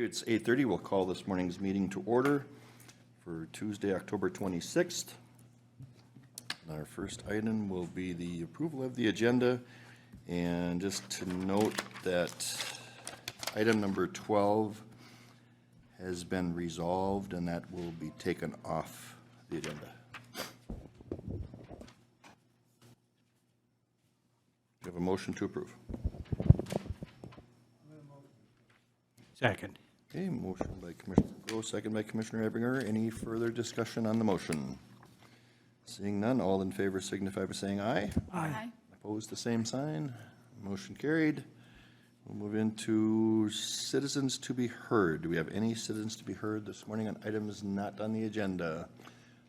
It's 8:30. We'll call this morning's meeting to order for Tuesday, October 26th. Our first item will be the approval of the agenda. And just to note that item number 12 has been resolved, and that will be taken off the agenda. Do you have a motion to approve? Second. Okay, motion by Commissioner Gross, second by Commissioner Ebinger. Any further discussion on the motion? Seeing none, all in favor signify by saying aye. Aye. Opposed, the same sign. Motion carried. We'll move into citizens to be heard. Do we have any citizens to be heard this morning on items not on the agenda?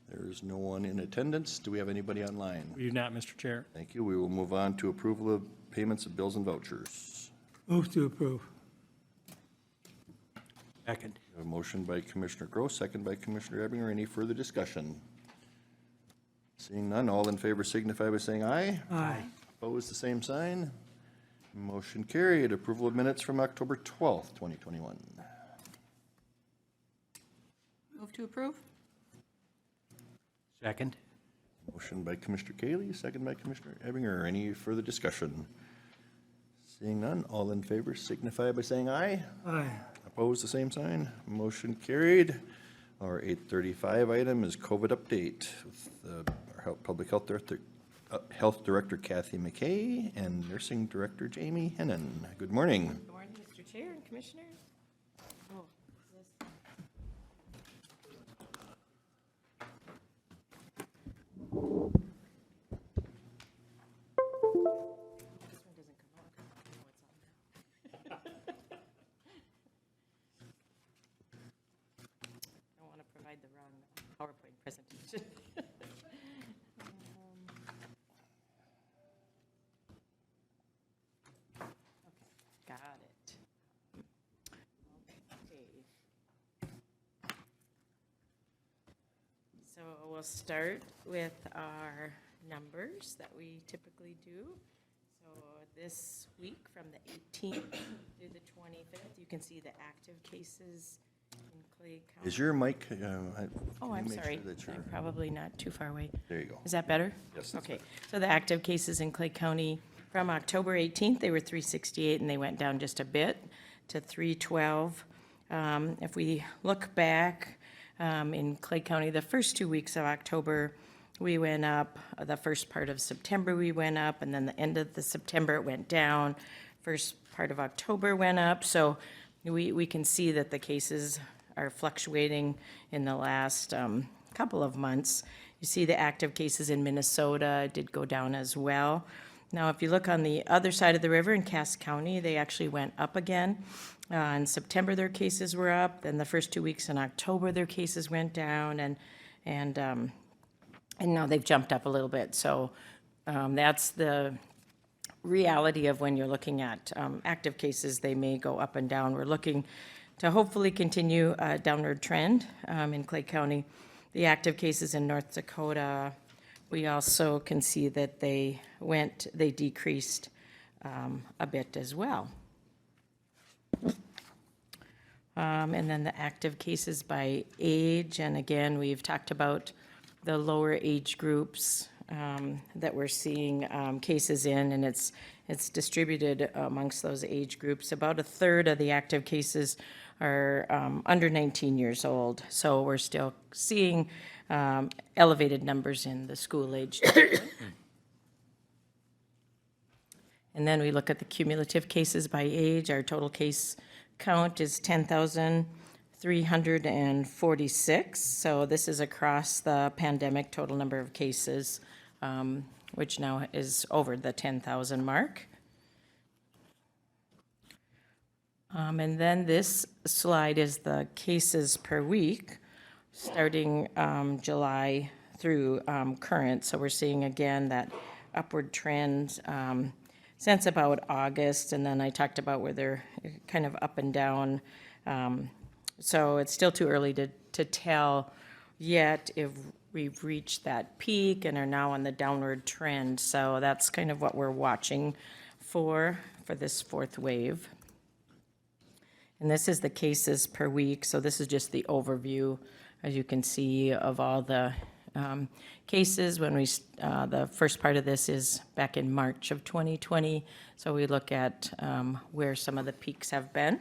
There is no one in attendance. Do we have anybody online? We do not, Mr. Chair. Thank you. We will move on to approval of payments of bills and vouchers. Move to approve. Second. We have a motion by Commissioner Gross, second by Commissioner Ebinger. Any further discussion? Seeing none, all in favor signify by saying aye. Aye. Opposed, the same sign. Motion carried. Approval of minutes from October 12th, 2021. Move to approve? Second. Motion by Commissioner Cayley, second by Commissioner Ebinger. Any further discussion? Seeing none, all in favor signify by saying aye. Aye. Opposed, the same sign. Motion carried. Our 8:35 item is COVID update with our Public Health Director Kathy McKay and Nursing Director Jamie Hennon. Good morning. Good morning, Mr. Chair and Commissioners. Oh, is this? This one doesn't come out. I know what's on there. I don't want to provide the wrong PowerPoint presentation. Got it. Okay. So we'll start with our numbers that we typically do. So this week, from the 18th through the 25th, you can see the active cases in Clay County. Is your mic? Oh, I'm sorry. I'm probably not too far away. There you go. Is that better? Yes, that's Okay. So the active cases in Clay County, from October 18th, they were 368, and they went down just a bit to 312. If we look back in Clay County, the first 2 weeks of October, we went up. The first part of September, we went up, and then the end of the September, it went down. First part of October went up. So we can see that the cases are fluctuating in the last couple of months. You see the active cases in Minnesota did go down as well. Now, if you look on the other side of the river in Cass County, they actually went up again. In September, their cases were up. Then the first 2 weeks in October, their cases went down, and now they've jumped up a little bit. So that's the reality of when you're looking at active cases. They may go up and down. We're looking to hopefully continue a downward trend in Clay County. The active cases in North Dakota, we also can see that they decreased a bit as well. And then the active cases by age, and again, we've talked about the lower age groups that we're seeing cases in, and it's distributed amongst those age groups. About a third of the active cases are under 19 years old, so we're still seeing elevated numbers in the school age. And then we look at the cumulative cases by age. Our total case count is 10,346. So this is across the pandemic total number of cases, which now is over the 10,000 mark. And then this slide is the cases per week, starting July through current. So we're seeing again that upward trend since about August, and then I talked about where they're kind of up and down. So it's still too early to tell yet if we've reached that peak and are now on the downward trend. So that's kind of what we're watching for this fourth wave. And this is the cases per week, so this is just the overview, as you can see, of all the cases. When the first part of this is back in March of 2020, so we look at where some of the peaks have been.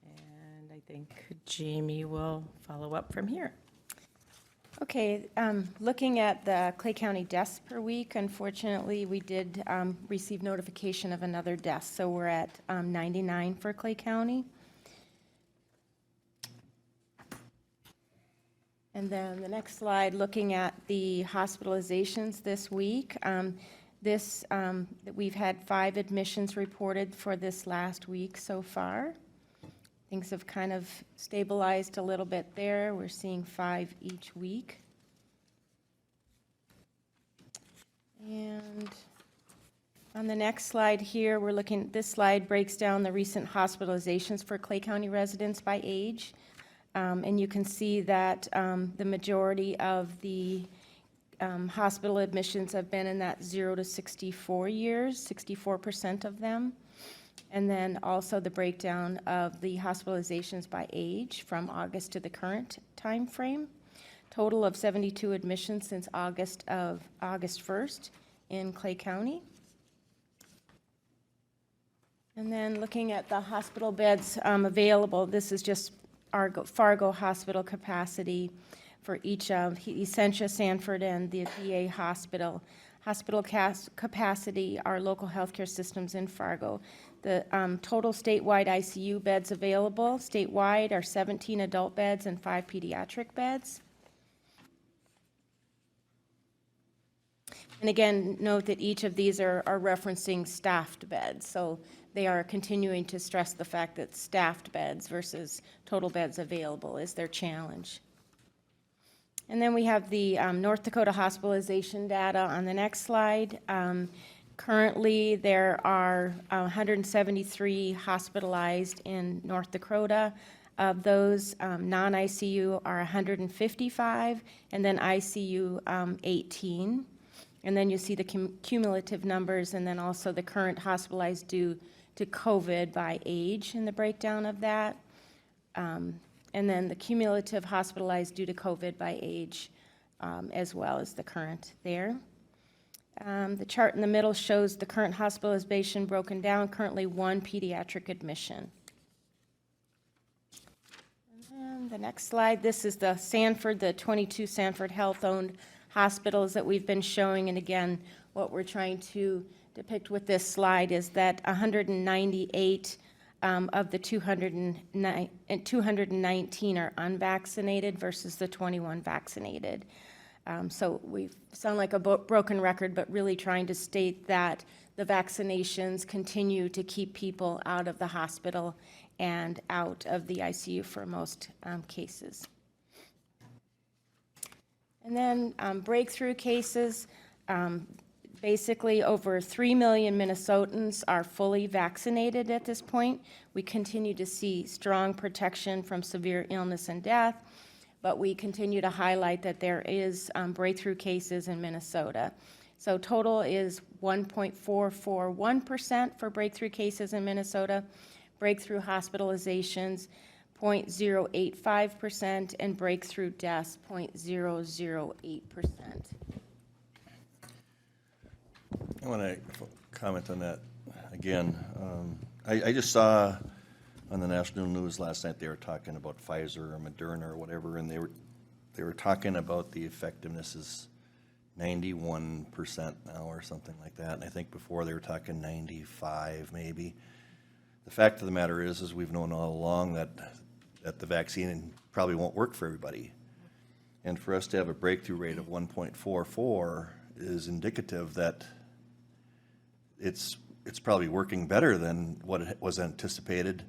And I think Jamie will follow up from here. Okay, looking at the Clay County deaths per week, unfortunately, we did receive notification of another death, so we're at 99 for Clay County. And then the next slide, looking at the hospitalizations this week. We've had 5 admissions reported for this last week so far. Things have kind of stabilized a little bit there. We're seeing 5 each week. And on the next slide here, this slide breaks down the recent hospitalizations for Clay County residents by age. And you can see that the majority of the hospital admissions have been in that 0 to 64 years, 64% of them. And then also the breakdown of the hospitalizations by age from August to the current time frame. Total of 72 admissions since August 1st in Clay County. And then looking at the hospital beds available, this is just our Fargo hospital capacity for each of Essentia, Sanford, and the VA hospital. Hospital capacity, our local healthcare systems in Fargo. The total statewide ICU beds available statewide are 17 adult beds and 5 pediatric beds. And again, note that each of these are referencing staffed beds. So they are continuing to stress the fact that staffed beds versus total beds available is their challenge. And then we have the North Dakota hospitalization data on the next slide. Currently, there are 173 hospitalized in North Dakota. Of those, non-ICU are 155, and then ICU 18. And then you see the cumulative numbers, and then also the current hospitalized due to COVID by age in the breakdown of that. And then the cumulative hospitalized due to COVID by age, as well as the current there. The chart in the middle shows the current hospitalization broken down, currently 1 pediatric admission. And then the next slide, this is the Sanford, the 22 Sanford Health-owned hospitals that we've been showing. And again, what we're trying to depict with this slide is that 198 of the 219 are unvaccinated versus the 21 vaccinated. So we sound like a broken record, but really trying to state that the vaccinations continue to keep people out of the hospital and out of the ICU for most cases. And then breakthrough cases. Basically, over 3 million Minnesotans are fully vaccinated at this point. We continue to see strong protection from severe illness and death, but we continue to highlight that there is breakthrough cases in Minnesota. So total is 1.441% for breakthrough cases in Minnesota, breakthrough hospitalizations 0.085%, and breakthrough deaths 0.008%. I want to comment on that again. I just saw on the national news last night they were talking about Pfizer or Moderna or whatever, and they were talking about the effectiveness is 91% now or something like that. And I think before they were talking 95 maybe. The fact of the matter is we've known all along that the vaccine probably won't work for everybody. And for us to have a breakthrough rate of 1.44 is indicative that it's probably working better than what was anticipated.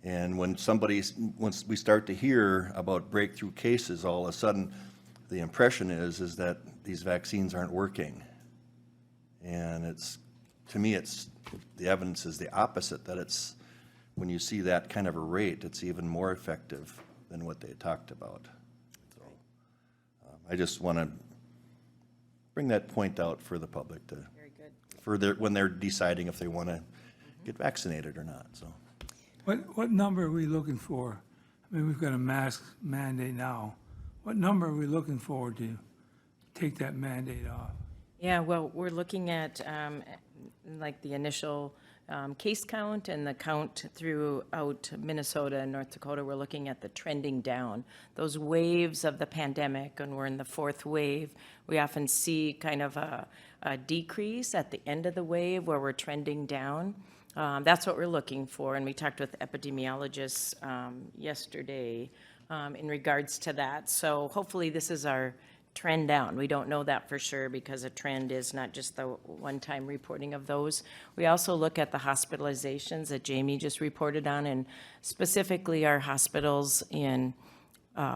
And once we start to hear about breakthrough cases, all of a sudden, the impression is that these vaccines aren't working. And to me, the evidence is the opposite, that when you see that kind of a rate, it's even more effective than what they talked about. So I just want to bring that point out for the public to for when they're deciding if they want to get vaccinated or not, so. What number are we looking for? I mean, we've got a mask mandate now. What number are we looking for to take that mandate off? Yeah, well, we're looking at like the initial case count and the count throughout Minnesota and North Dakota. We're looking at the trending down. Those waves of the pandemic, and we're in the fourth wave, we often see kind of a decrease at the end of the wave where we're trending down. That's what we're looking for, and we talked with epidemiologists yesterday in regards to that. So hopefully this is our trend down. We don't know that for sure because a trend is not just the one-time reporting of those. We also look at the hospitalizations that Jamie just reported on, and specifically our hospitals in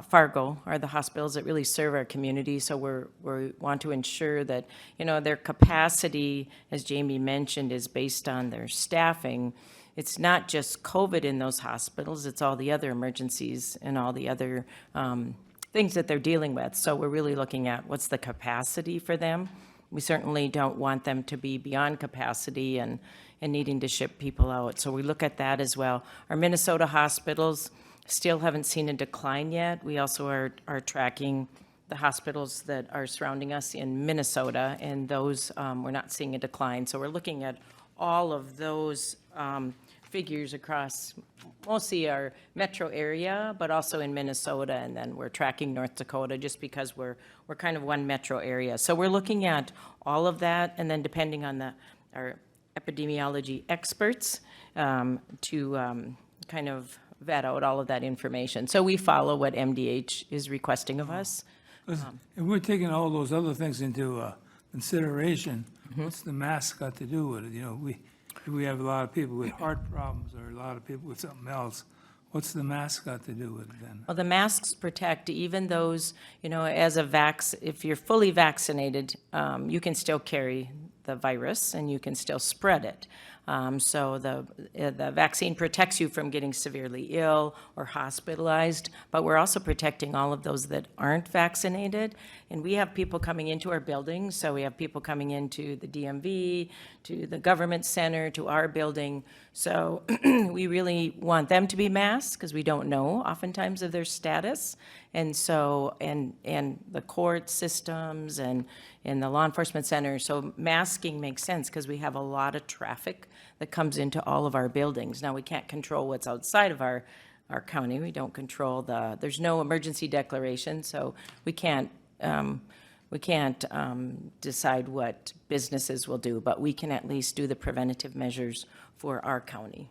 Fargo are the hospitals that really serve our community. So we want to ensure that, you know, their capacity, as Jamie mentioned, is based on their staffing. It's not just COVID in those hospitals, it's all the other emergencies and all the other things that they're dealing with. So we're really looking at what's the capacity for them. We certainly don't want them to be beyond capacity and needing to ship people out. So we look at that as well. Our Minnesota hospitals still haven't seen a decline yet. We also are tracking the hospitals that are surrounding us in Minnesota, and those we're not seeing a decline. So we're looking at all of those figures across mostly our metro area, but also in Minnesota, and then we're tracking North Dakota just because we're kind of one metro area. So we're looking at all of that, and then depending on our epidemiology experts to kind of vet out all of that information. So we follow what MDH is requesting of us. If we're taking all those other things into consideration, what's the mask got to do with it? You know, we have a lot of people with heart problems or a lot of people with something else. What's the mask got to do with it then? Well, the masks protect even those, you know, if you're fully vaccinated, you can still carry the virus and you can still spread it. So the vaccine protects you from getting severely ill or hospitalized, but we're also protecting all of those that aren't vaccinated. And we have people coming into our buildings, so we have people coming into the DMV, to the government center, to our building. So we really want them to be masked because we don't know oftentimes of their status. And so, and the court systems and the law enforcement center. So masking makes sense because we have a lot of traffic that comes into all of our buildings. Now, we can't control what's outside of our county. We don't control there's no emergency declaration, so we can't decide what businesses will do, but we can at least do the preventative measures for our county.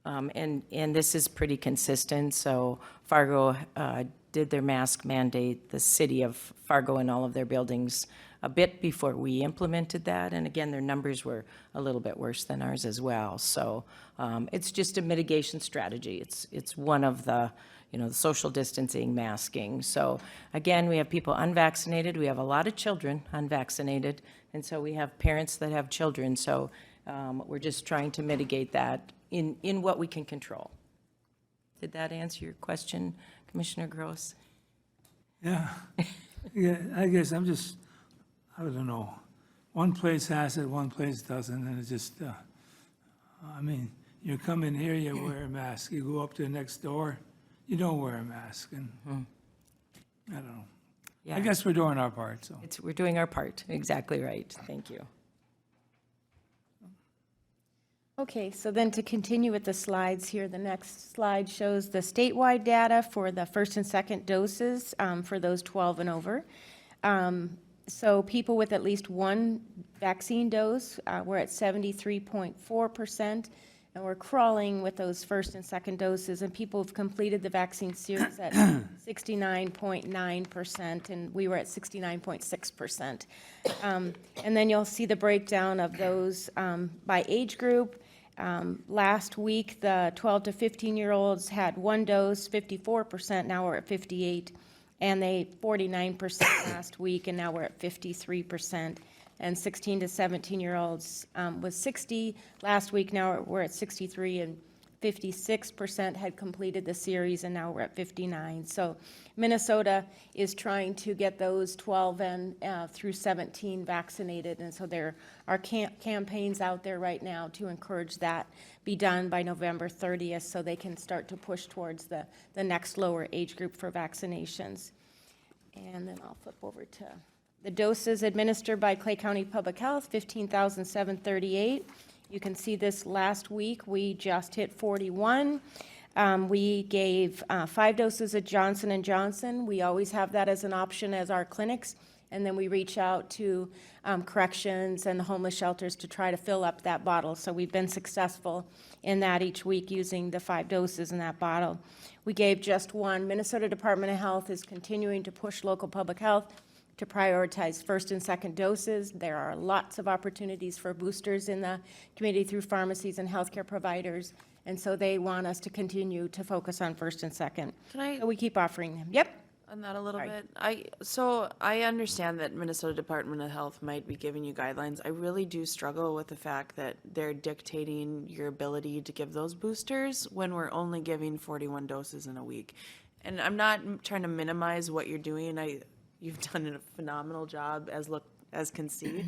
And this is pretty consistent, so Fargo did their mask mandate, the city of Fargo and all of their buildings a bit before we implemented that, and again, their numbers were a little bit worse than ours as well. So it's just a mitigation strategy. It's one of the, you know, the social distancing, masking. So again, we have people unvaccinated. We have a lot of children unvaccinated, and so we have parents that have children. So we're just trying to mitigate that in what we can control. Did that answer your question, Commissioner Gross? Yeah. Yeah, I guess I don't know. One place has it, one place doesn't, and it's just, I mean, you come in here, you wear a mask. You go up to the next door, you don't wear a mask, and I don't know. Yeah. I guess we're doing our part, so. We're doing our part. Exactly right. Thank you. Okay, so then to continue with the slides here, the next slide shows the statewide data for the first and second doses for those 12 and over. So people with at least one vaccine dose, we're at 73.4%, and we're crawling with those first and second doses, and people who've completed the vaccine series at 69.9%, and we were at 69.6%. And then you'll see the breakdown of those by age group. Last week, the 12 to 15-year-olds had one dose, 54%, now we're at 58%. And they 49% last week, and now we're at 53%. And 16 to 17-year-olds was 60 last week, now we're at 63, and 56% had completed the series, and now we're at 59. So Minnesota is trying to get those 12 and through 17 vaccinated, and so there are campaigns out there right now to encourage that be done by November 30th, so they can start to push towards the next lower age group for vaccinations. And then I'll flip over to the doses administered by Clay County Public Health, 15,738. You can see this last week, we just hit 41. We gave 5 doses of Johnson & Johnson. We always have that as an option as our clinics. And then we reach out to corrections and the homeless shelters to try to fill up that bottle. So we've been successful in that each week using the 5 doses in that bottle. We gave just 1. Minnesota Department of Health is continuing to push local public health to prioritize first and second doses. There are lots of opportunities for boosters in the community through pharmacies and healthcare providers, and so they want us to continue to focus on first and second. So we keep offering them. Yep. On that a little bit. I understand that Minnesota Department of Health might be giving you guidelines. I really do struggle with the fact that they're dictating your ability to give those boosters when we're only giving 41 doses in a week. And I'm not trying to minimize what you're doing. You've done a phenomenal job as can see.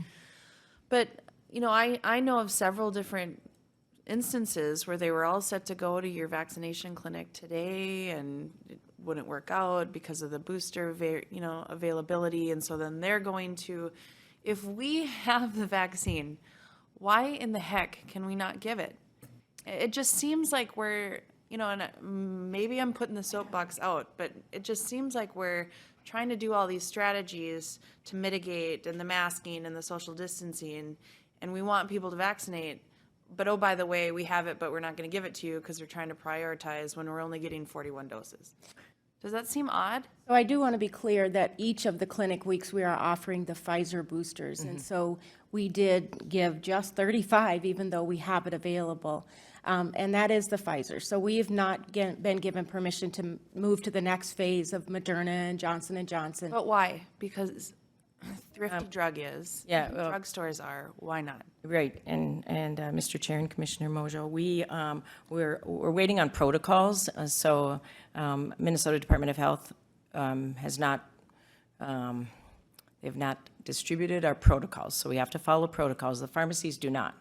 But, you know, I know of several different instances where they were all set to go to your vaccination clinic today and it wouldn't work out because of the booster, availability. And so then they're going to, if we have the vaccine, why in the heck can we not give it? It just seems like we're, and maybe I'm putting the soapbox out, but it just seems like we're trying to do all these strategies to mitigate and the masking and the social distancing, and we want people to vaccinate. But, oh, by the way, we have it, but we're not going to give it to you because we're trying to prioritize when we're only getting 41 doses. Does that seem odd? So I do want to be clear that each of the clinic weeks we are offering the Pfizer boosters. And so we did give just 35, even though we have it available. And that is the Pfizer. So we have not been given permission to move to the next phase of Moderna and Johnson & Johnson. But why? Because thrifty drug is. Yeah, well- Drugstores are. Why not? Right, and Mr. Chair and Commissioner Mojo, we're waiting on protocols. So Minnesota Department of Health has not, they've not distributed our protocols, so we have to follow protocols. The pharmacies do not.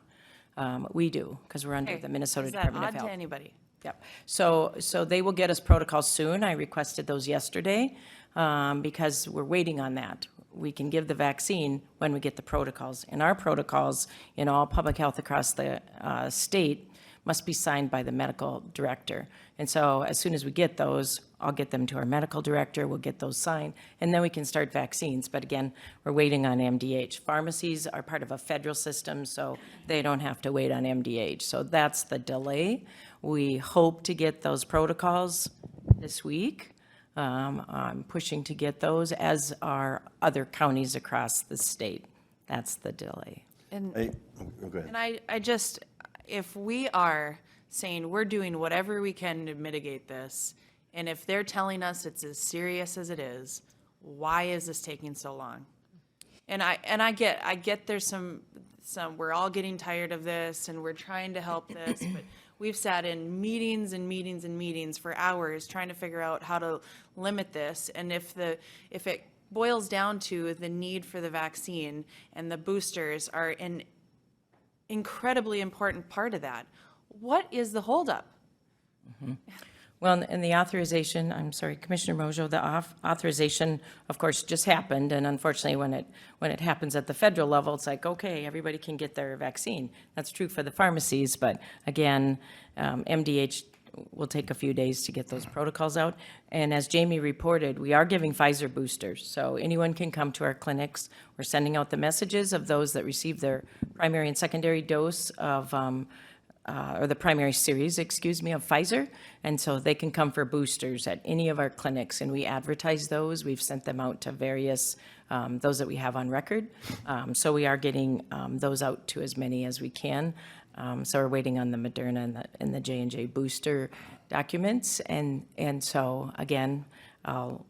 We do, because we're under the Minnesota Department of Is that Health. odd to anybody? Yep. So they will get us protocols soon. I requested those yesterday because we're waiting on that. We can give the vaccine when we get the protocols. And our protocols in all public health across the state must be signed by the medical director. And so as soon as we get those, I'll get them to our medical director, we'll get those signed, and then we can start vaccines. But again, we're waiting on MDH. Pharmacies are part of a federal system, so they don't have to wait on MDH. So that's the delay. We hope to get those protocols this week. I'm pushing to get those, as are other counties across the state. That's the delay. And Go ahead. And I just, if we are saying we're doing whatever we can to mitigate this, and if they're telling us it's as serious as it is, why is this taking so long? And I get there's some we're all getting tired of this and we're trying to help this, but we've sat in meetings and meetings and meetings for hours trying to figure out how to limit this. And if it boils down to the need for the vaccine and the boosters are an incredibly important part of that, what is the holdup? Well, and the authorization, I'm sorry, Commissioner Mojo, the authorization, of course, just happened, and unfortunately, when it happens at the federal level, it's like, okay, everybody can get their vaccine. That's true for the pharmacies, but again, MDH will take a few days to get those protocols out. And as Jamie reported, we are giving Pfizer boosters, so anyone can come to our clinics. We're sending out the messages of those that receive their primary and secondary dose of or the primary series, of Pfizer, and so they can come for boosters at any of our clinics, and we advertise those. We've sent them out to various, those that we have on record. So we are getting those out to as many as we can. So we're waiting on the Moderna and the J&J booster documents, and so, again, I'll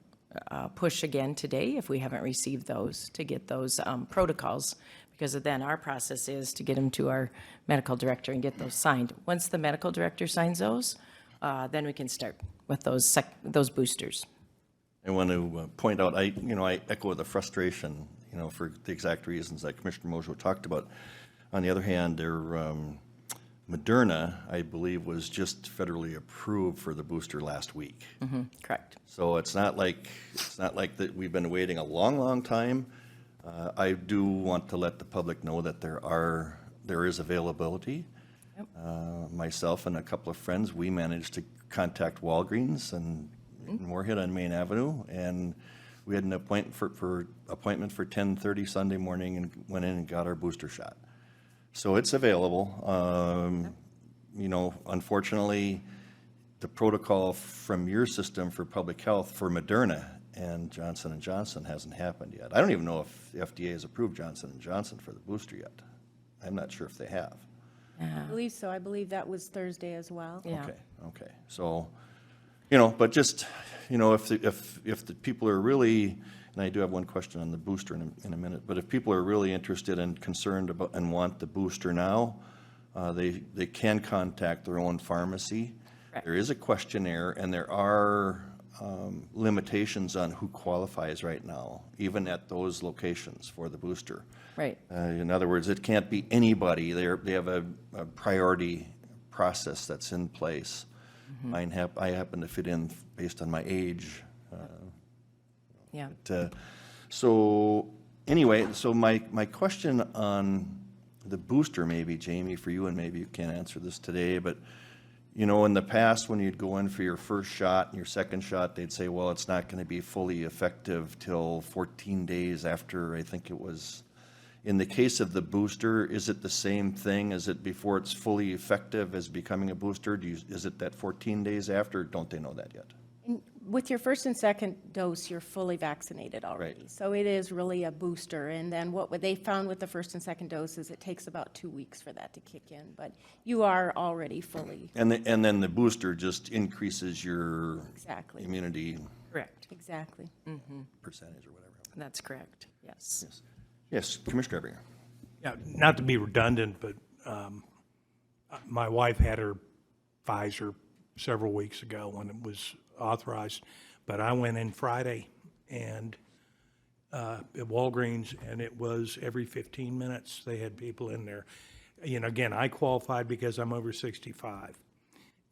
push again today, if we haven't received those, to get those protocols, Because then our process is to get them to our medical director and get those signed. Once the medical director signs those, then we can start with those boosters. I want to point out, I echo the frustration, for the exact reasons that Commissioner Mojo talked about. On the other hand, Moderna, I believe, was just federally approved for the booster last week. Correct. So it's not like that we've been waiting a long, long time. I do want to let the public know that there is availability. Myself and a couple of friends, we managed to contact Walgreens and Moorhead on Main Avenue, and we had an appointment for 10:30 Sunday morning and went in and got our booster shot. So it's available. Unfortunately, the protocol from your system for public health for Moderna and Johnson & Johnson hasn't happened yet. I don't even know if the FDA has approved Johnson & Johnson for the booster yet. I'm not sure if they have. I believe so. I believe that was Thursday as well. Yeah. Okay. So, but just, if the people are really, and I do have one question on the booster in a minute, but if people are really interested and concerned about and want the booster now, they can contact their own pharmacy. Correct. There is a questionnaire, and there are limitations on who qualifies right now, even at those locations for the booster. Right. In other words, it can't be anybody. They have a priority process that's in place. I happen to fit in based on my age. Yeah. So anyway, so my question on the booster, maybe, Jamie, for you, and maybe you can't answer this today, but in the past, when you'd go in for your first shot and your second shot, they'd say, well, it's not going to be fully effective till 14 days after, I think it was. In the case of the booster, is it the same thing? Is it before it's fully effective as becoming a booster? Is it that 14 days after? Don't they know that yet? With your first and second dose, you're fully vaccinated already. Right. So it is really a booster. And then what they found with the first and second dose is it takes about 2 weeks for that to kick in. But you are already fully. And then the booster just increases your Exactly. immunity Correct. Exactly. percentage or whatever. That's correct. Yes. Yes, Commissioner Ebinger. Yeah, not to be redundant, but my wife had her Pfizer several weeks ago when it was authorized, but I went in Friday and at Walgreens, and it was every 15 minutes they had people in there. Again, I qualified because I'm over 65,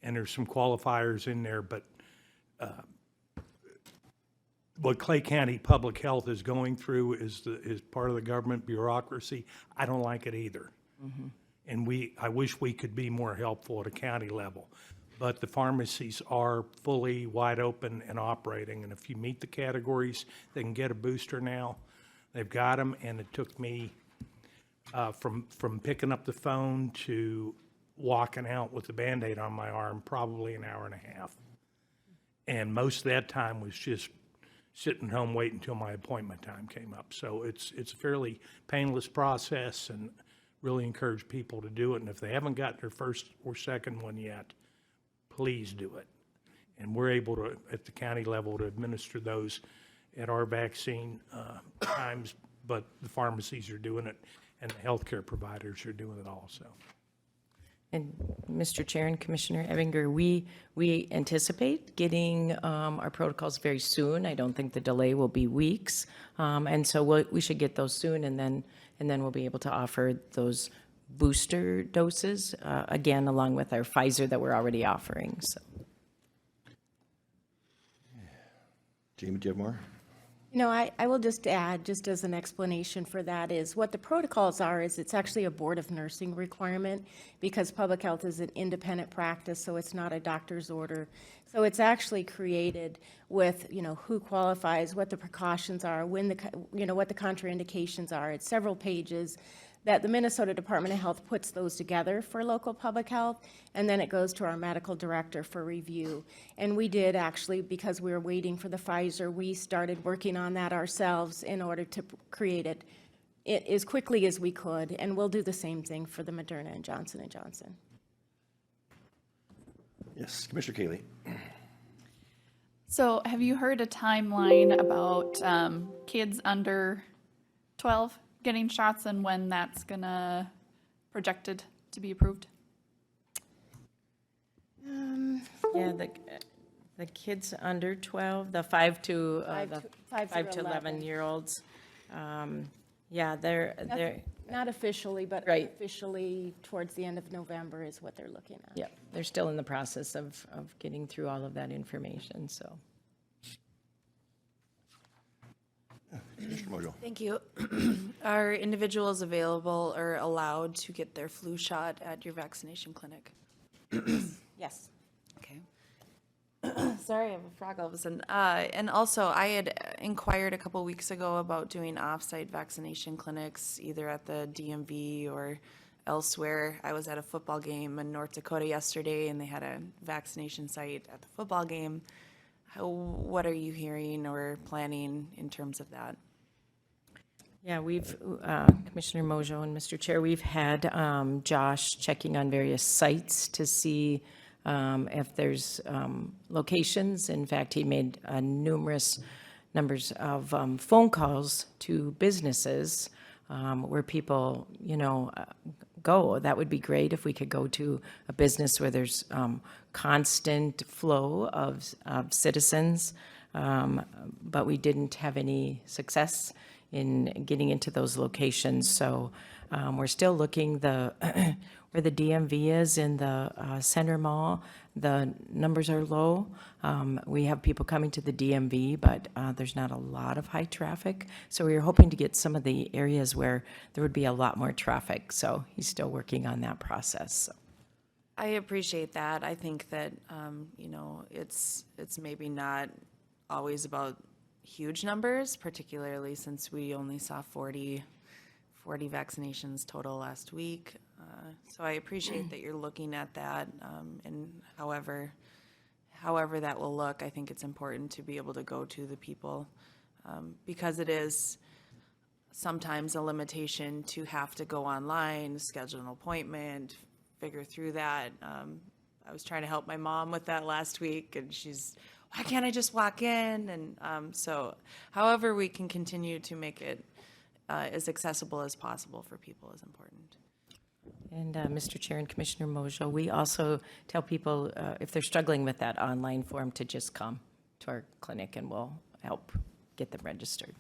and there's some qualifiers in there, but what Clay County Public Health is going through is part of the government bureaucracy. I don't like it either. And I wish we could be more helpful at a county level. But the pharmacies are fully wide open and operating. And if you meet the categories, they can get a booster now. They've got them, and it took me from picking up the phone to walking out with a Band-Aid on my arm, probably an hour and a half. And most of that time was just sitting home waiting until my appointment time came up. So it's a fairly painless process, and really encourage people to do it. And if they haven't got their first or second one yet, please do it. And we're able to, at the county level, to administer those at our vaccine times, but the pharmacies are doing it, and the healthcare providers are doing it also. And Mr. Chair and Commissioner Ebinger, we anticipate getting our protocols very soon. I don't think the delay will be weeks. And so we should get those soon, and then we'll be able to offer those booster doses, again, along with our Pfizer that we're already offering. So. Jamie, do you have more? I will just add, just as an explanation for that, is what the protocols are is it's actually a Board of Nursing requirement because public health is an independent practice, so it's not a doctor's order. So it's actually created with, who qualifies, what the precautions are, when what the contraindications are. It's several pages that the Minnesota Department of Health puts those together for local public health, and then it goes to our medical director for review. And we did actually, because we were waiting for the Pfizer, we started working on that ourselves in order to create it as quickly as we could, and we'll do the same thing for the Moderna and Johnson & Johnson. Yes, Commissioner Cayley. So have you heard a timeline about kids under 12 getting shots and when that's gonna projected to be approved? Yeah, the kids under 12, the 5 to, the Five 5 to through 11-year-olds, yeah, they're, Not officially, but Right. officially towards the end of November is what they're looking at. yeah, they're still in the process of getting through all of that information, so. Commissioner Mojo. Thank you. Are individuals available or allowed to get their flu shot at your vaccination clinic? Yes. Okay. Sorry, I have a frog all of a sudden. And also, I had inquired a couple weeks ago about doing off-site vaccination clinics, either at the DMV or elsewhere. I was at a football game in North Dakota yesterday, and they had a vaccination site at the football game. What are you hearing or planning in terms of that? Yeah, we've, Commissioner Mojo and Mr. Chair, we've had Josh checking on various sites to see if there's locations. In fact, he made numerous numbers of phone calls to businesses where people, go. That would be great if we could go to a business where there's constant flow of citizens, but we didn't have any success in getting into those locations. So we're still looking where the DMV is in the Center Mall. The numbers are low. We have people coming to the DMV, but there's not a lot of high traffic. So we were hoping to get some of the areas where there would be a lot more traffic. So he's still working on that process. I appreciate that. I think that, it's maybe not always about huge numbers, particularly since we only saw 40 vaccinations total last week. So I appreciate that you're looking at that, and however that will look, I think it's important to be able to go to the people, because it is sometimes a limitation to have to go online, schedule an appointment, figure through that. I was trying to help my mom with that last week, and why can't I just walk in? And so however we can continue to make it as accessible as possible for people is important. And Mr. Chair and Commissioner Mojo, we also tell people if they're struggling with that online form to just come to our clinic and we'll help get them registered.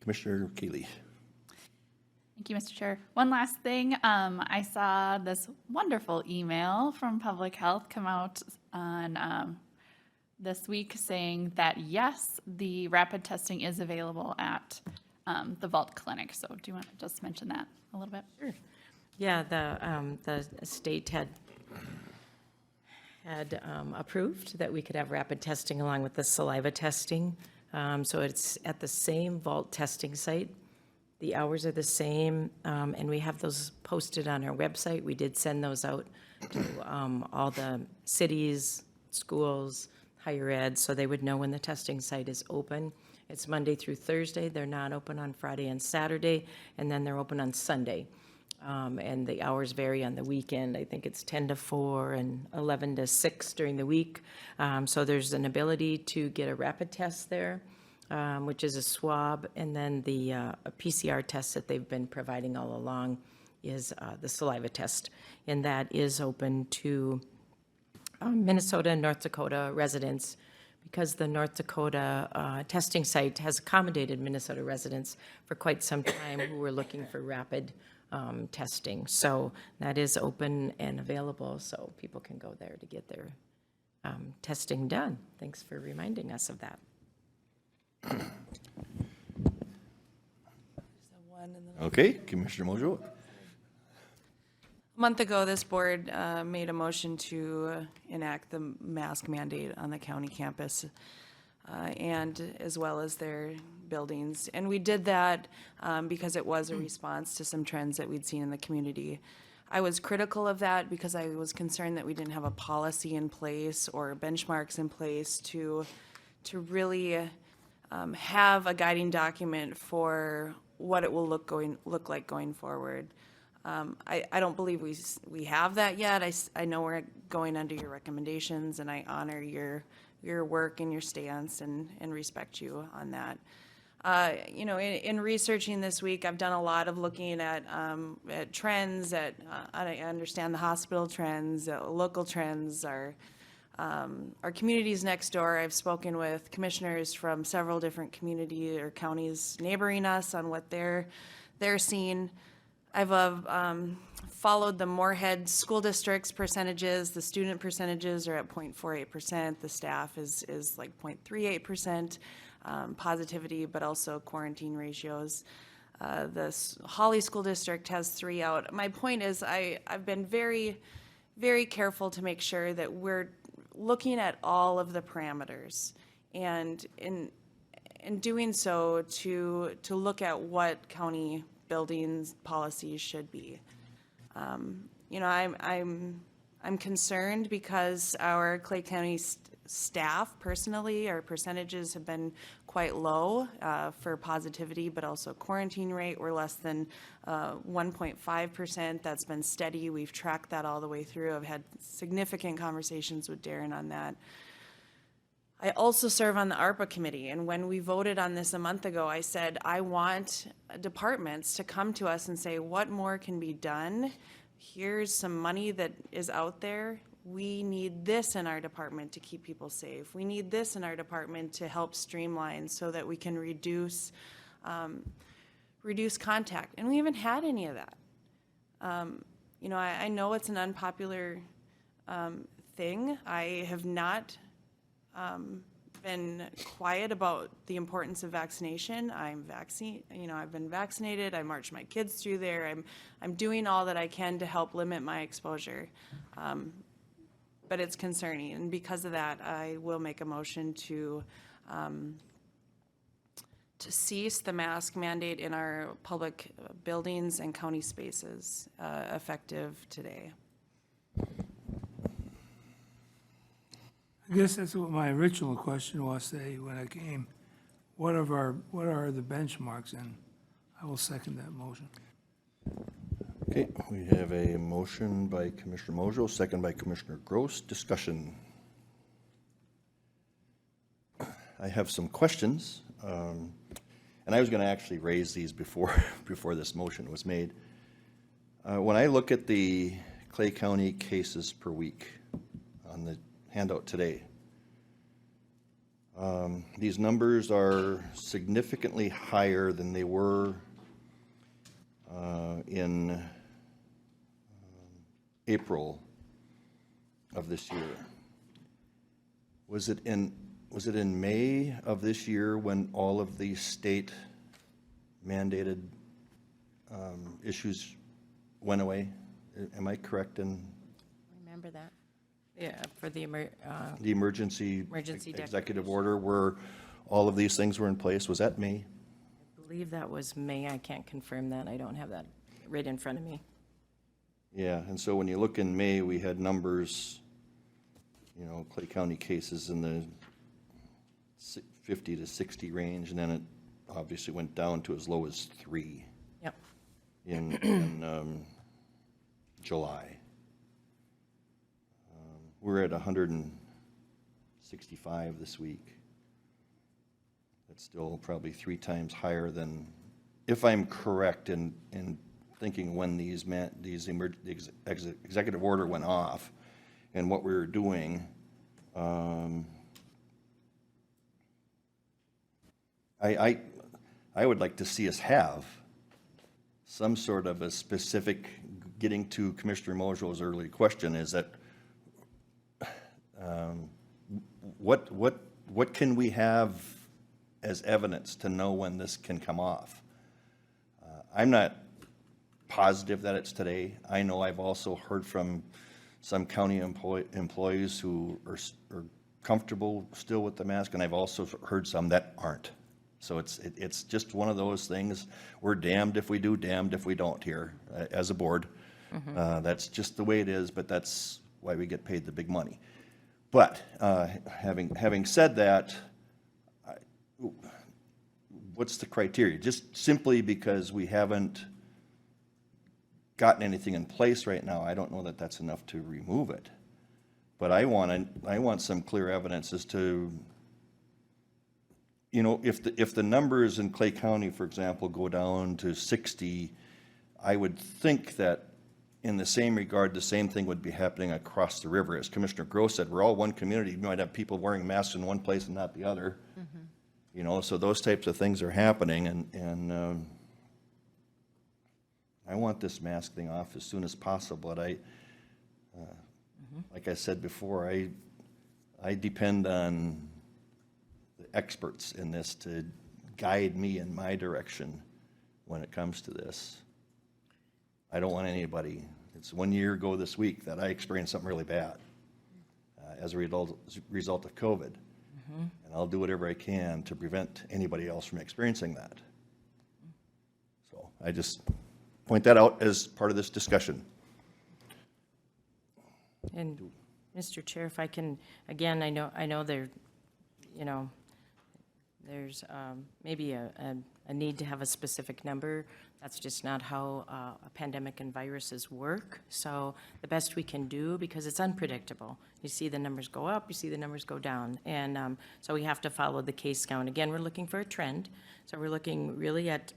Commissioner Keeley. Thank you, Mr. Chair. One last thing, I saw this wonderful email from Public Health come out on this week saying that, yes, the rapid testing is available at the Vault Clinic. So do you want to just mention that a little bit? Sure. Yeah, the state had approved that we could have rapid testing along with the saliva testing. So it's at the same Vault testing site. The hours are the same, and we have those posted on our website. We did send those out to all the cities, schools, higher ed, so they would know when the testing site is open. It's Monday through Thursday. They're not open on Friday and Saturday, and then they're open on Sunday. And the hours vary on the weekend. I think it's 10 to 4 and 11 to 6 during the week. So there's an ability to get a rapid test there, which is a swab, and then the PCR test that they've been providing all along is the saliva test. And that is open to Minnesota and North Dakota residents, because the North Dakota testing site has accommodated Minnesota residents for quite some time who were looking for rapid testing. So that is open and available, so people can go there to get their testing done. Thanks for reminding us of that. Okay, Commissioner Mojo. A month ago, this board made a motion to enact the mask mandate on the county campus, and as well as their buildings. And we did that because it was a response to some trends that we'd seen in the community. I was critical of that because I was concerned that we didn't have a policy in place or benchmarks in place to really have a guiding document for what it will look like going forward. I don't believe we have that yet. I know we're going under your recommendations, and I honor your your work and your stance and respect you on that. You know, in researching this week, I've done a lot of looking at trends, I understand the hospital trends, local trends, our communities next door. I've spoken with commissioners from several different community or counties neighboring us on what they're seeing. I've followed the Moorhead School District's percentages. The student percentages are at 0.48%. The staff is like 0.38%. Positivity, but also quarantine ratios. The Holly School District has 3 out. My point is I've been very, very careful to make sure that we're looking at all of the parameters, and in doing so to look at what county buildings policies should be. You know, I'm concerned because our Clay County staff, personally, our percentages have been quite low for positivity, but also quarantine rate. We're less than 1.5%. That's been steady. We've tracked that all the way through. I've had significant conversations with Darren on that. I also serve on the ARPA committee, and when we voted on this a month ago, I said, I want departments to come to us and say, what more can be done? Here's some money that is out there. We need this in our department to keep people safe. We need this in our department to help streamline so that we can reduce contact. And we haven't had any of that. You know, I know it's an unpopular thing. I have not been quiet about the importance of vaccination. You know, I've been vaccinated. I marched my kids through there. I'm doing all that I can to help limit my exposure. But it's concerning, and because of that, I will make a motion to cease the mask mandate in our public buildings and county spaces, effective today. I guess that's what my original question was, say, when I came. What are the benchmarks, and I will second that motion. Okay, we have a motion by Commissioner Mojo, second by Commissioner Gross. Discussion. I have some questions, and I was going to actually raise these before this motion was made. When I look at the Clay County cases per week on the handout today, these numbers are significantly higher than they were in April of this year. Was it in May of this year when all of these state mandated issues went away? Am I correct in Remember that. Yeah, for the the emergency Emergency executive order where all of these things were in place? Was that May? I believe that was May. I can't confirm that. I don't have that right in front of me. Yeah, and so when you look in May, we had numbers, you know, Clay County cases in the 50 to 60 range, and then it obviously went down to as low as 3 Yep. in July. We're at 165 this week. That's still probably 3 times higher than, if I'm correct in thinking when the executive order went off and what we were doing. I would like to see us have some sort of a specific, getting to Commissioner Mojo's early question, is that what can we have as evidence to know when this can come off? I'm not positive that it's today. I know I've also heard from some county employees who are comfortable still with the mask, and I've also heard some that aren't. So it's just one of those things. We're damned if we do, damned if we don't here as a board. That's just the way it is, but that's why we get paid the big money. But having said that, what's the criteria? Just simply because we haven't gotten anything in place right now, I don't know that that's enough to remove it. But I want some clear evidence as to, you know, if the numbers in Clay County, for example, go down to 60, I would think that in the same regard, the same thing would be happening across the river. As Commissioner Gross said, we're all one community. You might have people wearing masks in one place and not the other. You know, so those types of things are happening, and I want this mask thing off as soon as possible. But like I said before, I depend on the experts in this to guide me in my direction when it comes to this. I don't want anybody. It's 1 year ago this week that I experienced something really bad as a result of COVID. And I'll do whatever I can to prevent anybody else from experiencing that. So I just point that out as part of this discussion. And, Mr. Chair, if I can, again, I know there, you know, there's maybe a need to have a specific number. That's just not how a pandemic and viruses work. So the best we can do, because it's unpredictable. You see the numbers go up, you see the numbers go down. And so we have to follow the case count. Again, we're looking for a trend. So we're looking really at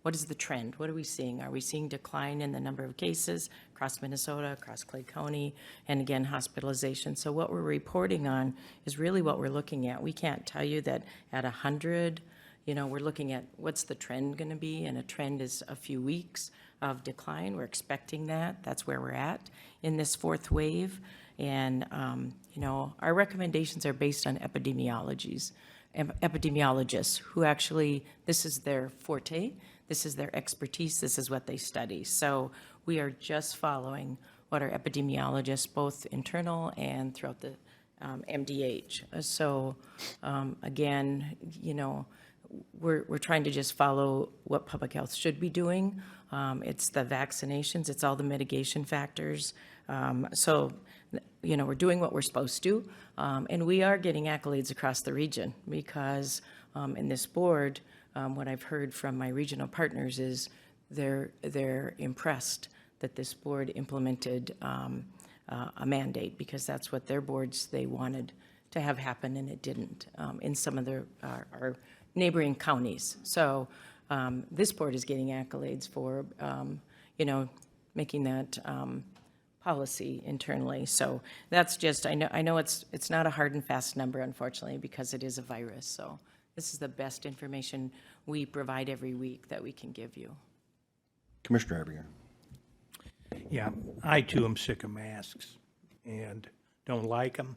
what is the trend? What are we seeing? Are we seeing decline in the number of cases across Minnesota, across Clay County, and again, hospitalization? So what we're reporting on is really what we're looking at. We can't tell you that at 100, you know, we're looking at what's the trend going to be, and a trend is a few weeks of decline. We're expecting that. That's where we're at in this fourth wave. And, you know, our recommendations are based on epidemiologists who actually, this is their forte, this is their expertise, this is what they study. So we are just following what our epidemiologists, both internal and throughout the MDH. So again, you know, we're trying to just follow what public health should be doing. It's the vaccinations, it's all the mitigation factors. So, you know, we're doing what we're supposed to. And we are getting accolades across the region because in this board, what I've heard from my regional partners is they're impressed that this board implemented a mandate, because that's what their boards, they wanted to have happen, and it didn't in some of our neighboring counties. So this board is getting accolades for, you know, making that policy internally. So that's just, I know it's not a hard and fast number, unfortunately, because it is a virus. So this is the best information we provide every week that we can give you. Commissioner Abinger. Yeah, I too am sick of masks and don't like them.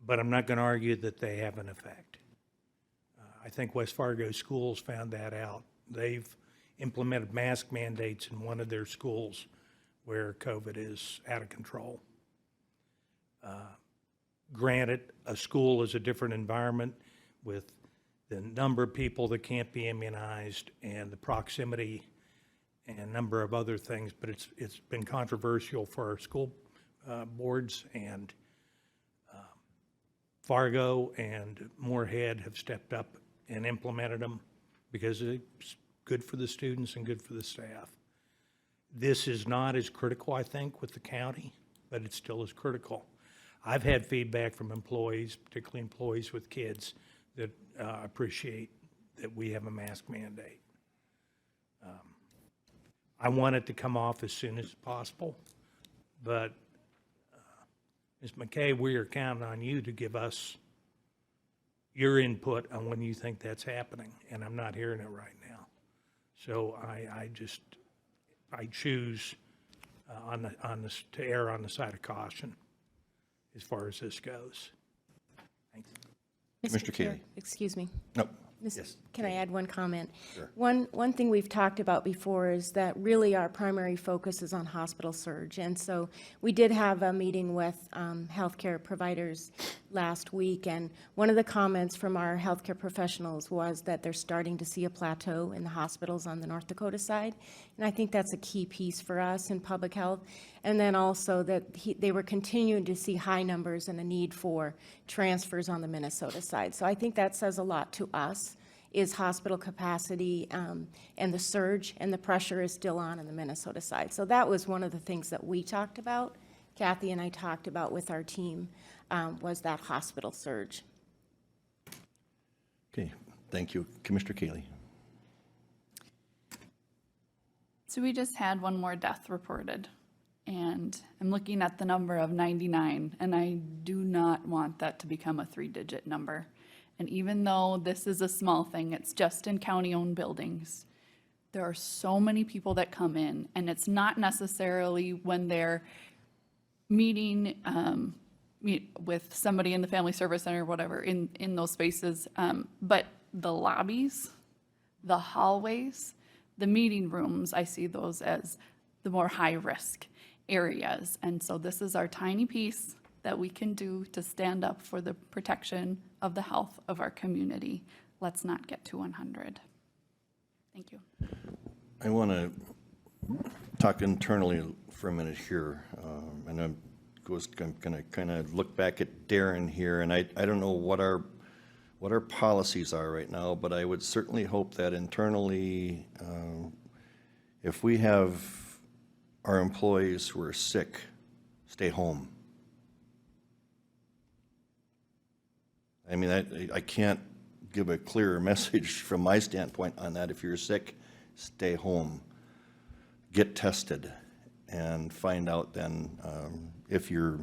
But I'm not going to argue that they have an effect. I think West Fargo schools found that out. They've implemented mask mandates in one of their schools where COVID is out of control. Granted, a school is a different environment with the number of people that can't be immunized and the proximity and a number of other things, but it's been controversial for our school boards, and Fargo and Moorhead have stepped up and implemented them because it's good for the students and good for the staff. This is not as critical, I think, with the county, but it still is critical. I've had feedback from employees, particularly employees with kids, that appreciate that we have a mask mandate. I want it to come off as soon as possible, but Ms. McKay, we are counting on you to give us your input on when you think that's happening, and I'm not hearing it right now. So I choose to err on the side of caution as far as this goes. Thanks. Mr. Chair, Keeley. excuse me. No. Ms. Yes. Can I add one comment? Sure. One thing we've talked about before is that really our primary focus is on hospital surge. And so we did have a meeting with healthcare providers last week, and one of the comments from our healthcare professionals was that they're starting to see a plateau in the hospitals on the North Dakota side. And I think that's a key piece for us in public health. And then also that they were continuing to see high numbers and a need for transfers on the Minnesota side. So I think that says a lot to us, is hospital capacity and the surge, and the pressure is still on the Minnesota side. So that was one of the things that we talked about Kathy and I talked about with our team was that hospital surge. Okay, thank you. Commissioner Kaylee. So we just had one more death reported, and I'm looking at the number of 99, and I do not want that to become a 3-digit number. And even though this is a small thing, it's just in county-owned buildings, there are so many people that come in, and it's not necessarily when they're meeting with somebody in the family service center or whatever in those spaces, but the lobbies, the hallways, the meeting rooms, I see those as the more high-risk areas. And so this is our tiny piece that we can do to stand up for the protection of the health of our community. Let's not get to 100. Thank you. I want to talk internally for a minute here, and I'm going to kind of look back at Darren here, and I don't know what our policies are right now, but I would certainly hope that internally, if we have our employees who are sick, stay home. I mean, I can't give a clearer message from my standpoint on that. If you're sick, stay home. Get tested and find out then if you're,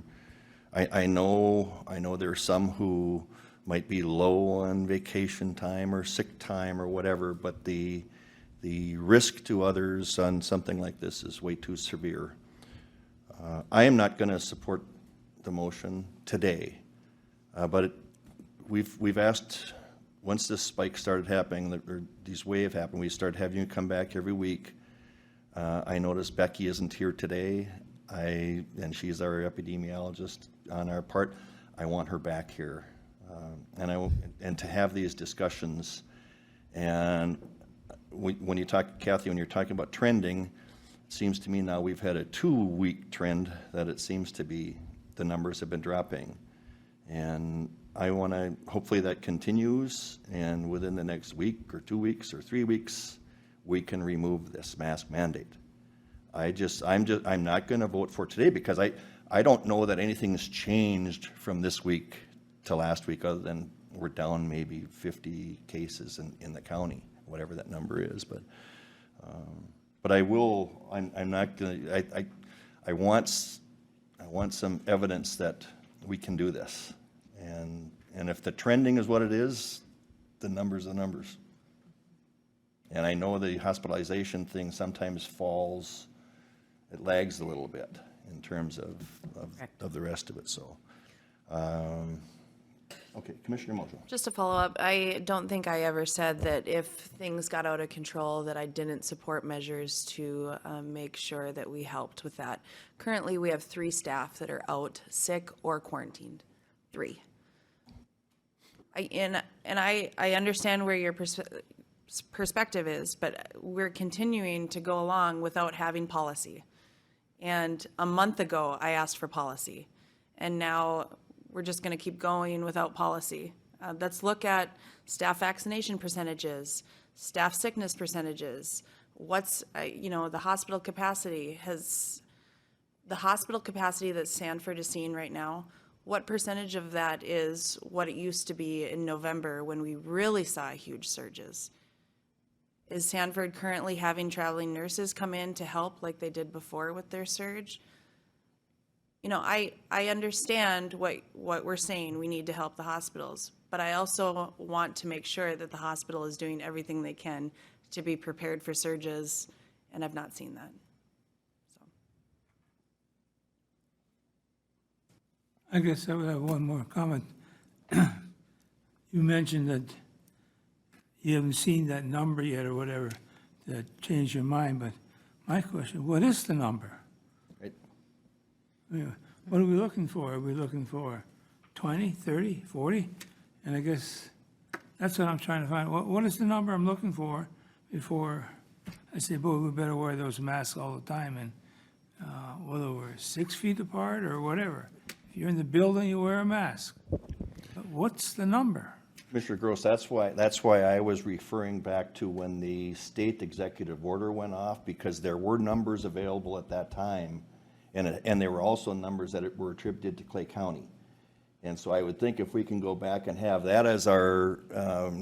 I know there are some who might be low on vacation time or sick time or whatever, but the risk to others on something like this is way too severe. I am not going to support the motion today, but we've asked, once this spike started happening, or these wave happened, we started having you come back every week. I noticed Becky isn't here today, and she's our epidemiologist on our part. I want her back here. And to have these discussions, and when you talk, Kathy, when you're talking about trending, it seems to me now we've had a 2-week trend that it seems to be the numbers have been dropping, and I want to hopefully that continues, and within the next week or 2 weeks or 3 weeks, we can remove this mask mandate. I'm not going to vote for today because I don't know that anything's changed from this week to last week, other than we're down maybe 50 cases in the county, whatever that number is. But I'm not going to. I want some evidence that we can do this, and if the trending is what it is, the numbers are the numbers. And I know the hospitalization thing sometimes falls, it lags a little bit in terms of the rest of it. So. Okay, Commissioner Mojo. Just to follow up, I don't think I ever said that if things got out of control that I didn't support measures to make sure that we helped with that. Currently, we have 3 staff that are out sick or quarantined. 3. I understand where your perspective is, but we're continuing to go along without having policy. And a month ago, I asked for policy, and now we're just going to keep going without policy. Let's look at staff vaccination percentages, staff sickness percentages. What's, the hospital capacity the hospital capacity that Sanford is seeing right now, what percentage of that is what it used to be in November when we really saw huge surges? Is Sanford currently having traveling nurses come in to help like they did before with their surge? I understand what we're saying, we need to help the hospitals, but I also want to make sure that the hospital is doing everything they can to be prepared for surges, and I've not seen that. So. I guess I would have one more comment. You mentioned that you haven't seen that number yet or whatever that changed your mind, but my question, what is the number? Right. Yeah. What are we looking for? Are we looking for 20, 30, 40? And I guess that's what I'm trying to find. What is the number I'm looking for before I say, boy, we better wear those masks all the time, and whether we're 6 feet apart or whatever. If you're in the building, you wear a mask. But what's the number? Commissioner Gross, that's why I was referring back to when the state executive order went off, because there were numbers available at that time, And there were also numbers that were attributed to Clay County. And so I would think if we can go back and have that as our,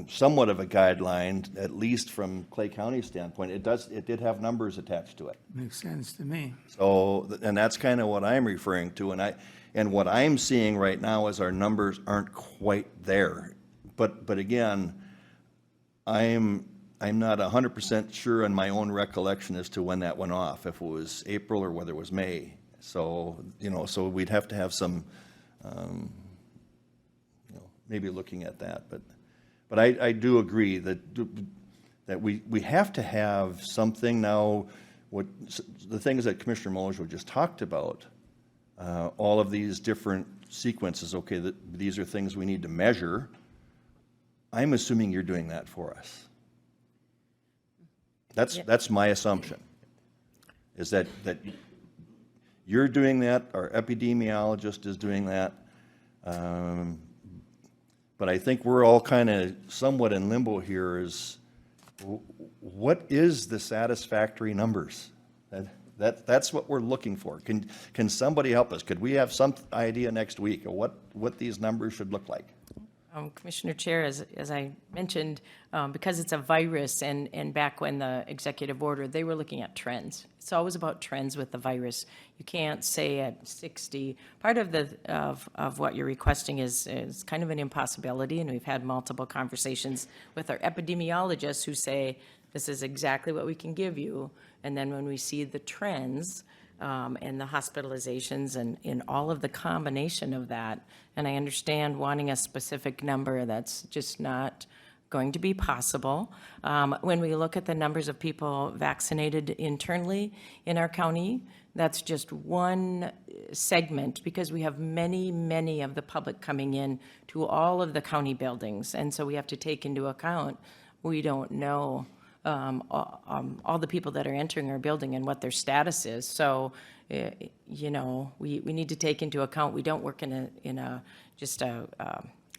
somewhat of a guideline, at least from Clay County's standpoint, it did have numbers attached to it. Makes sense to me. So, and that's kind of what I'm referring to, and what I'm seeing right now is our numbers aren't quite there. But again, I'm not 100% sure in my own recollection as to when that went off, if it was April or whether it was May. So, so we'd have to have some, maybe looking at that, but I do agree that we have to have something now. What the things that Commissioner Mojo just talked about, all of these different sequences. Okay, these are things we need to measure. I'm assuming you're doing that for us. That's my assumption. Is that you're doing that? Our epidemiologist is doing that. But I think we're all kind of somewhat in limbo here is, what is the satisfactory numbers? That's what we're looking for. Can somebody help us? Could we have some idea next week of what these numbers should look like? Commissioner Chair, as I mentioned, because it's a virus, and back when the executive order, they were looking at trends. It's always about trends with the virus. You can't say at 60. Part of what you're requesting is kind of an impossibility, and we've had multiple conversations with our epidemiologists who say, this is exactly what we can give you. And then when we see the trends, and the hospitalizations and all of the combination of that. And I understand wanting a specific number, that's just not going to be possible. When we look at the numbers of people vaccinated internally in our county, that's just one segment, because we have many, many of the public coming in to all of the county buildings. And so we have to take into account, we don't know all the people that are entering our building and what their status is. So, we need to take into account, we don't work in a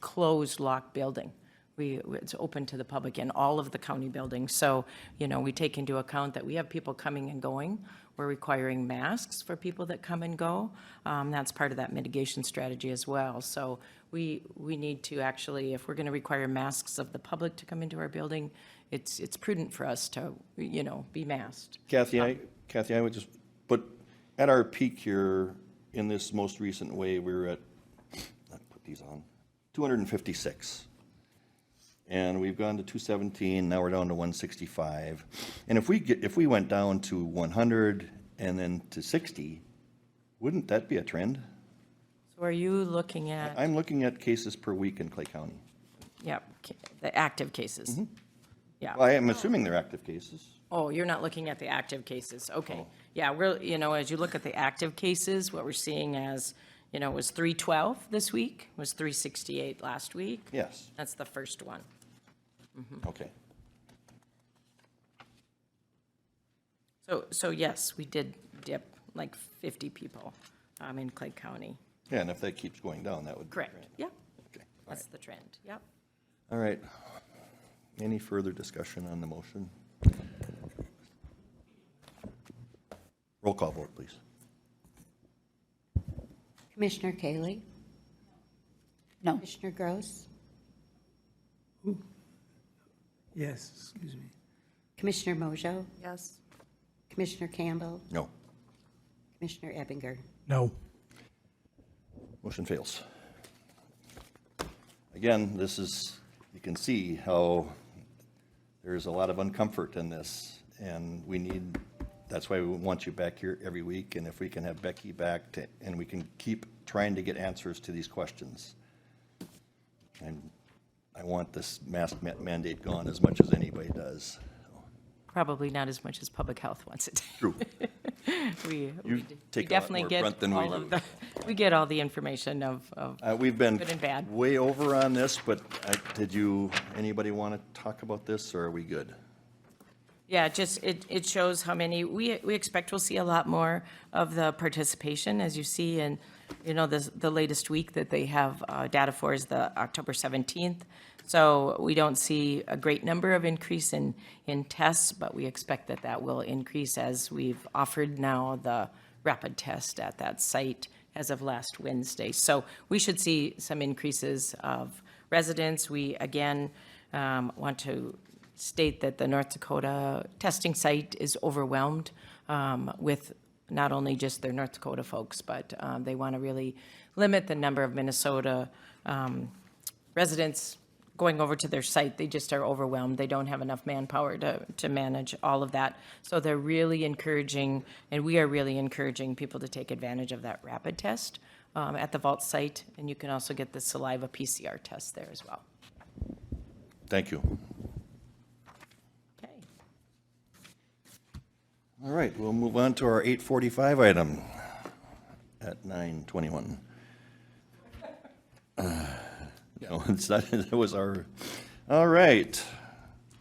closed, locked building. It's open to the public in all of the county buildings. So, we take into account that we have people coming and going. We're requiring masks for people that come and go. That's part of that mitigation strategy as well. So we need to actually, if we're going to require masks of the public to come into our building, it's prudent for us to, be masked. Kathy, I would just put, at our peak here in this most recent wave, we were at, I'll put these on, 256. And we've gone to 217, now we're down to 165. And if we went down to 100 and then to 60, wouldn't that be a trend? So are you looking at? I'm looking at cases per week in Clay County. Yeah, the active cases. Yeah. Well, I am assuming they're active cases. Oh, you're not looking at the active cases. Okay. Yeah, we're, as you look at the active cases, what we're seeing as, was 312 this week, was 368 last week. Yes. That's the first one. Okay. So yes, we did dip like 50 people in Clay County. Yeah, and if that keeps going down, that would be Correct. great. Yep. Okay. That's the trend. Yep. All right. Any further discussion on the motion? Roll call vote, please. Commissioner Kaylee? No. Commissioner Gross? Yes, excuse me. Commissioner Mojo? Yes. Commissioner Campbell? No. Commissioner Ebbinger? No. Motion fails. Again, this is, you can see how there's a lot of uncomfort in this, and that's why we want you back here every week, and if we can have Becky back and we can keep trying to get answers to these questions. And I want this mask mandate gone as much as anybody does. Probably not as much as public health wants it. True. We take a lot definitely more get brunt than we all of do. we get all the information of We've been good and bad. way over on this, but anybody want to talk about this, or are we good? Yeah, it shows how many, we expect we'll see a lot more of the participation, as you see in, the latest week that they have data for is the October 17th. So we don't see a great number of increase in tests, but we expect that will increase as we've offered now the rapid test at that site as of last Wednesday. So we should see some increases of residents. We, again, want to state that the North Dakota testing site is overwhelmed with not only just their North Dakota folks, but they want to really limit the number of Minnesota residents going over to their site. They just are overwhelmed. They don't have enough manpower to manage all of that. So they're really encouraging, and we are really encouraging people to take advantage of that rapid test at the vault site. And you can also get the saliva PCR test there as well. Thank you. Okay. All right, we'll move on to our 8:45 item at 9:21. No, it's not, that was our, all right.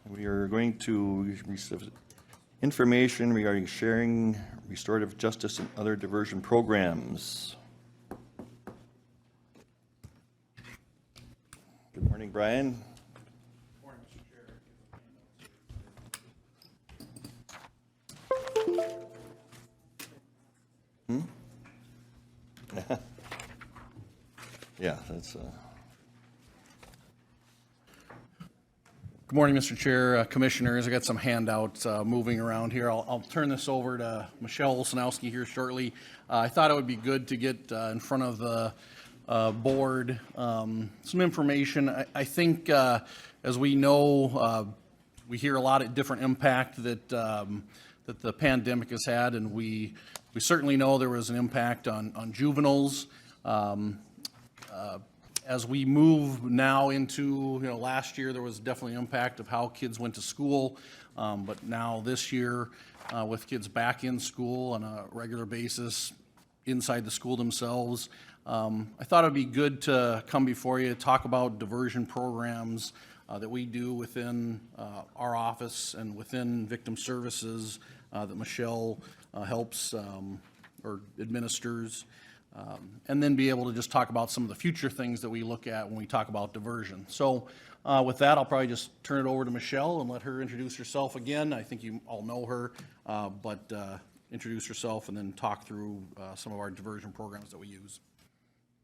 We are going to receive information regarding sharing restorative justice and other diversion programs. Good morning, Brian. Yeah, that's, Good morning, Mr. Chair, Commissioners. I got some handouts moving around here. I'll turn this over to Michelle Olsenowski here shortly. I thought it would be good to get in front of the board some information. I think, as we know, we hear a lot of different impact that that the pandemic has had, and we certainly know there was an impact on juveniles. As we move now into, last year there was definitely an impact of how kids went to school, but now this year, with kids back in school on a regular basis, inside the school themselves, I thought it'd be good to come before you, talk about diversion programs that we do within our office and within victim services that Michelle helps or administers. And then be able to just talk about some of the future things that we look at when we talk about diversion. So with that, I'll probably just turn it over to Michelle and let her introduce herself again. I think you all know her, but introduce herself and then talk through some of our diversion programs that we use.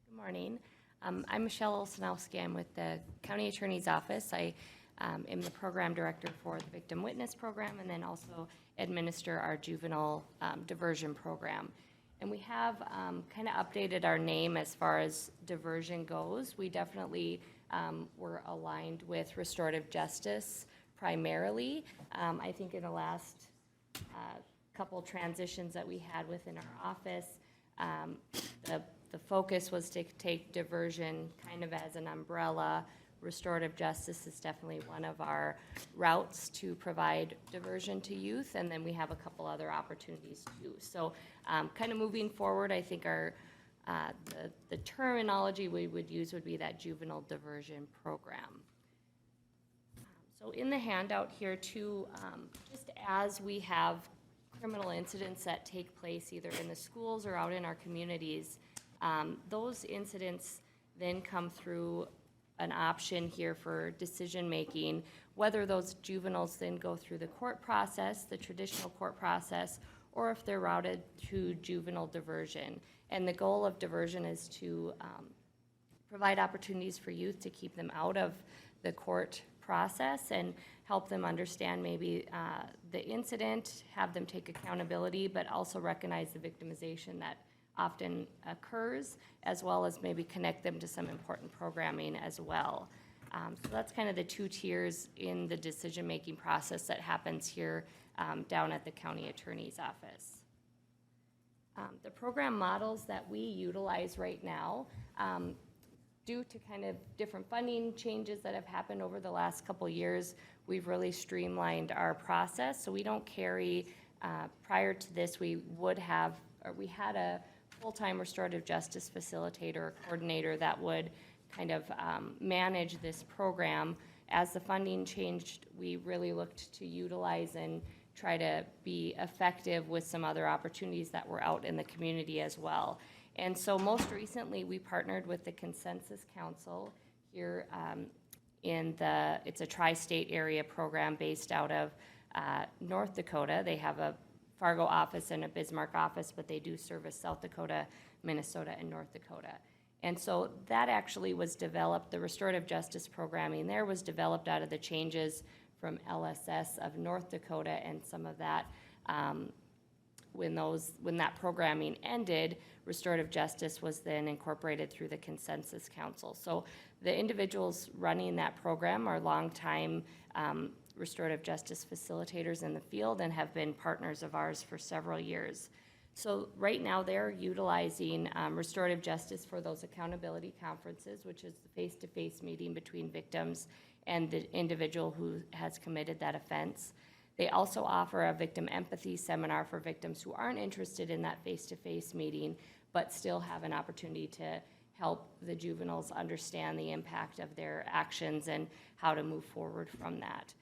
Good morning. I'm Michelle Olsenowski. I'm with the County Attorney's Office. I am the program director for the Victim Witness Program and then also administer our juvenile diversion program. And we have kind of updated our name as far as diversion goes. We definitely were aligned with restorative justice primarily. I think in the last couple transitions that we had within our office, the focus was to take diversion kind of as an umbrella. Restorative justice is definitely one of our routes to provide diversion to youth, and then we have a couple other opportunities too. So kind of moving forward, I think our the terminology we would use would be that juvenile diversion program. So in the handout here too, just as we have criminal incidents that take place either in the schools or out in our communities, those incidents then come through an option here for decision-making, whether those juveniles then go through the court process, the traditional court process, or if they're routed to juvenile diversion. And the goal of diversion is to provide opportunities for youth to keep them out of the court process and help them understand maybe the incident, have them take accountability, but also recognize the victimization that often occurs, as well as maybe connect them to some important programming as well. So that's kind of the two tiers in the decision-making process that happens here down at the county attorney's office. The program models that we utilize right now, due to kind of different funding changes that have happened over the last couple years, we've really streamlined our process. So we don't carry, prior to this, we had a full-time restorative justice facilitator or coordinator that would kind of manage this program. As the funding changed, we really looked to utilize and try to be effective with some other opportunities that were out in the community as well. And so most recently, we partnered with the Consensus Council here it's a tri-state area program based out of North Dakota. They have a Fargo office and a Bismarck office, but they do service South Dakota, Minnesota, and North Dakota. And so that actually was developed, the restorative justice programming there was developed out of the changes from LSS of North Dakota, and some of that, when that programming ended, restorative justice was then incorporated through the consensus council. So the individuals running that program are longtime restorative justice facilitators in the field and have been partners of ours for several years. So right now they're utilizing restorative justice for those accountability conferences, which is the face-to-face meeting between victims and the individual who has committed that offense. They also offer a victim empathy seminar for victims who aren't interested in that face-to-face meeting, but still have an opportunity to help the juveniles understand the impact of their actions and how to move forward from that.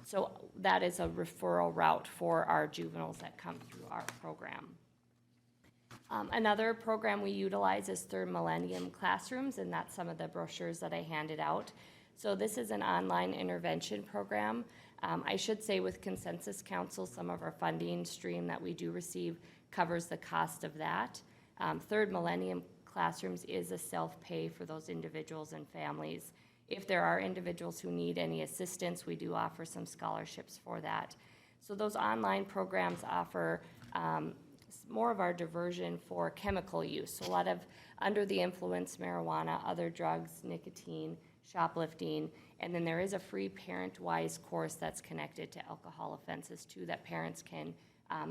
So that is a referral route for our juveniles that come through our program. Another program we utilize is Third Millennium Classrooms, and that's some of the brochures that I handed out. So this is an online intervention program. I should say with Consensus Council, some of our funding stream that we do receive covers the cost of that. Third Millennium Classrooms is a self-pay for those individuals and families. If there are individuals who need any assistance, we do offer some scholarships for that. So those online programs offer more of our diversion for chemical use. So a lot of under the influence marijuana, other drugs, nicotine, shoplifting, and then there is a free parent-wise course that's connected to alcohol offenses too that parents can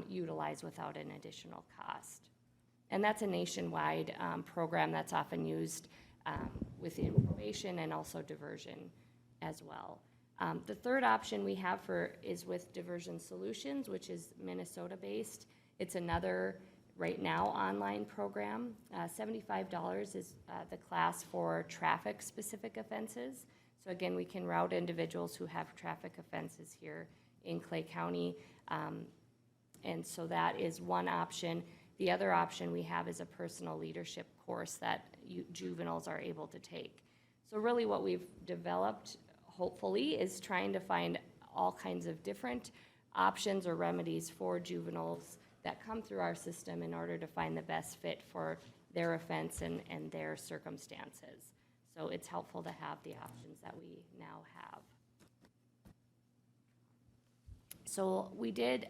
utilize without an additional cost. And that's a nationwide program that's often used within probation and also diversion as well. The third option we have is with Diversion Solutions, which is Minnesota-based. It's another, right now, online program. $75 is the class for traffic-specific offenses. So again, we can route individuals who have traffic offenses here in Clay County. And so that is one option. The other option we have is a personal leadership course that juveniles are able to take. So really what we've developed, hopefully, is trying to find all kinds of different options or remedies for juveniles that come through our system in order to find the best fit for their offense and their circumstances. So it's helpful to have the options that we now have. So we did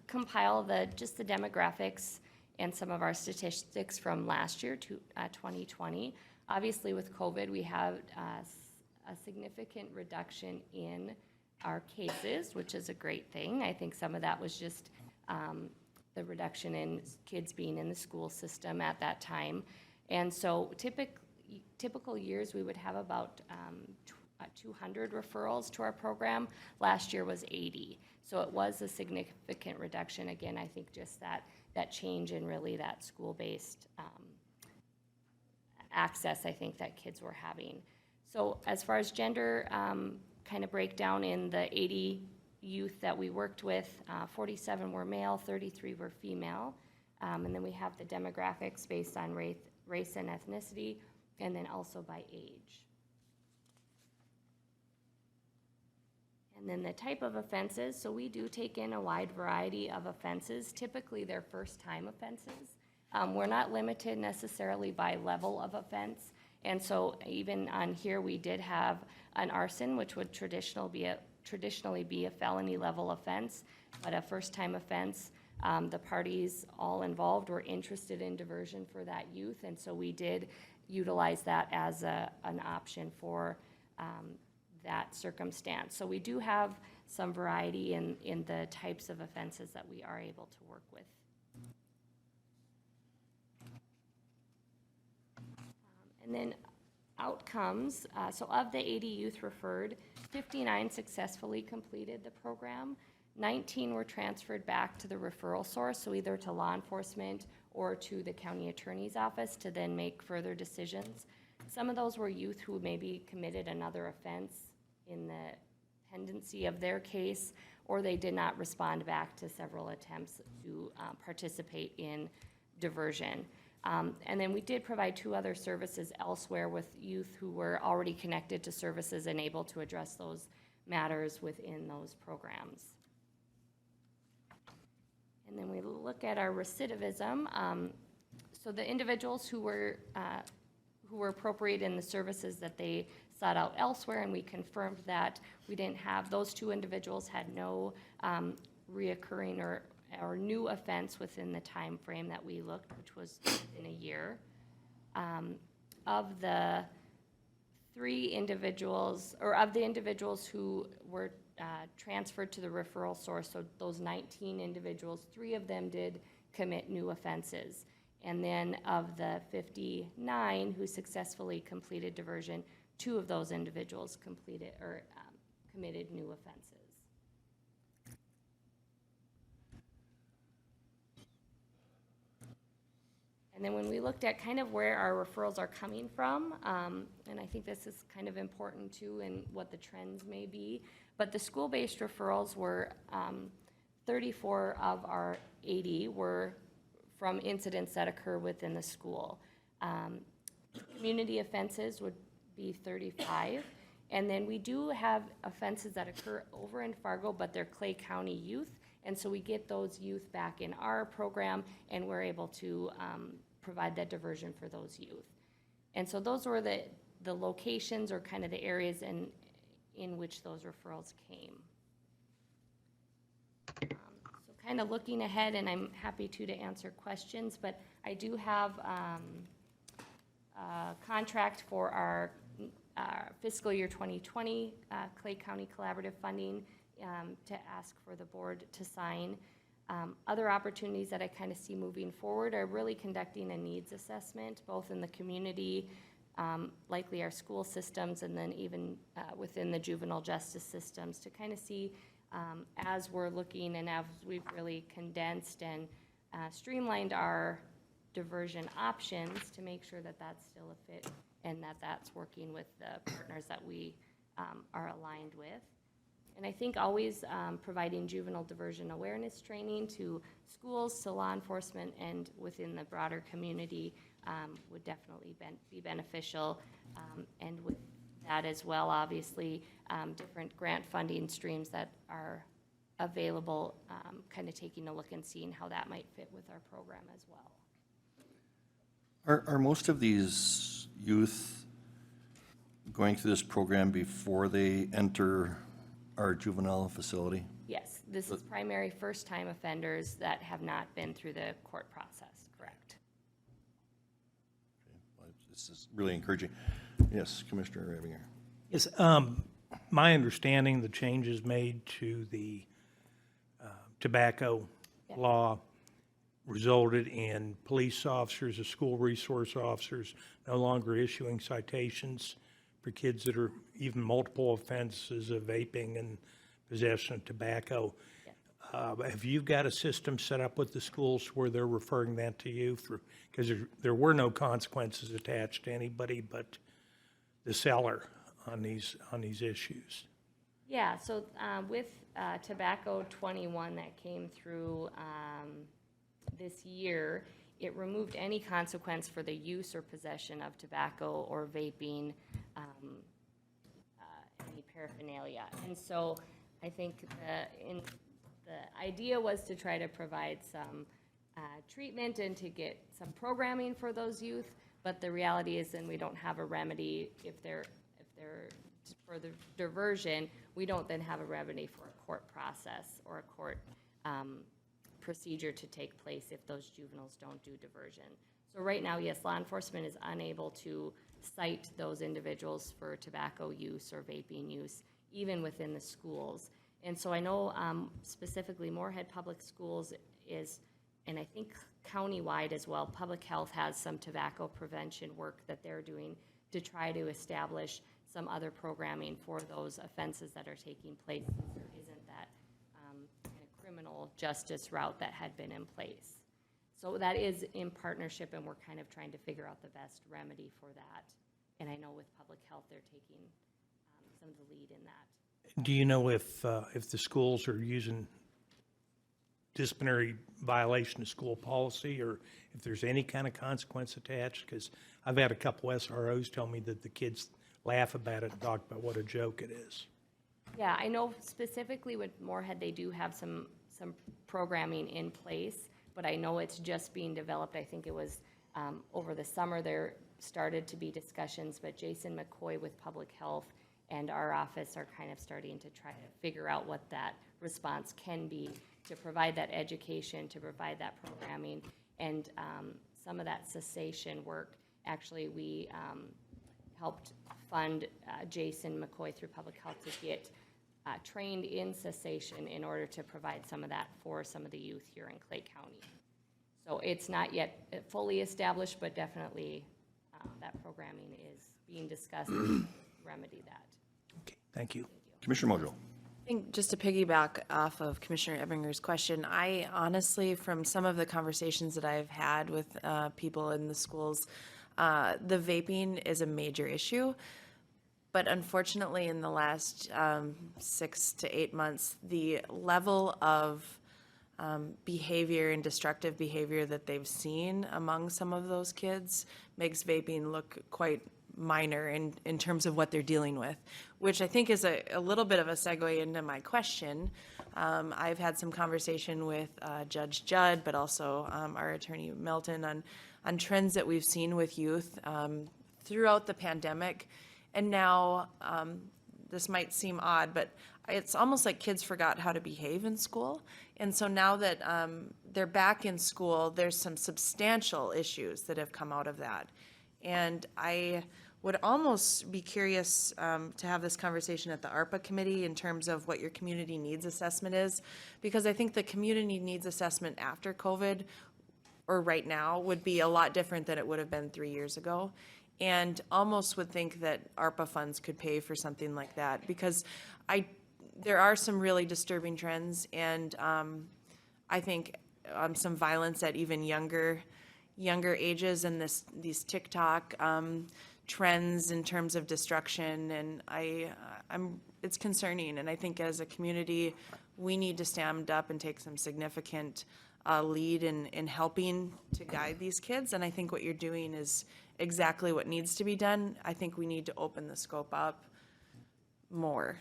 compile just the demographics and some of our statistics from last year to 2020. Obviously with COVID, we have a significant reduction in our cases, which is a great thing. I think some of that was just the reduction in kids being in the school system at that time. And so typical years, we would have about 200 referrals to our program. Last year was 80. So it was a significant reduction. Again, I think just that change in really that school-based access, I think, that kids were having. So as far as gender kind of breakdown in the 80 youth that we worked with, 47 were male, 33 were female. And then we have the demographics based on race and ethnicity, and then also by age. And then the type of offenses, so we do take in a wide variety of offenses. Typically, they're first-time offenses. We're not limited necessarily by level of offense. And so even on here, we did have an arson, which would traditionally be a felony level offense, but a first-time offense. The parties all involved were interested in diversion for that youth, and so we did utilize that as an option for that circumstance. So we do have some variety in the types of offenses that we are able to work with. And then outcomes, so of the 80 youth referred, 59 successfully completed the program. 19 were transferred back to the referral source, so either to law enforcement or to the county attorney's office to then make further decisions. Some of those were youth who maybe committed another offense in the pendency of their case, or they did not respond back to several attempts to participate in diversion. And then we did provide 2 other services elsewhere with youth who were already connected to services and able to address those matters within those programs. And then look at our recidivism, so the individuals who were appropriate in the services that they sought out elsewhere, and we confirmed that we didn't have, those two individuals had no reoccurring or new offense within the time frame that we looked, which was in a year. Of the three individuals, or of the individuals who were transferred to the referral source, so those 19 individuals, 3 of them did commit new offenses. And then of the 59 who successfully completed diversion, 2 of those individuals completed or committed new offenses. And then when we looked at kind of where our referrals are coming from, and I think this is kind of important too in what the trends may be, but the school-based referrals were 34 of our 80 were from incidents that occur within the school. Community offenses would be 35. And then we do have offenses that occur over in Fargo, but they're Clay County youth. And so we get those youth back in our program, and we're able to provide that diversion for those youth. And so those were the locations or kind of the areas in which those referrals came. So kind of looking ahead, and I'm happy to answer questions, but I do have a contract for our fiscal year 2020 Clay County Collaborative Funding to ask for the board to sign. Other opportunities that I kind of see moving forward are really conducting a needs assessment, both in the community, likely our school systems, and then even within the juvenile justice systems to kind of see as we're looking and as we've really condensed and streamlined our diversion options to make sure that that's still a fit and that that's working with the partners that we are aligned with. And I think always providing juvenile diversion awareness training to schools, to law enforcement, and within the broader community would definitely be beneficial. And with that as well, obviously, different grant funding streams that are available, kind of taking a look and seeing how that might fit with our program as well. Are most of these youth going through this program before they enter our juvenile facility? Yes, this is primary first-time offenders that have not been through the court process, correct? This is really encouraging. Yes, Commissioner Ebinger. Yes, my understanding, the changes made to the tobacco law resulted in police officers or school resource officers no longer issuing citations for kids that are even multiple offenses of vaping and possession of tobacco. Have you got a system set up with the schools where they're referring that to you for, because there were no consequences attached to anybody but the seller on these issues? Yeah, so with Tobacco 21 that came through this year, it removed any consequence for the use or possession of tobacco or vaping, any paraphernalia. And so I think the idea was to try to provide some treatment and to get some programming for those youth, but the reality is then we don't have a remedy if they're for the diversion, we don't then have a remedy for a court process or a court procedure to take place if those juveniles don't do diversion. So right now, yes, law enforcement is unable to cite those individuals for tobacco use or vaping use, even within the schools. And so I know specifically Moorhead Public Schools is, and I think countywide as well, public health has some tobacco prevention work that they're doing to try to establish some other programming for those offenses that are taking place. There isn't that kind of criminal justice route that had been in place. So that is in partnership, and we're kind of trying to figure out the best remedy for that. And I know with public health, they're taking some of the lead in that. Do you know if the schools are using disciplinary violation of school policy, or if there's any kind of consequence attached? Because I've had a couple SROs tell me that the kids laugh about it and talk about what a joke it is. Yeah, I know specifically with Moorhead, they do have some programming in place, but I know it's just being developed. I think it was over the summer there started to be discussions, but Jason McCoy with Public Health and our office are kind of starting to try to figure out what that response can be to provide that education, to provide that programming, and some of that cessation work. Actually, we helped fund Jason McCoy through Public Health to get trained in cessation in order to provide some of that for some of the youth here in Clay County. So it's not yet fully established, but definitely that programming is being discussed to remedy that. Okay, thank you. Commissioner Mojo. I think just to piggyback off of Commissioner Ebinger's question, I honestly, from some of the conversations that I've had with people in the schools, the vaping is a major issue. But unfortunately, in the last 6 to 8 months, the level of behavior and destructive behavior that they've seen among some of those kids makes vaping look quite minor in terms of what they're dealing with, which I think is a little bit of a segue into my question. I've had some conversation with Judge Judd, but also our attorney Milton on trends that we've seen with youth throughout the pandemic. And now, this might seem odd, but it's almost like kids forgot how to behave in school. And so now that they're back in school, there's some substantial issues that have come out of that. And I would almost be curious to have this conversation at the ARPA committee in terms of what your community needs assessment is, because I think the community needs assessment after COVID or right now would be a lot different than it would have been 3 years ago. And almost would think that ARPA funds could pay for something like that, because there are some really disturbing trends, and I think some violence at even younger ages, and these TikTok trends in terms of destruction, and it's concerning. And I think as a community, we need to stand up and take some significant lead in helping to guide these kids. And I think what you're doing is exactly what needs to be done. I think we need to open the scope up more.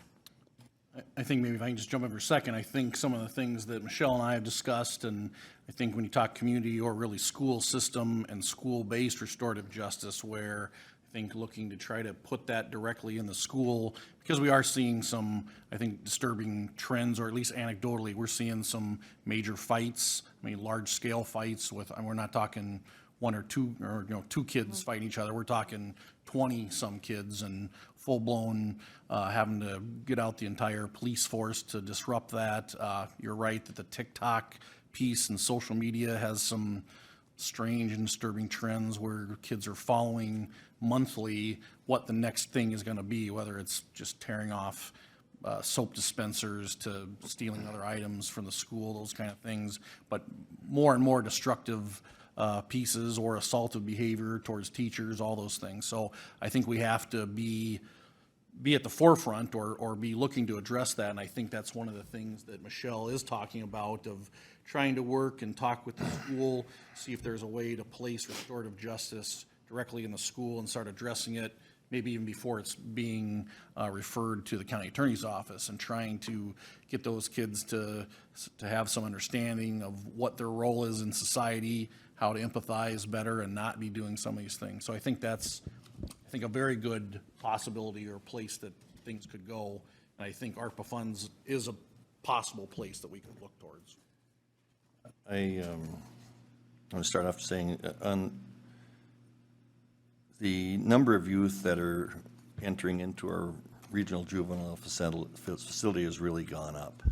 I think maybe if I can just jump in for a second, I think some of the things that Michelle and I have discussed, and I think when you talk community or really school system and school-based restorative justice, where I think looking to try to put that directly in the school, because we are seeing some, I think, disturbing trends, or at least anecdotally, we're seeing some major fights, large-scale fights with, and we're not talking one or two, or two kids fighting each other. We're talking 20-some kids and full-blown having to get out the entire police force to disrupt that. You're right that the TikTok piece and social media has some strange and disturbing trends where kids are following monthly what the next thing is going to be, whether it's just tearing off soap dispensers to stealing other items from the school, those kind of things, but more and more destructive pieces or assaultive behavior towards teachers, all those things. So I think we have to be at the forefront or be looking to address that. And I think that's one of the things that Michelle is talking about, of trying to work and talk with the school, see if there's a way to place restorative justice directly in the school and start addressing it, maybe even before it's being referred to the county attorney's office, and trying to get those kids to have some understanding of what their role is in society, how to empathize better and not be doing some of these things. So I think that's, a very good possibility or place that things could go. And I think ARPA funds is a possible place that we could look towards. I want to start off saying on the number of youth that are entering into our regional juvenile facility has really gone up,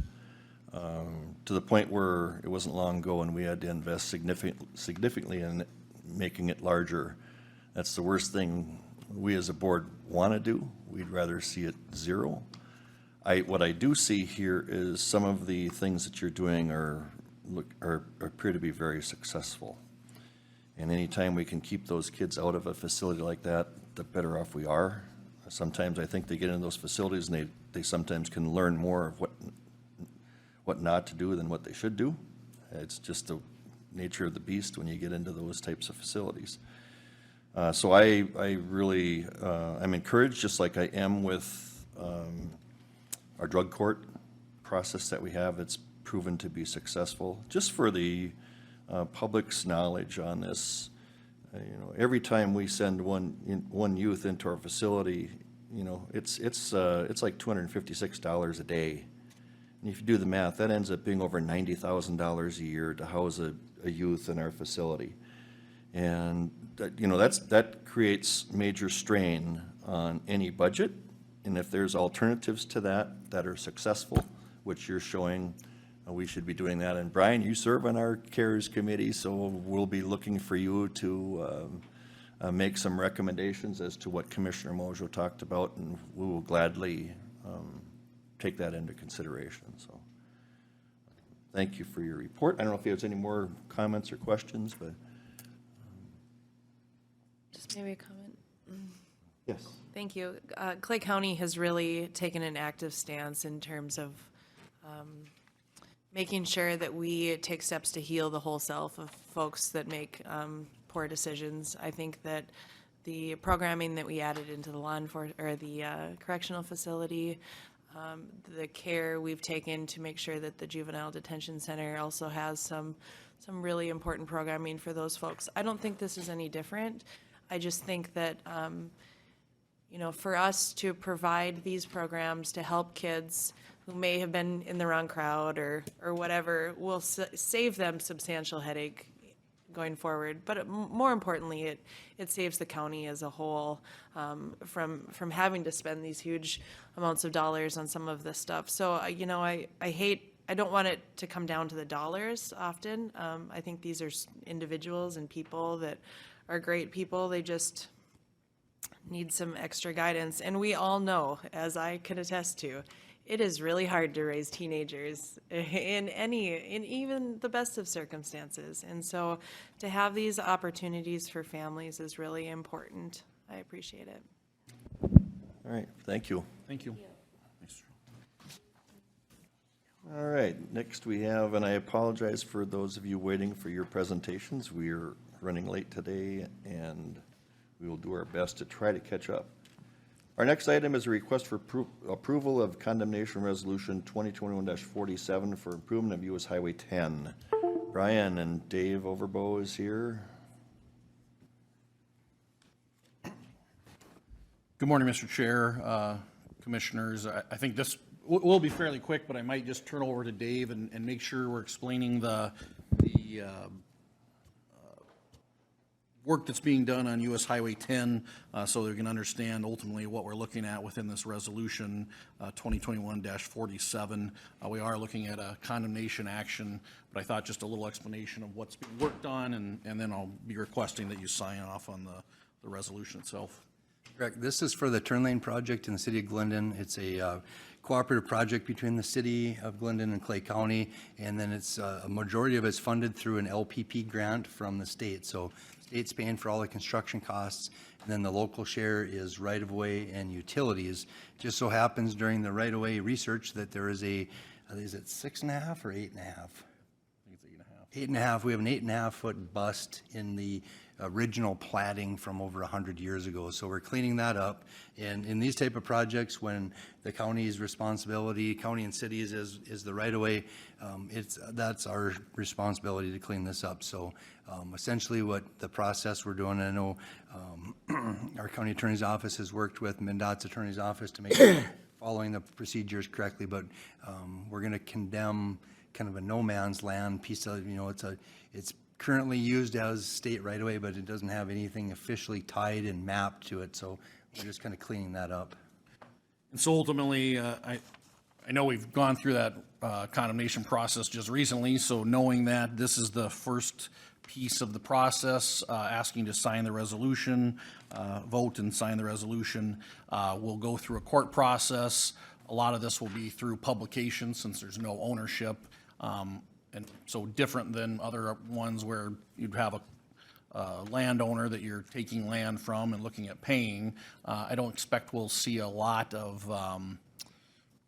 to the point where it wasn't long ago and we had to invest significantly in making it larger. That's the worst thing we as a board want to do. We'd rather see it zero. What I do see here is some of the things that you're doing appear to be very successful. And anytime we can keep those kids out of a facility like that, the better off we are. Sometimes I think they get in those facilities and they sometimes can learn more of what not to do than what they should do. It's just the nature of the beast when you get into those types of facilities. So I really, I'm encouraged, just like I am with our drug court process that we have. It's proven to be successful. Just for the public's knowledge on this. Every time we send one youth into our facility, it's like $256 a day. And if you do the math, that ends up being over $90,000 a year to house a youth in our facility. And that creates major strain on any budget. And if there's alternatives to that are successful, which you're showing, we should be doing that. And Brian, you serve on our CARES committee, so we'll be looking for you to make some recommendations as to what Commissioner Mojo talked about, and we will gladly take that into consideration. So thank you for your report. I don't know if there's any more comments or questions, but Just maybe a comment. yes. Thank you. Clay County has really taken an active stance in terms of making sure that we take steps to heal the whole self of folks that make poor decisions. I think that the programming that we added into the law enforcement or the correctional facility, the care we've taken to make sure that the juvenile detention center also has some really important programming for those folks. I don't think this is any different. I just think that for us to provide these programs to help kids who may have been in the wrong crowd or whatever will save them substantial headache going forward. But more importantly, it saves the county as a whole from having to spend these huge amounts of dollars on some of this stuff. So, I don't want it to come down to the dollars often. I think these are individuals and people that are great people. They just need some extra guidance. And we all know, as I can attest to, it is really hard to raise teenagers in even the best of circumstances. And so to have these opportunities for families is really important. I appreciate it. All right, thank you. Thank you. All right, next we have, and I apologize for those of you waiting for your presentations. We are running late today, and we will do our best to try to catch up. Our next item is a request for approval of Condemnation Resolution 2021-47 for improvement of US Highway 10. Brian and Dave Overbo is here. Good morning, Mr. Chair, Commissioners. I think this will be fairly quick, but I might just turn over to Dave and make sure we're explaining the work that's being done on US Highway 10 so they can understand ultimately what we're looking at within this resolution 2021-47. We are looking at a condemnation action, but I thought just a little explanation of what's being worked on, and then I'll be requesting that you sign off on the resolution itself. Correct. This is for the turn lane project in the city of Glendon. It's a cooperative project between the city of Glendon and Clay County, and then it's a majority of it's funded through an LPP grant from the state. So state's paying for all the construction costs, and then the local share is right-of-way and utilities. Just so happens during the right-of-way research that there is is it 6.5 or 8.5? I think it's 8.5. 8.5. We have an 8.5 foot bust in the original platting from over 100 years ago. So we're cleaning that up. And in these type of projects, when the county's responsibility, county and cities is the right of way, that's our responsibility to clean this up. So essentially what the process we're doing, I know our county attorney's office has worked with MnDOT's attorney's office to make sure following the procedures correctly, but we're going to condemn kind of a no man's land piece of, it's currently used as state right away, but it doesn't have anything officially tied and mapped to it. So we're just kind of cleaning that up. And so ultimately, I know we've gone through that condemnation process just recently, so knowing that this is the first piece of the process, asking to sign the resolution, vote and sign the resolution, we'll go through a court process. A lot of this will be through publication since there's no ownership. And so different than other ones where you'd have a landowner that you're taking land from and looking at paying. I don't expect we'll see a lot of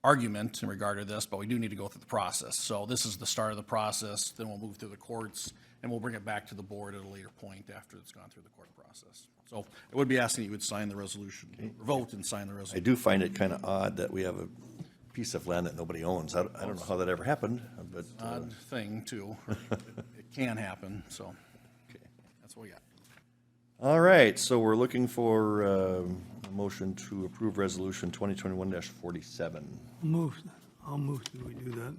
argument in regard to this, but we do need to go through the process. So this is the start of the process, then we'll move through the courts, and we'll bring it back to the board at a later point after it's gone through the court process. So I would be asking you would sign the resolution, vote and sign the I resolution. do find it kind of odd that we have a piece of land that nobody owns. I don't know how that ever happened, but Odd thing too. It can happen, so. That's what we got. All right, so we're looking for a motion to approve Resolution 2021-47. I'll move that we do that.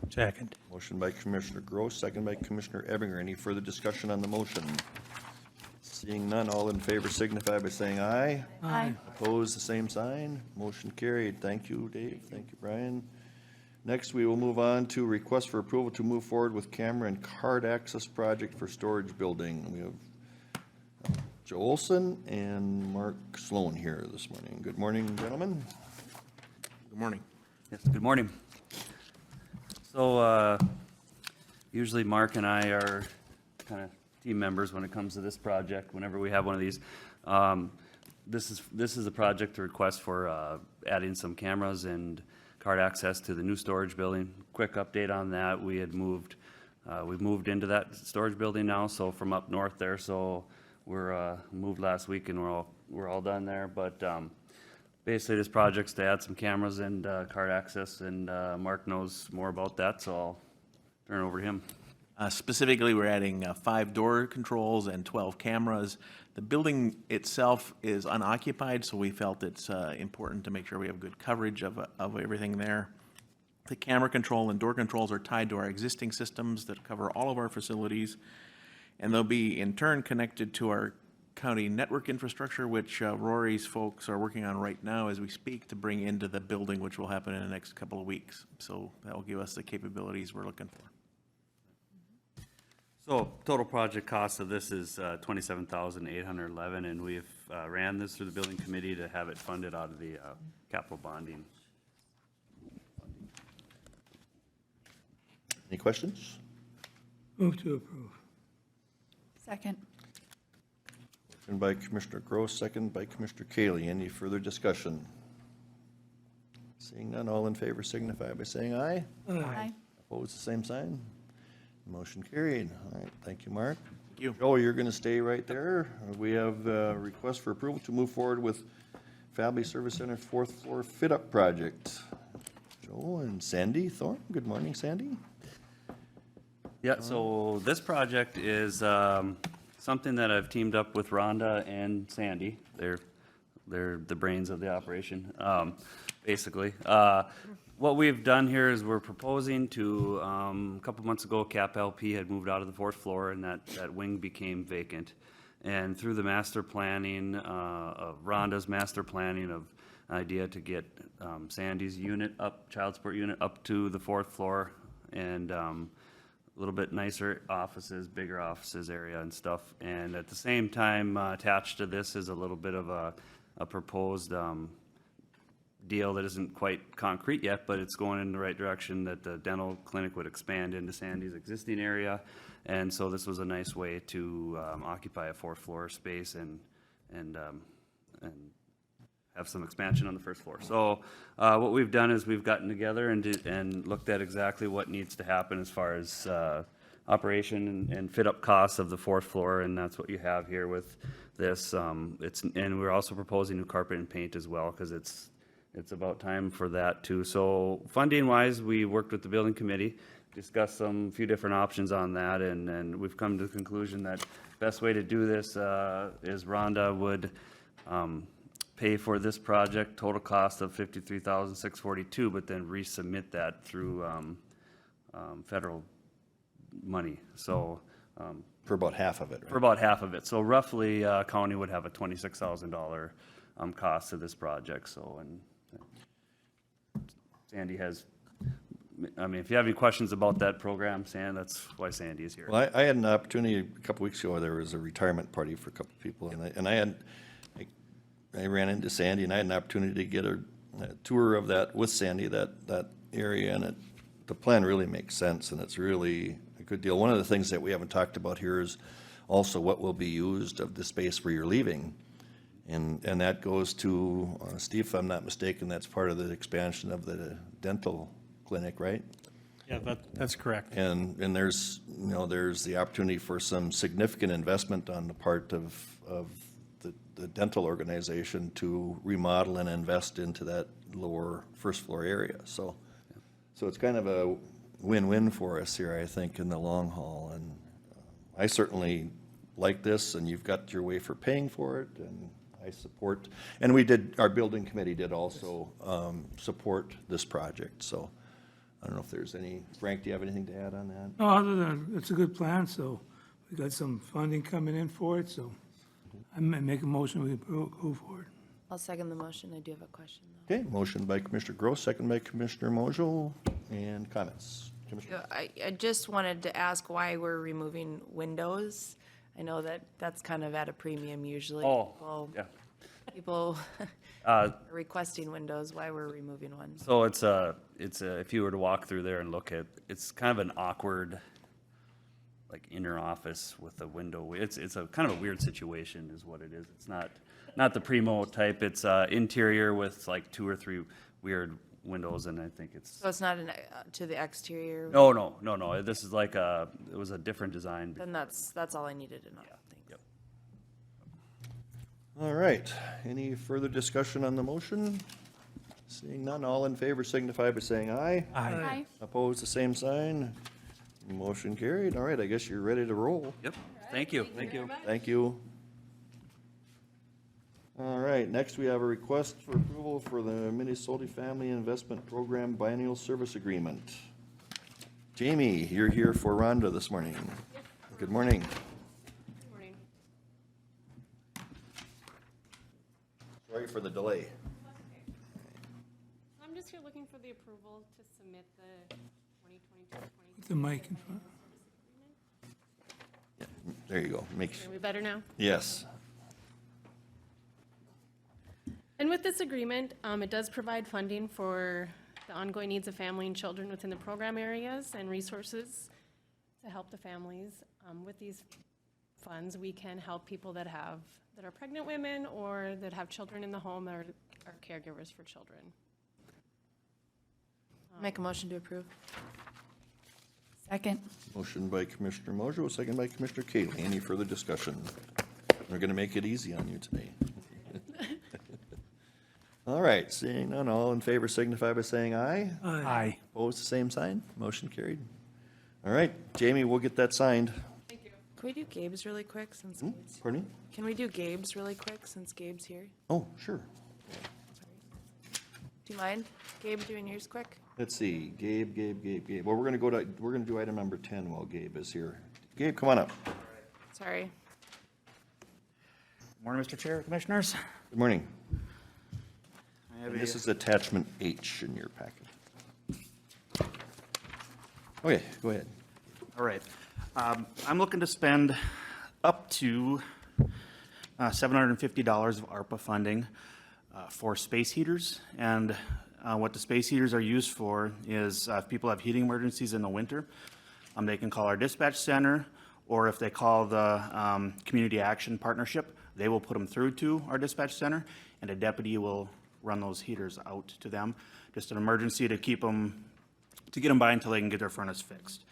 Second. Motion by Commissioner Gross, second by Commissioner Ebinger. Any further discussion on the motion? Seeing none, all in favor signify by saying aye. Aye. Opposed, the same sign. Motion carried. Thank you, Dave. Thank you, Brian. Next, we will move on to request for approval to move forward with camera and card access project for storage building. We have Joe Olson and Mark Sloan here this morning. Good morning, gentlemen. Good morning. Yes, good morning. So, usually Mark and I are kind of team members when it comes to this project, whenever we have one of these. This is a project to request for adding some cameras and card access to the new storage building. Quick update on that, we've moved into that storage building now, so from up north there, so we're moved last week and we're all done there, but basically this project's to add some cameras and card access, and Mark knows more about that, so I'll turn it over to him. Specifically, we're adding 5 door controls and 12 cameras. The building itself is unoccupied, so we felt it's important to make sure we have good coverage of everything there. The camera control and door controls are tied to our existing systems that cover all of our facilities, and they'll be in turn connected to our county network infrastructure, which Rory's folks are working on right now as we speak to bring into the building, which will happen in the next couple of weeks. So that will give us the capabilities we're looking for. So total project cost of this is $27,811, and we've ran this through the building committee to have it funded out of the capital bonding. Any questions? Move to approve. Second. Motion by Commissioner Gross, second by Commissioner Kaylee. Any further discussion? Seeing none, all in favor signify by saying aye. Aye. Opposed, the same sign. Motion carried. All right, thank you, Mark. Thank you. Joe, you're going to stay right there. We have a request for approval to move forward with Family Service Center 4th floor fit-up project. Joe and Sandy Thorne. Good morning, Sandy. Yeah, so this project is something that I've teamed up with Rhonda and Sandy. They're the brains of the operation, basically. What we've done here is we're proposing to, a couple months ago, Cap LP had moved out of the 4th floor and that wing became vacant. And through the master planning, of Rhonda's master planning of idea to get Sandy's unit up, child support unit up to the 4th floor, and a little bit nicer offices, bigger offices area and stuff. And at the same time, attached to this is a little bit of a proposed deal that isn't quite concrete yet, but it's going in the right direction, that the dental clinic would expand into Sandy's existing area. And so this was a nice way to occupy a 4th floor space and have some expansion on the 1st floor. So what we've done is we've gotten together and looked at exactly what needs to happen as far as operation and fit-up costs of the 4th floor, and that's what you have here with this. And we're also proposing new carpet and paint as well, because it's about time for that too. So funding-wise, we worked with the building committee, discussed few different options on that, and we've come to the conclusion that best way to do this is Rhonda would pay for this project, total cost of $53,642, but then resubmit that through federal money. So For about half of it, right? for about half of it. So roughly, county would have a $26,000 cost to this project. So, and Sandy has, I mean, if you have any questions about that program, that's why Sandy is here. Well, I had an opportunity a couple weeks ago. There was a retirement party for a couple people, I ran into Sandy, and I had an opportunity to get a tour of that with Sandy, that area, and the plan really makes sense, and it's really a good deal. One of the things that we haven't talked about here is also what will be used of the space where you're leaving. And that goes to, Steve, if I'm not mistaken, that's part of the expansion of the dental clinic, right? Yeah, that's correct. And there's, there's the opportunity for some significant investment on the part of the dental organization to remodel and invest into that lower 1st floor area. So it's kind of a win-win for us here, I think, in the long haul. And I certainly like this, and you've got your way for paying for it, and I support, and we did, our building committee did also support this project, so I don't know if there's any, Frank, do you have anything to add on that? No, other than, it's a good plan, so we got some funding coming in for it, so I make a motion, we go for it. I'll second the motion. I do have a question, though. Okay, motion by Commissioner Gross, second by Commissioner Mojo, and comments. Commissioner? I just wanted to ask why we're removing windows. I know that that's kind of at a premium usually. Oh, People- yeah. People Uh, are requesting windows, why we're removing one. So if you were to walk through there and look at, it's kind of an awkward, like inner office with a window. It's a kind of a weird situation is what it is. It's not the primo type. It's interior with like 2 or 3 weird windows, and I think it's. So it's not to the exterior? No. This is like it was a different design. Then that's all I needed to know. Thanks. Yep. All right, any further discussion on the motion? Seeing none, all in favor signify by saying aye. Aye. Opposed, the same sign. Motion carried. All right, I guess you're ready to roll. Yep. Thank you. Thank you. Thank you. All right, next we have a request for approval for the Minnesota Family Investment Program Biennial Service Agreement. Jamie, you're here for Rhonda this morning. Good morning. Morning. Sorry for the delay. I'm just here looking for the approval to submit the 2022-2023. Put the mic in front. There you go. Are we better now? Yes. And with this agreement, it does provide funding for the ongoing needs of family and children within the program areas and resources to help the families. With these funds, we can help people that are pregnant women or that have children in the home or are caregivers for children. Make a motion to approve. Second. Motion by Commissioner Mojo, second by Commissioner Kaylee. Any further discussion? We're going to make it easy on you today. All right, seeing none, all in favor signify by saying aye. Aye. Opposed, the same sign. Motion carried. All right, Jamie, we'll get that signed. Can we do Gabe's really quick since Gabe's, Pardon me? can we do Gabe's really quick since Gabe's here? Oh, sure. Do you mind, Gabe, doing yours quick? Let's see, Gabe. Well, we're gonna do item number 10 while Gabe is here. Gabe, come on up. Sorry. Morning, Mr. Chair, Commissioners. Good morning. I have And a- this is attachment H in your packet. Okay, go ahead. All right. I'm looking to spend up to $750 of ARPA funding for space heaters. And what the space heaters are used for is if people have heating emergencies in the winter, they can call our dispatch center, or if they call the Community Action Partnership, they will put them through to our dispatch center, and a deputy will run those heaters out to them. Just an emergency to keep them, to get them by until they can get their furnace fixed.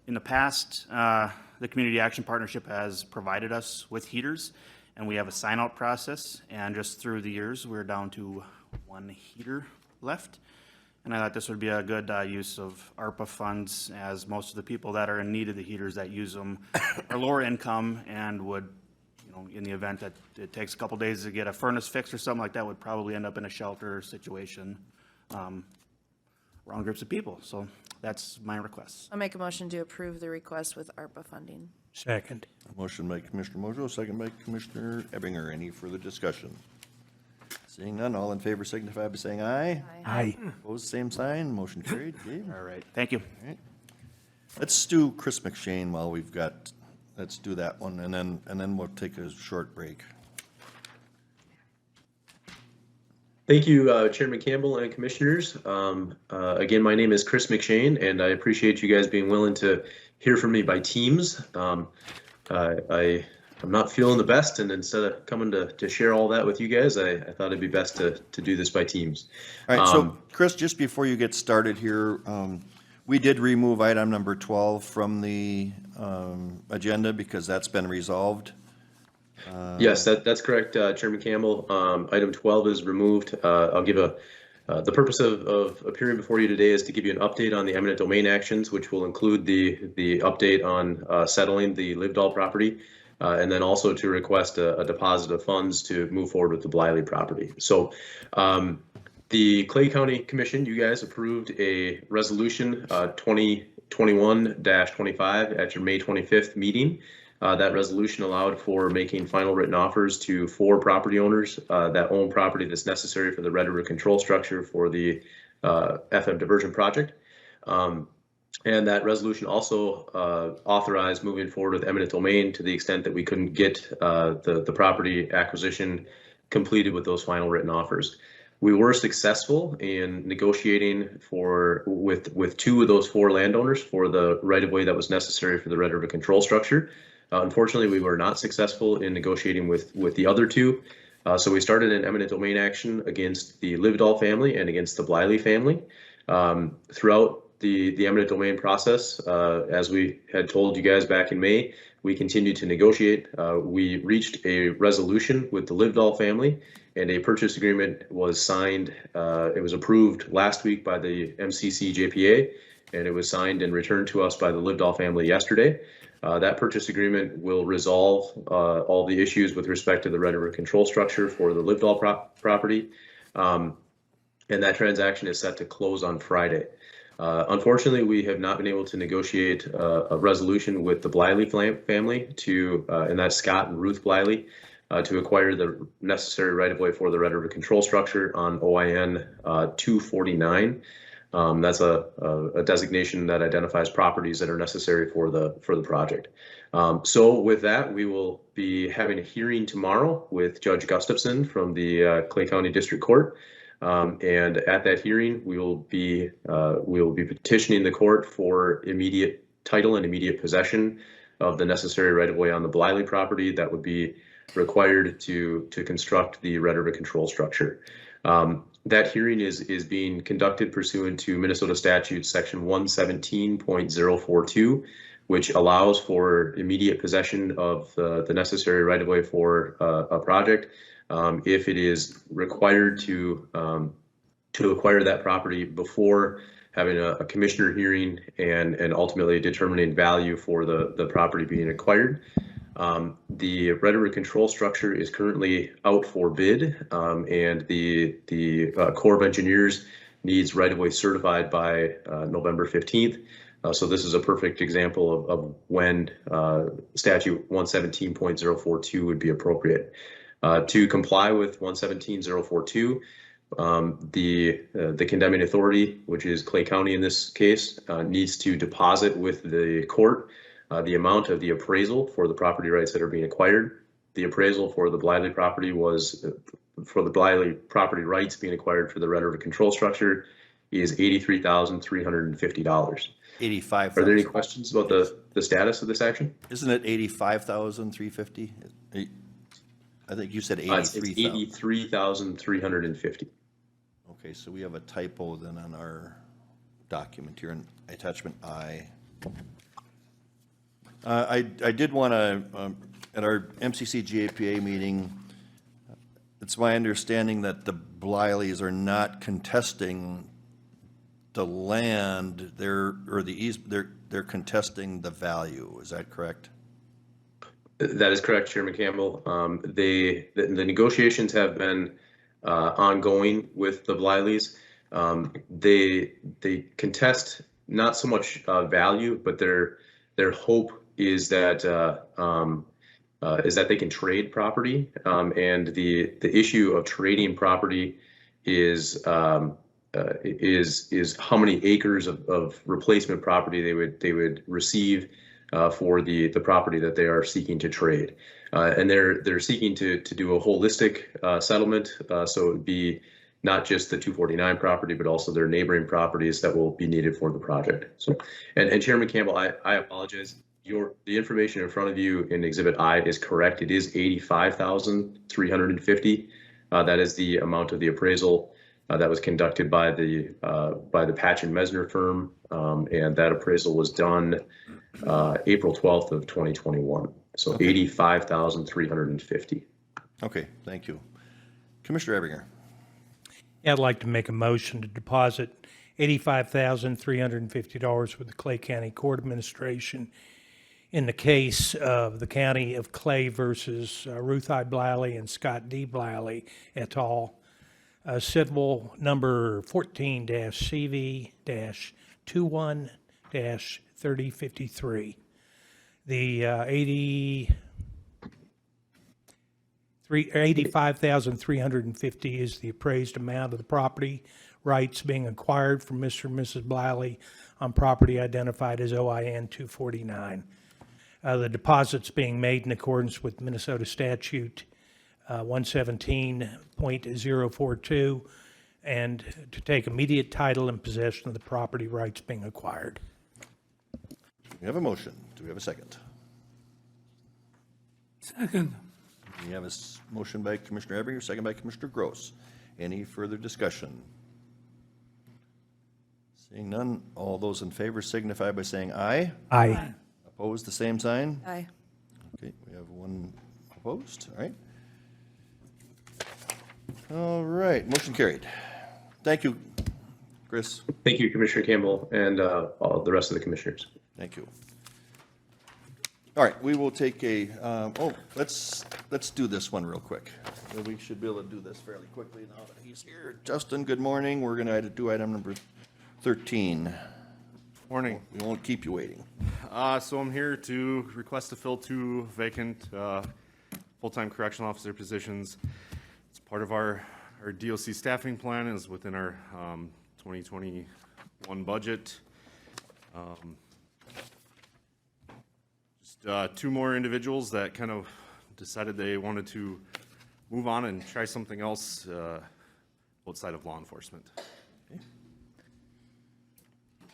In the past, the Community Action Partnership has provided us with heaters, and we have a sign-out process, and just through the years, we're down to 1 heater left. And I thought this would be a good use of ARPA funds, as most of the people that are in need of the heaters that use them are lower income and would, you know, in the event that it takes a couple days to get a furnace fixed or something like that, would probably end up in a shelter situation around groups of people. So that's my request. I'll make a motion to approve the request with ARPA funding. Second. Motion by Commissioner Mojo, second by Commissioner Ebinger. Any further discussion? Seeing none, all in favor signify by saying aye. Aye. Opposed, same sign. Motion carried. Gabe? All right, thank you. Let's do Chris McShane while we've got, let's do that one, and then we'll take a short break. Thank you, Chairman Campbell and Commissioners. Again, my name is Chris McShane, and I appreciate you guys being willing to hear from me by teams. I'm not feeling the best, and instead of coming to share all that with you guys, I thought it'd be best to do this by teams. All right, so Chris, just before you get started here, we did remove item number 12 from the agenda because that's been resolved. Yes, that's correct, Chairman Campbell. Item 12 is removed. I'll give a The purpose of appearing before you today is to give you an update on the eminent domain actions, which will include the update on settling the Livedall property, and then also to request a deposit of funds to move forward with the Bliley property. So the Clay County Commission, you guys approved a resolution 2021-25 at your May 25th meeting. That resolution allowed for making final written offers to 4 property owners that own property that's necessary for the Red River control structure for the FM diversion project. And that resolution also authorized moving forward with eminent domain to the extent that we couldn't get the property acquisition completed with those final written offers. We were successful in negotiating with 2 of those 4 landowners for the right-of-way that was necessary for the Red River control structure. Unfortunately, we were not successful in negotiating with the other 2. So we started an eminent domain action against the Livedall family and against the Bliley family. Throughout the eminent domain process, as we had told you guys back in May, we continued to negotiate. We reached a resolution with the Livedall family, and a purchase agreement was signed. It was approved last week by the MCC JPA, and it was signed and returned to us by the Livedall family yesterday. That purchase agreement will resolve all the issues with respect to the Red River control structure for the Livedall property, and that transaction is set to close on Friday. Unfortunately, we have not been able to negotiate a resolution with the Bliley family and that's Scott and Ruth Bliley, to acquire the necessary right-of-way for the Red River control structure on OIN 249. That's a designation that identifies properties that are necessary for the project. So with that, we will be having a hearing tomorrow with Judge Gustafson from the Clay County District Court. And at that hearing, we will be petitioning the court for immediate title and immediate possession of the necessary right-of-way on the Bliley property that would be required to construct the Red River control structure. That hearing is being conducted pursuant to Minnesota statute section 117.042, which allows for immediate possession of the necessary right-of-way for a project if it is required to acquire that property before having a commissioner hearing and ultimately determining value for the property being acquired. The Red River control structure is currently out for bid, and the Corps of Engineers needs right-of-way certified by November 15th. So this is a perfect example of when statute 117.042 would be appropriate. To comply with 117.042, the condemning authority, which is Clay County in this case, needs to deposit with the court the amount of the appraisal for the property rights that are being acquired. The appraisal for the Bliley property for the Bliley property rights being acquired for the Red River control structure is $83,350. 85,000. Are there any questions about the status of this action? Isn't it 85,350? I think you said 83,000. It's 83,350. Okay, so we have a typo then on our document here in attachment I. I did want to, at our MCC GAPA meeting, it's my understanding that the Blileys are not contesting the land, they're contesting the value. Is that correct? That is correct, Chairman Campbell. The negotiations have been ongoing with the Blileys. They contest not so much value, but their hope is that they can trade property, and the issue of trading property is how many acres of replacement property they would receive for the property that they are seeking to trade, and they're seeking to do a holistic settlement. So it would be not just the 249 property, but also their neighboring properties that will be needed for the project. So, and Chairman Campbell, I apologize. The information in front of you in Exhibit I is correct. It is 85,350. That is the amount of the appraisal that was conducted by the Patch and Mesner firm, and that appraisal was done April 12th of 2021. So okay. 85,350. Okay, thank you. Commissioner Ebinger. Yeah, I'd like to make a motion to deposit $85,350 with the Clay County Court Administration in the case of the County of Clay versus Ruth I. Bliley and Scott D. Bliley et al., civil number 14-CV-21-3053. The 85,350 is the appraised amount of the property rights being acquired from Mr. and Mrs. Bliley on property identified as OIN 249. The deposit's being made in accordance with Minnesota statute 117.042 and to take immediate title and possession of the property rights being acquired. We have a motion. Do we have a second? Second. We have a motion by Commissioner Ebinger, second by Commissioner Gross. Any further discussion? Seeing none, all those in favor signify by saying aye. Aye. Opposed, the same sign? Aye. Okay, we have one opposed, all right. All right, motion carried. Thank you, Chris. Thank you, Commissioner Campbell, and all the rest of the commissioners. Thank you. All right, we will take a, let's do this one real quick. We should be able to do this fairly quickly now that he's here. Justin, good morning. We're gonna do item number 13. Morning. We won't keep you waiting. So I'm here to request to fill 2 vacant full-time correctional officer positions. It's part of our DOC staffing plan, is within our 2021 budget. Just 2 more individuals that kind of decided they wanted to move on and try something else outside of law enforcement.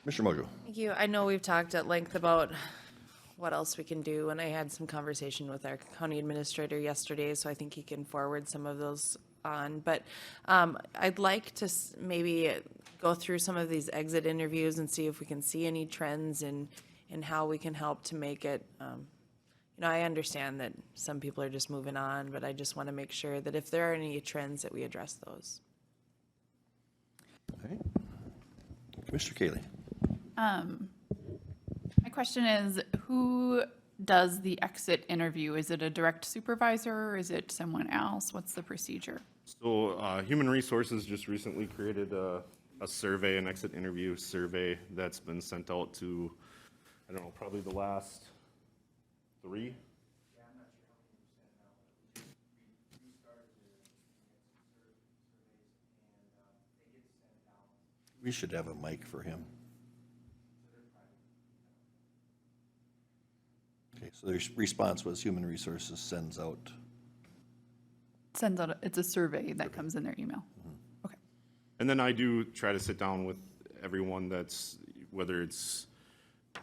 Mr. Mojo. Thank you. I know we've talked at length about what else we can do, and I had some conversation with our county administrator yesterday, so I think he can forward some of those on. But I'd like to maybe go through some of these exit interviews and see if we can see any trends in how we can help to make it, I understand that some people are just moving on, but I just want to make sure that if there are any trends that we address those. Okay. Commissioner Kaylee. My question is, who does the exit interview? Is it a direct supervisor or is it someone else? What's the procedure? So Human Resources just recently created a survey, an exit interview survey that's been sent out to, I don't know, probably the last 3. We should have a mic for him. Okay, so the response was Human Resources sends out. Sends out, it's a survey that comes in their email. Okay. And then I do try to sit down with everyone that's, whether it's,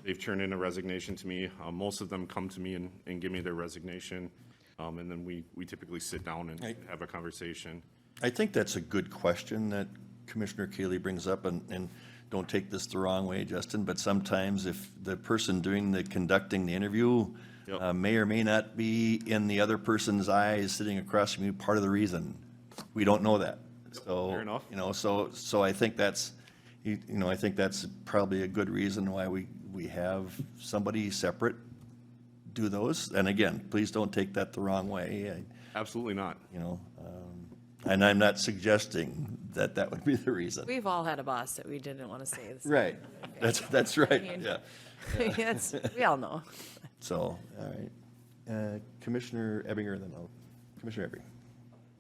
they've turned in a resignation to me. Most of them come to me and give me their resignation. And then we typically sit down and have a conversation. I think that's a good question that Commissioner Kaylee brings up, and don't take this the wrong way, Justin, but sometimes if the person conducting the interview Yep. may or may not be in the other person's eyes sitting across from you, part of the reason. We don't know that. So, Fair enough. So I think that's, I think that's probably a good reason why we have somebody separate do those. And again, please don't take that the wrong way. Absolutely not. And I'm not suggesting that that would be the reason. We've all had a boss that we didn't want to say this. Right. That's right, yeah. We all know. So, all right. Commissioner Ebinger, then Commissioner Ebinger.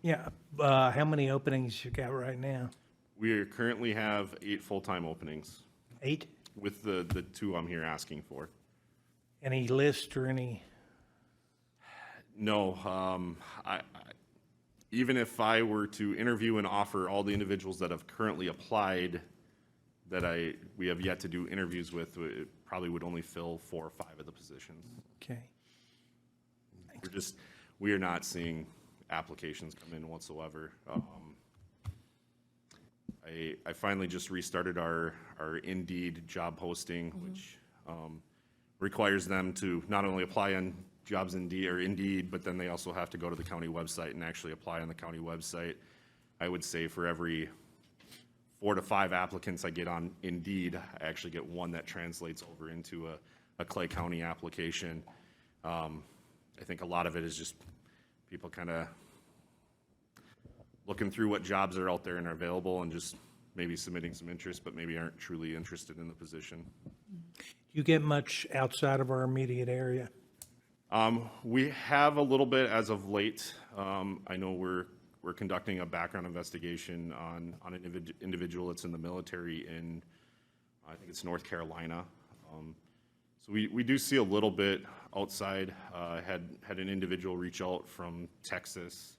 Yeah, how many openings you got right now? We currently have 8 full-time openings 8? with the 2 I'm here asking for. Any list or any? No, even if I were to interview and offer all the individuals that have currently applied that we have yet to do interviews with, it probably would only fill 4 or 5 of the positions. Okay. We are not seeing applications come in whatsoever. I finally just restarted our Indeed job posting, which requires them to not only apply on jobs Indeed, but then they also have to go to the county website and actually apply on the county website. I would say for every 4 to 5 applicants I get on Indeed, I actually get one that translates over into a Clay County application. I think a lot of it is just people kind of looking through what jobs are out there and are available and just maybe submitting some interest, but maybe aren't truly interested in the position. You get much outside of our immediate area? We have a little bit as of late. I know we're conducting a background investigation on an individual that's in the military in, I think it's North Carolina. So we do see a little bit outside. Had an individual reach out from Texas.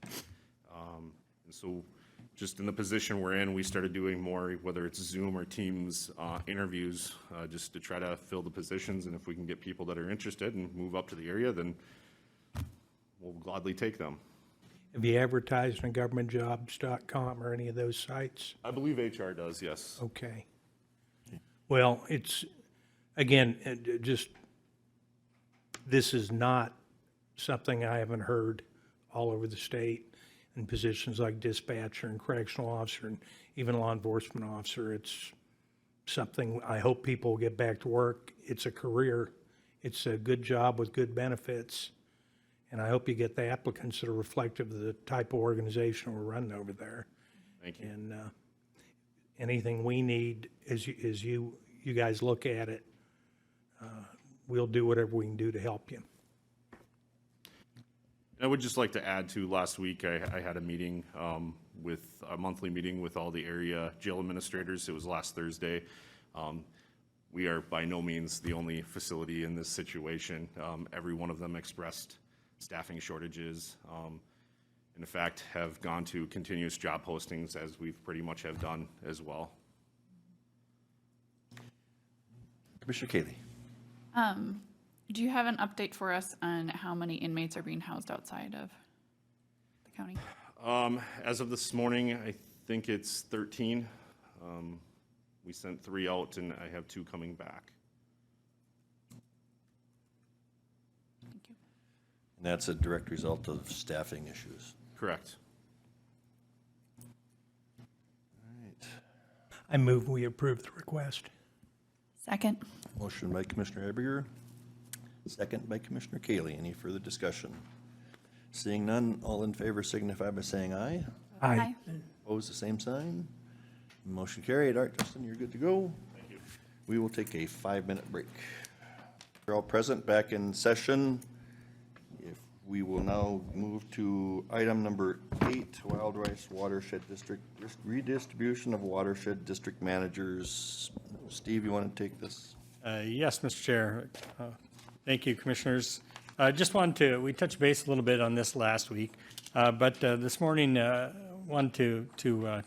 And so just in the position we're in, we started doing more, whether it's Zoom or Teams interviews, just to try to fill the positions. And if we can get people that are interested and move up to the area, then we'll gladly take them. Have you advertised on governmentjobs.com or any of those sites? I believe HR does, yes. Okay. Well, it's, again, just, this is not something I haven't heard all over the state in positions like dispatcher and correctional officer and even law enforcement officer. It's something I hope people will get back to work. It's a career. It's a good job with good benefits. And I hope you get the applicants that are reflective of the type of organization we're running over there. Thank you. And anything we need as you guys look at it, we'll do whatever we can do to help you. I would just like to add to last week, I had a meeting with a monthly meeting with all the area jail administrators. It was last Thursday. We are by no means the only facility in this situation. Every one of them expressed staffing shortages. In fact, have gone to continuous job postings as we've pretty much have done as well. Commissioner Cayley. Do you have an update for us on how many inmates are being housed outside of the county? As of this morning, I think it's 13. We sent 3 out and I have 2 coming back. Thank you. And that's a direct result of staffing issues. Correct. All right. I move we approve the request. Second. Motion by Commissioner Ebinger, second by Commissioner Cayley. Any further discussion? Seeing none, all in favor signify by saying aye. Aye. Opposed, the same sign. Motion carried. All right, Justin, you're good to go. Thank you. We will take a 5-minute break. We're all present, back in session. If we will now move to item number 8, Wild Rice Watershed District, redistribution of watershed district managers. Steve, you want to take this? Yes, Mr. Chair. Thank you, Commissioners. Just wanted to, we touched base a little bit on this last week, but this morning wanted to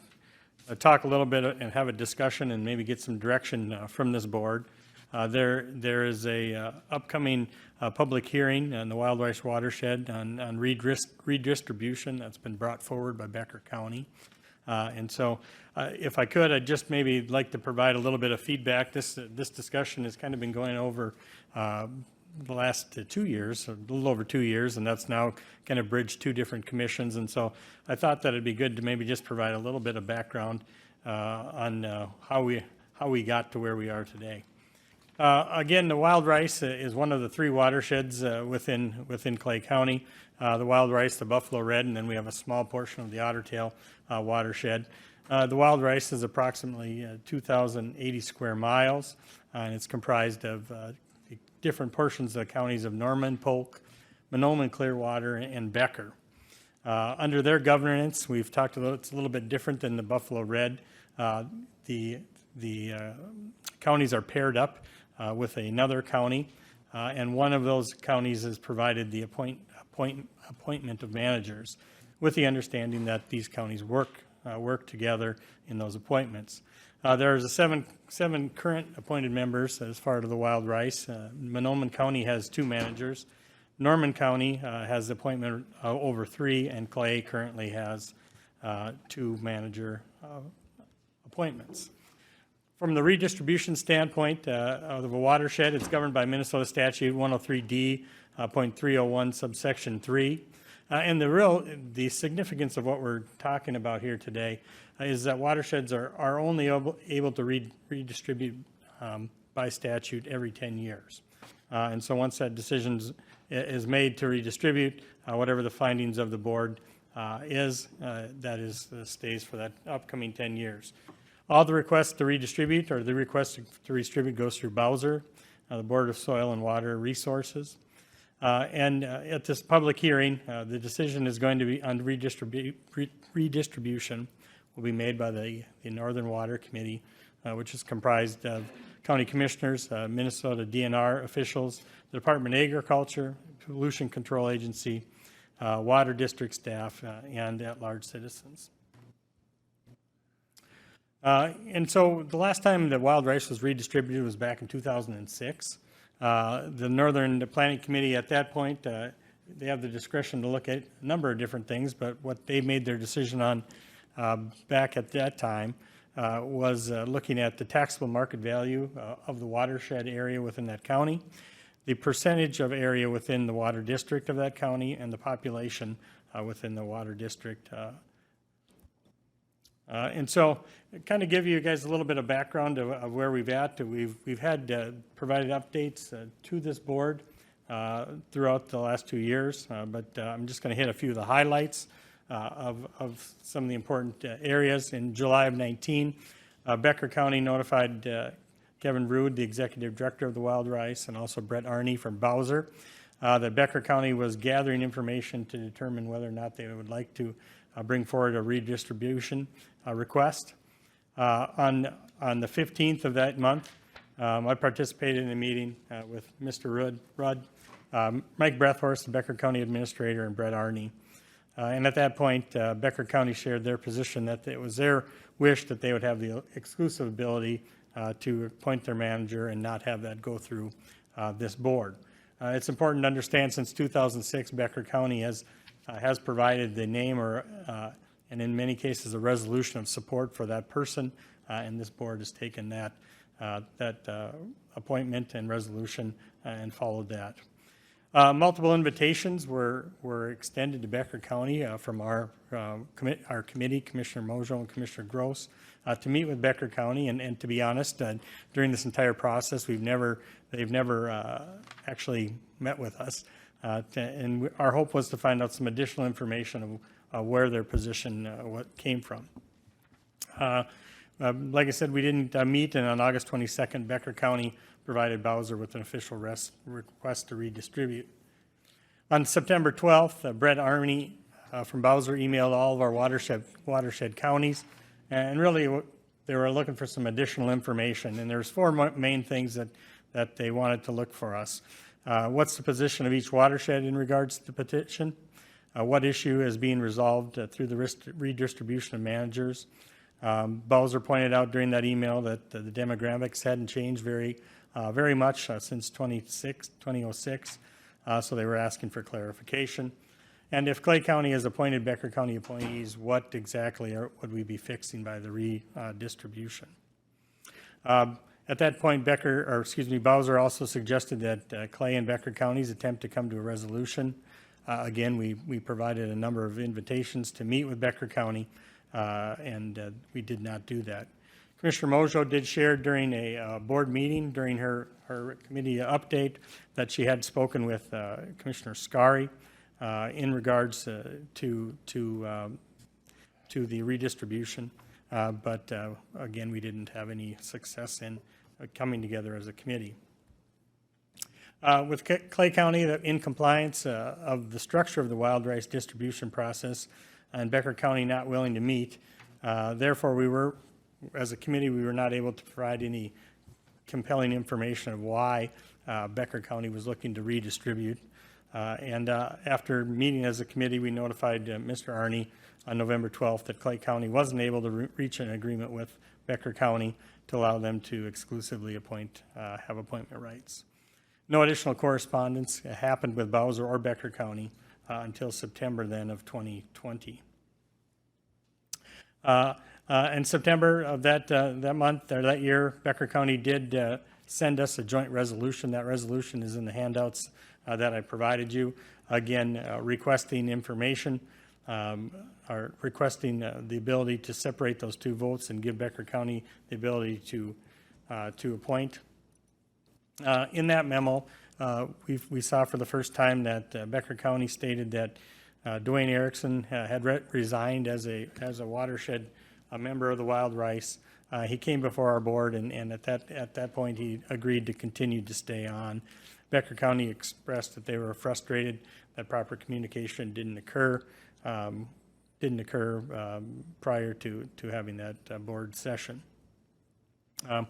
talk a little bit and have a discussion and maybe get some direction from this board. There is a upcoming public hearing on the Wild Rice Watershed on redistribution that's been brought forward by Becker County. And so if I could, I'd just maybe like to provide a little bit of feedback. This discussion has kind of been going over the last 2 years, a little over 2 years, and that's now kind of bridged 2 different commissions. And so I thought that it'd be good to maybe just provide a little bit of background on how we got to where we are today. Again, the Wild Rice is one of the 3 watersheds within Clay County. The Wild Rice, the Buffalo Red, and then we have a small portion of the Otter Tail watershed. The Wild Rice is approximately 2,080 square miles, and it's comprised of different portions of the counties of Norman, Polk, Monoman, Clearwater, and Becker. Under their governance, we've talked about, it's a little bit different than the Buffalo Red. The counties are paired up with another county, and one of those counties has provided the appointment of managers, with the understanding that these counties work together in those appointments. There's 7 current appointed members as far as the Wild Rice. Monoman County has 2 managers. Norman County has appointment over 3, and Clay currently has 2 manager appointments. From the redistribution standpoint of the watershed, it's governed by Minnesota Statute 103D.301 subsection 3. And the significance of what we're talking about here today is that watersheds are only able to redistribute by statute every 10 years. And so once that decision is made to redistribute, whatever the findings of the board stays for that upcoming 10 years. All the requests to redistribute or the request to redistribute goes through Bowser, the Board of Soil and Water Resources. And at this public hearing, the decision is going to be on redistribution will be made by the Northern Water Committee, which is comprised of county commissioners, Minnesota DNR officials, the Department of Agriculture, Pollution Control Agency, water district staff, and at-large citizens. And so the last time the wild rice was redistributed was back in 2006. The Northern Planning Committee at that point, they have the discretion to look at a number of different things, but what they made their decision on back at that time was looking at the taxable market value of the watershed area within that county, the percentage of area within the water district of that county, and the population within the water district. And so, kind of give you guys a little bit of background of where we've at. We've had provided updates to this board throughout the last 2 years, but I'm just going to hit a few of the highlights of some of the important areas. In July of 19, Becker County notified Kevin Rude, the executive director of the Wild Rice, and also Brett Arney from Bowser, that Becker County was gathering information to determine whether or not they would like to bring forward a redistribution request. On the 15th of that month, I participated in a meeting with Mr. Rudd, Mike Breathhorst, the Becker County Administrator, and Brett Arney. And at that point, Becker County shared their position that it was their wish that they would have the exclusive ability to appoint their manager and not have that go through this board. It's important to understand since 2006, Becker County has provided the name or, and in many cases, a resolution of support for that person, and this board has taken that appointment and resolution and followed that. Multiple invitations were extended to Becker County from our committee, Commissioner Mojo and Commissioner Gross, to meet with Becker County. And to be honest, during this entire process, they've never actually met with us. And our hope was to find out some additional information of where their position what came from. Like I said, we didn't meet, and on August 22nd, Becker County provided Bowser with an official request to redistribute. On September 12th, Brett Arney from Bowser emailed all of our watershed counties, and really they were looking for some additional information. And there's 4 main things that they wanted to look for us. What's the position of each watershed in regards to the petition? What issue is being resolved through the redistribution of managers? Bowser pointed out during that email that the demographics hadn't changed very much since 2006, so they were asking for clarification. And if Clay County has appointed Becker County appointees, what exactly would we be fixing by the redistribution? At that point, Bowser also suggested that Clay and Becker counties attempt to come to a resolution. Again, we provided a number of invitations to meet with Becker County, and we did not do that. Commissioner Mojo did share during a board meeting, during her committee update, that she had spoken with Commissioner Scary in regards to the redistribution. But again, we didn't have any success in coming together as a committee. With Clay County in compliance of the structure of the wild rice distribution process and Becker County not willing to meet, therefore as a committee, we were not able to provide any compelling information of why Becker County was looking to redistribute. And after meeting as a committee, we notified Mr. Arney on November 12th that Clay County wasn't able to reach an agreement with Becker County to allow them to exclusively have appointment rights. No additional correspondence happened with Bowser or Becker County until September then of 2020. In September of that month or that year, Becker County did send us a joint resolution. That resolution is in the handouts that I provided you. Again, requesting information, or requesting the ability to separate those two votes and give Becker County the ability to appoint. In that memo, we saw for the first time that Becker County stated that Dwayne Erickson had resigned as a Watershed, a member of the Wild Rice. He came before our board, and at that point, he agreed to continue to stay on. Becker County expressed that they were frustrated that proper communication didn't occur prior to having that board session. I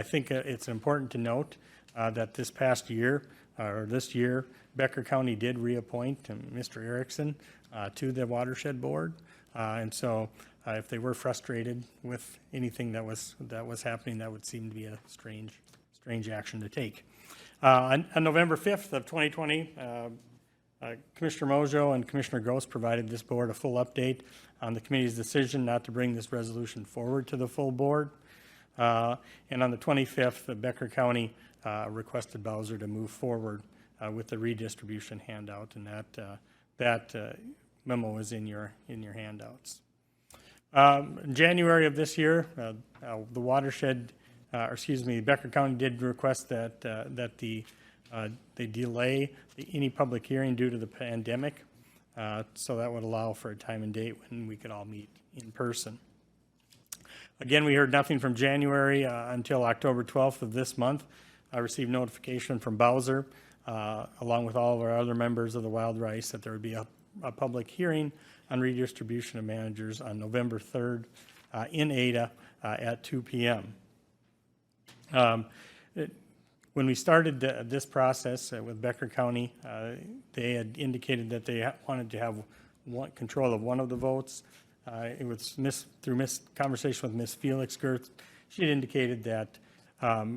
think it's important to note that this past year, or this year, Becker County did reappoint Mr. Erickson to the Watershed Board. And so if they were frustrated with anything that was happening, that would seem to be a strange action to take. On November 5th of 2020, Commissioner Mojo and Commissioner Gross provided this board a full update on the committee's decision not to bring this resolution forward to the full board. And on the 25th, Becker County requested Bowser to move forward with the redistribution handout, and that memo is in your handouts. In January of this year, the Watershed, Becker County did request that they delay any public hearing due to the pandemic, so that would allow for a time and date when we could all meet in person. Again, we heard nothing from January until October 12th of this month. I received notification from Bowser, along with all of our other members of the Wild Rice, that there would be a public hearing on redistribution of managers on November 3rd in Ada at 2 p.m. When we started this process with Becker County, they had indicated that they wanted to have control of one of the votes. It was through conversation with Ms. Felix Gertz. She had indicated that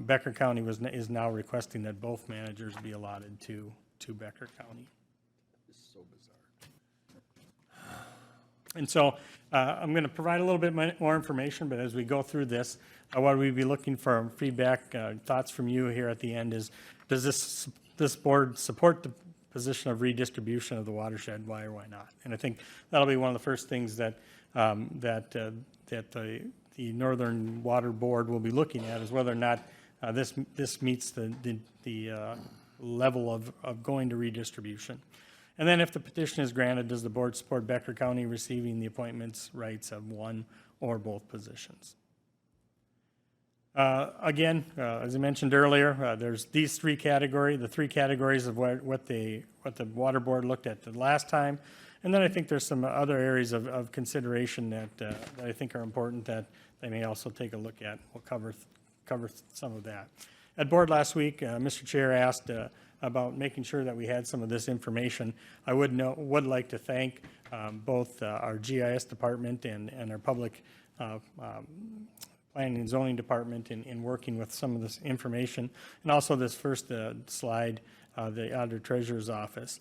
Becker County is now requesting that both managers be allotted to Becker County. This is so bizarre. And so I'm going to provide a little bit more information, but as we go through this, what we'd be looking for feedback, thoughts from you here at the end is, does this board support the position of redistribution of the watershed? Why or why not? And I think that'll be one of the first things that the Northern Water Board will be looking at, is whether or not this meets the level of going to redistribution. And then if the petition is granted, does the board support Becker County receiving the appointments rights of one or both positions? Again, as I mentioned earlier, there's these three categories, the three categories of what the Water Board looked at the last time. And then I think there's some other areas of consideration that I think are important that they may also take a look at. We'll cover some of that. At board last week, Mr. Chair asked about making sure that we had some of this information. I would like to thank both our GIS department and our public planning and zoning department in working with some of this information, and also this first slide, the Auditor Treasurer's Office.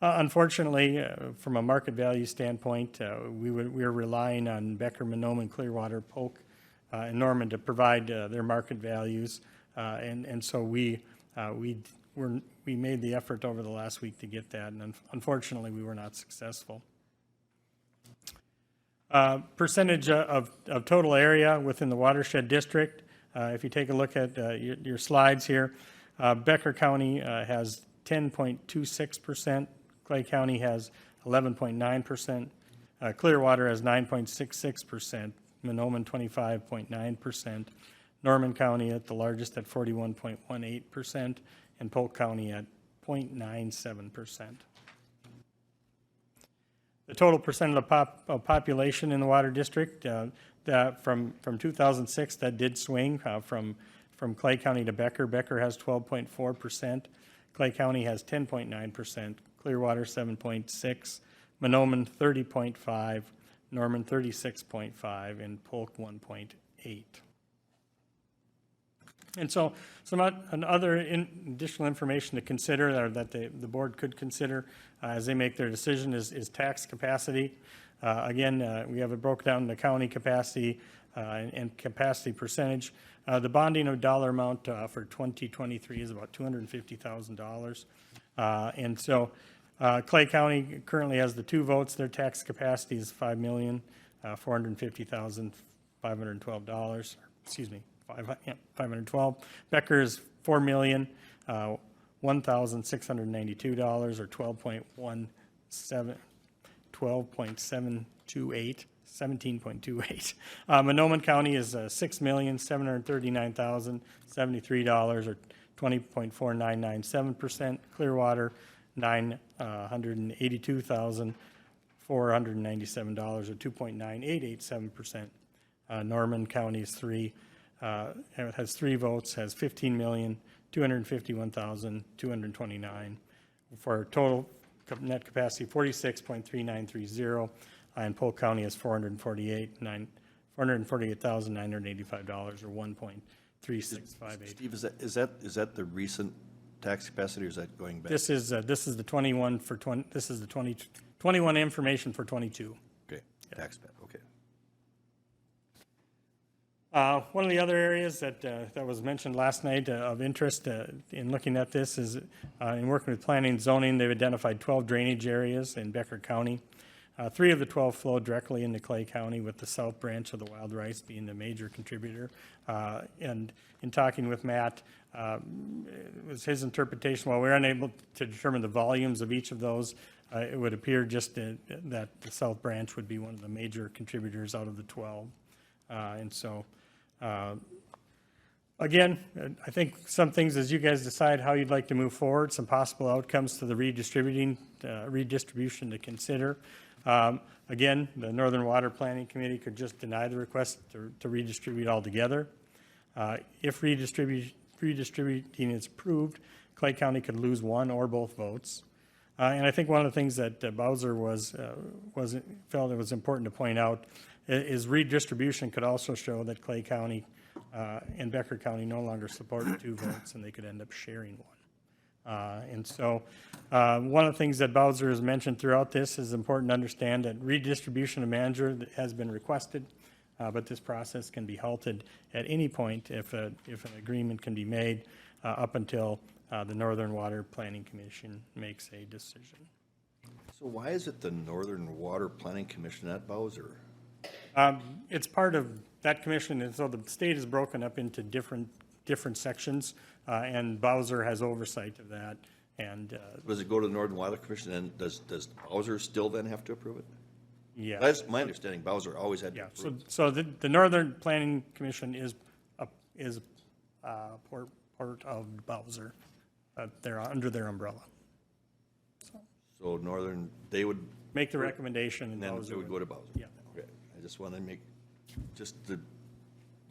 Unfortunately, from a market value standpoint, we are relying on Becker, Monoman, Clearwater, Polk, and Norman to provide their market values, and so we made the effort over the last week to get that, and unfortunately, we were not successful. Percentage of total area within the watershed district. If you take a look at your slides here, Becker County has 10.26%. Clay County has 11.9%. Clearwater has 9.66%. Monoman 25.9%. Norman County at the largest at 41.18%. And Polk County at 0.97%. The total percent of the population in the water district, that from 2006, that did swing from Clay County to Becker. Becker has 12.4%. Clay County has 10.9%. Clearwater 7.6%. Monoman 30.5%. Norman 36.5%. And Polk 1.8%. And so some other additional information to consider, or that the board could consider as they make their decision, is tax capacity. Again, we have it broken down into county capacity and capacity percentage. The bonding of dollar amount for 2023 is about $250,000. And so Clay County currently has the 2 votes. Their tax capacity is $5,450,512. Excuse me, 512. Becker is $4,001,692, or 17.28. Monoman County is $6,739,073, or 20.4997%. Clearwater, $982,497, or 2.9887%. Norman County is has 3 votes, has 15,251,229, for a total net capacity 46.3930. And Polk County is $448,985, or 1.3658. Steve, is that the recent tax capacity, or is that going back? This is the 21 for 20. This is the 21 information for 22. Okay, tax cap, okay. One of the other areas that was mentioned last night of interest in looking at this is in working with planning and zoning, they've identified 12 drainage areas in Becker County. 3 of the 12 flow directly into Clay County, with the south branch of the Wild Rice being the major contributor. And in talking with Matt, it was his interpretation, while we're unable to determine the volumes of each of those, it would appear just that the south branch would be one of the major contributors out of the 12. And so, again, I think some things, as you guys decide how you'd like to move forward, some possible outcomes to the redistribution to consider. Again, the Northern Water Planning Committee could just deny the request to redistribute altogether. If redistributing is approved, Clay County could lose 1 or both votes. And I think one of the things that Bowser felt it was important to point out is redistribution could also show that Clay County and Becker County no longer support 2 votes, and they could end up sharing 1. And so one of the things that Bowser has mentioned throughout this is important to understand that redistribution of manager has been requested, but this process can be halted at any point if an agreement can be made up until the Northern Water Planning Commission makes a decision. So why is it the Northern Water Planning Commission at Bowser? It's part of that commission, and so the state is broken up into different sections, and Bowser has oversight of that. And Does it go to the Northern Water Commission, and does Bowser still then have to approve it? yeah, That's my understanding. Bowser always had to yeah. approve it. So the Northern Planning Commission is part of Bowser. They're under their umbrella. So Northern, they would, Make the recommendation, and and then Bowser it would go to Bowser? Yeah. Okay, I just want to make just the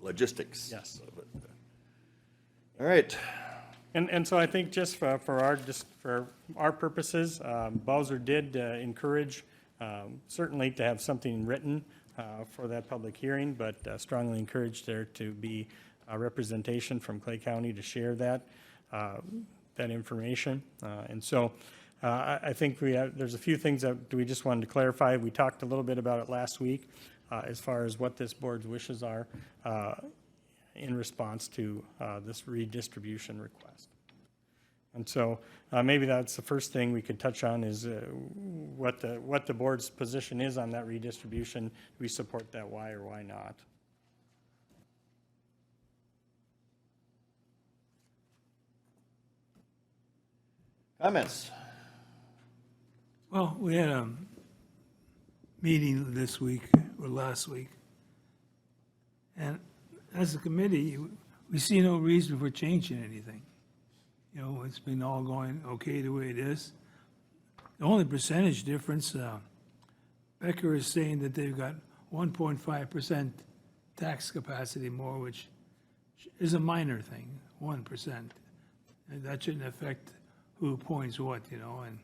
logistics. Yes. Of it. All right. And so I think just for our purposes, Bowser did encourage certainly to have something written for that public hearing, but strongly encouraged there to be a representation from Clay County to share that information. And so I think there's a few things that we just wanted to clarify. We talked a little bit about it last week as far as what this board's wishes are in response to this redistribution request. And so maybe that's the first thing we could touch on is what the board's position is on that redistribution. Do we support that? Why or why not? Comments? Well, we had a meeting this week, or last week, and as a committee, we see no reason for changing anything. You know, it's been all going okay the way it is. The only percentage difference, Becker is saying that they've got 1.5% tax capacity more, which is a minor thing, 1%. And that shouldn't affect who appoints what, you know, and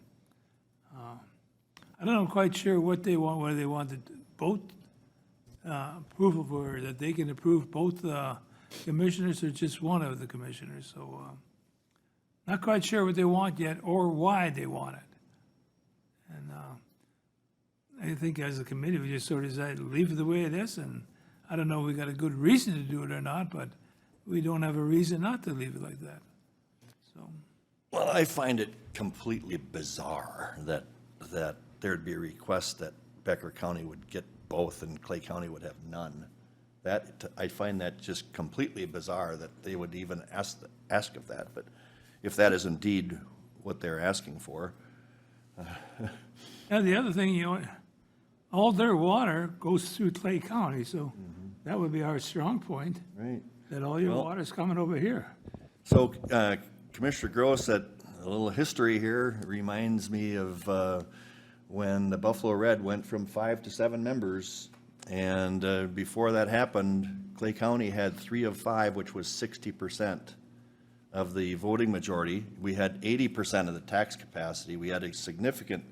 I don't know quite sure what they want, whether they want both approval for, that they can approve both commissioners or just one of the commissioners, so not quite sure what they want yet or why they want it. And I think as a committee, we just sort of decided to leave it the way it is, and I don't know if we got a good reason to do it or not, but we don't have a reason not to leave it like that, so. Well, I find it completely bizarre that there'd be a request that Becker County would get both and Clay County would have none. I find that just completely bizarre that they would even ask of that, but if that is indeed what they're asking for. Now, the other thing, you know, all their water goes through Clay County, so that would be our strong point, Right. that all your Well- water's coming over here. So Commissioner Gross, that a little history here reminds me of when the Buffalo Red went from 5 to 7 members. And before that happened, Clay County had 3 of 5, which was 60% of the voting majority. We had 80% of the tax capacity. We had a significant,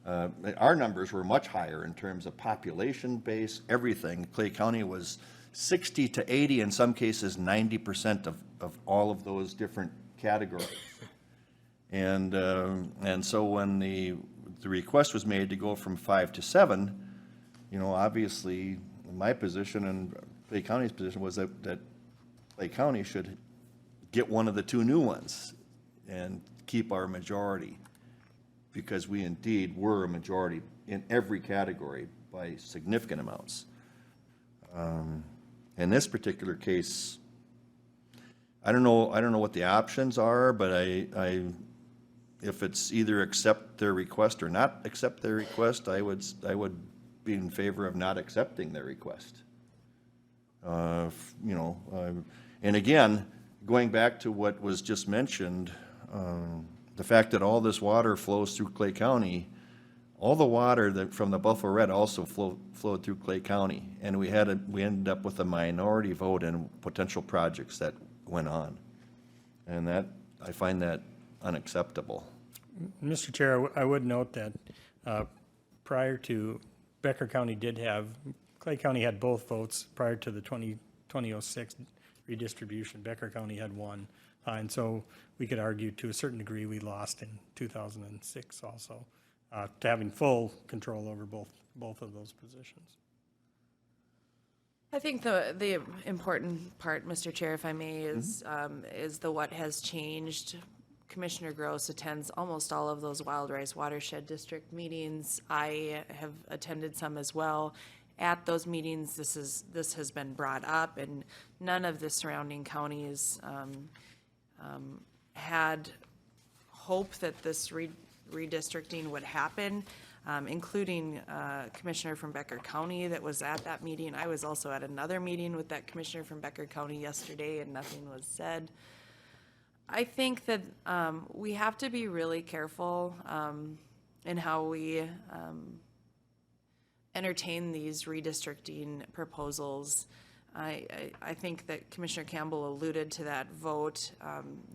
our numbers were much higher in terms of population base, everything. Clay County was 60 to 80, in some cases 90% of all of those different categories. And so when the request was made to go from 5 to 7, you know, obviously, my position and Clay County's position was that Clay County should get one of the 2 new ones and keep our majority, because we indeed were a majority in every category by significant amounts. In this particular case, I don't know what the options are, but if it's either accept their request or not accept their request, I would be in favor of not accepting their request. You know, and again, going back to what was just mentioned, the fact that all this water flows through Clay County, all the water that from the Buffalo Red also flowed through Clay County, and we ended up with a minority vote in potential projects that went on, and that I find that unacceptable. Mr. Chair, I would note that prior to, Becker County Clay County had both votes prior to the 2006 redistribution. Becker County had 1. And so we could argue to a certain degree we lost in 2006 also, to having full control over both of those positions. I think the important part, Mr. Chair, if I may, is the what has changed. Commissioner Gross attends almost all of those Wild Rice Watershed District meetings. I have attended some as well. At those meetings, this has been brought up, and none of the surrounding counties had hope that this redistricting would happen, including Commissioner from Becker County that was at that meeting. I was also at another meeting with that Commissioner from Becker County yesterday, and nothing was said. I think that we have to be really careful in how we entertain these redistricting proposals. I think that Commissioner Campbell alluded to that vote.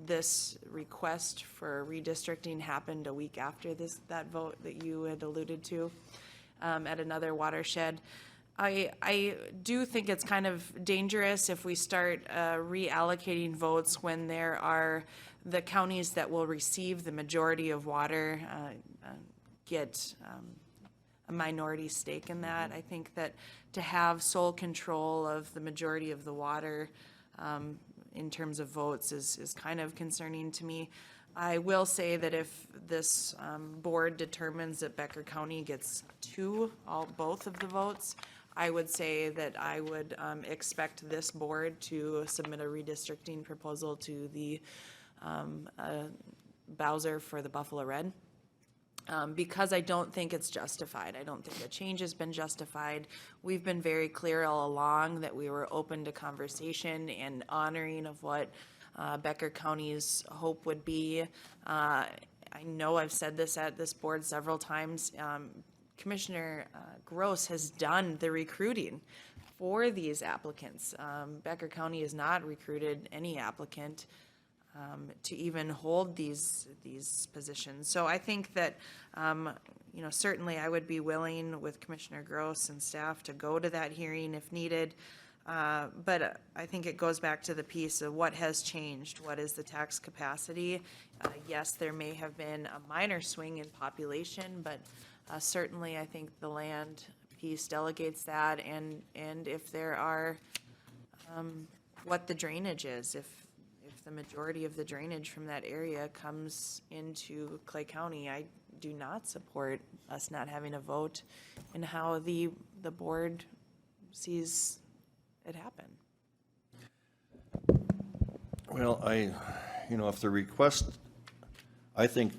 This request for redistricting happened a week after that vote that you had alluded to at another watershed. I do think it's kind of dangerous if we start reallocating votes when there are the counties that will receive the majority of water get a minority stake in that. I think that to have sole control of the majority of the water in terms of votes is kind of concerning to me. I will say that if this board determines that Becker County gets both of the votes, I would say that I would expect this board to submit a redistricting proposal to the Bowser for the Buffalo Red. Because I don't think it's justified. I don't think the change has been justified. We've been very clear all along that we were open to conversation and honoring of what Becker County's hope would be. I know I've said this at this board several times. Commissioner Gross has done the recruiting for these applicants. Becker County has not recruited any applicant to even hold these positions. So I think that, certainly I would be willing with Commissioner Gross and staff to go to that hearing if needed. But I think it goes back to the piece of what has changed. What is the tax capacity? Yes, there may have been a minor swing in population, but certainly I think the land piece delegates that, and if there are, what the drainage is, if if the majority of the drainage from that area comes into Clay County, I do not support us not having a vote in how the board sees it happen. Well, if the request, I think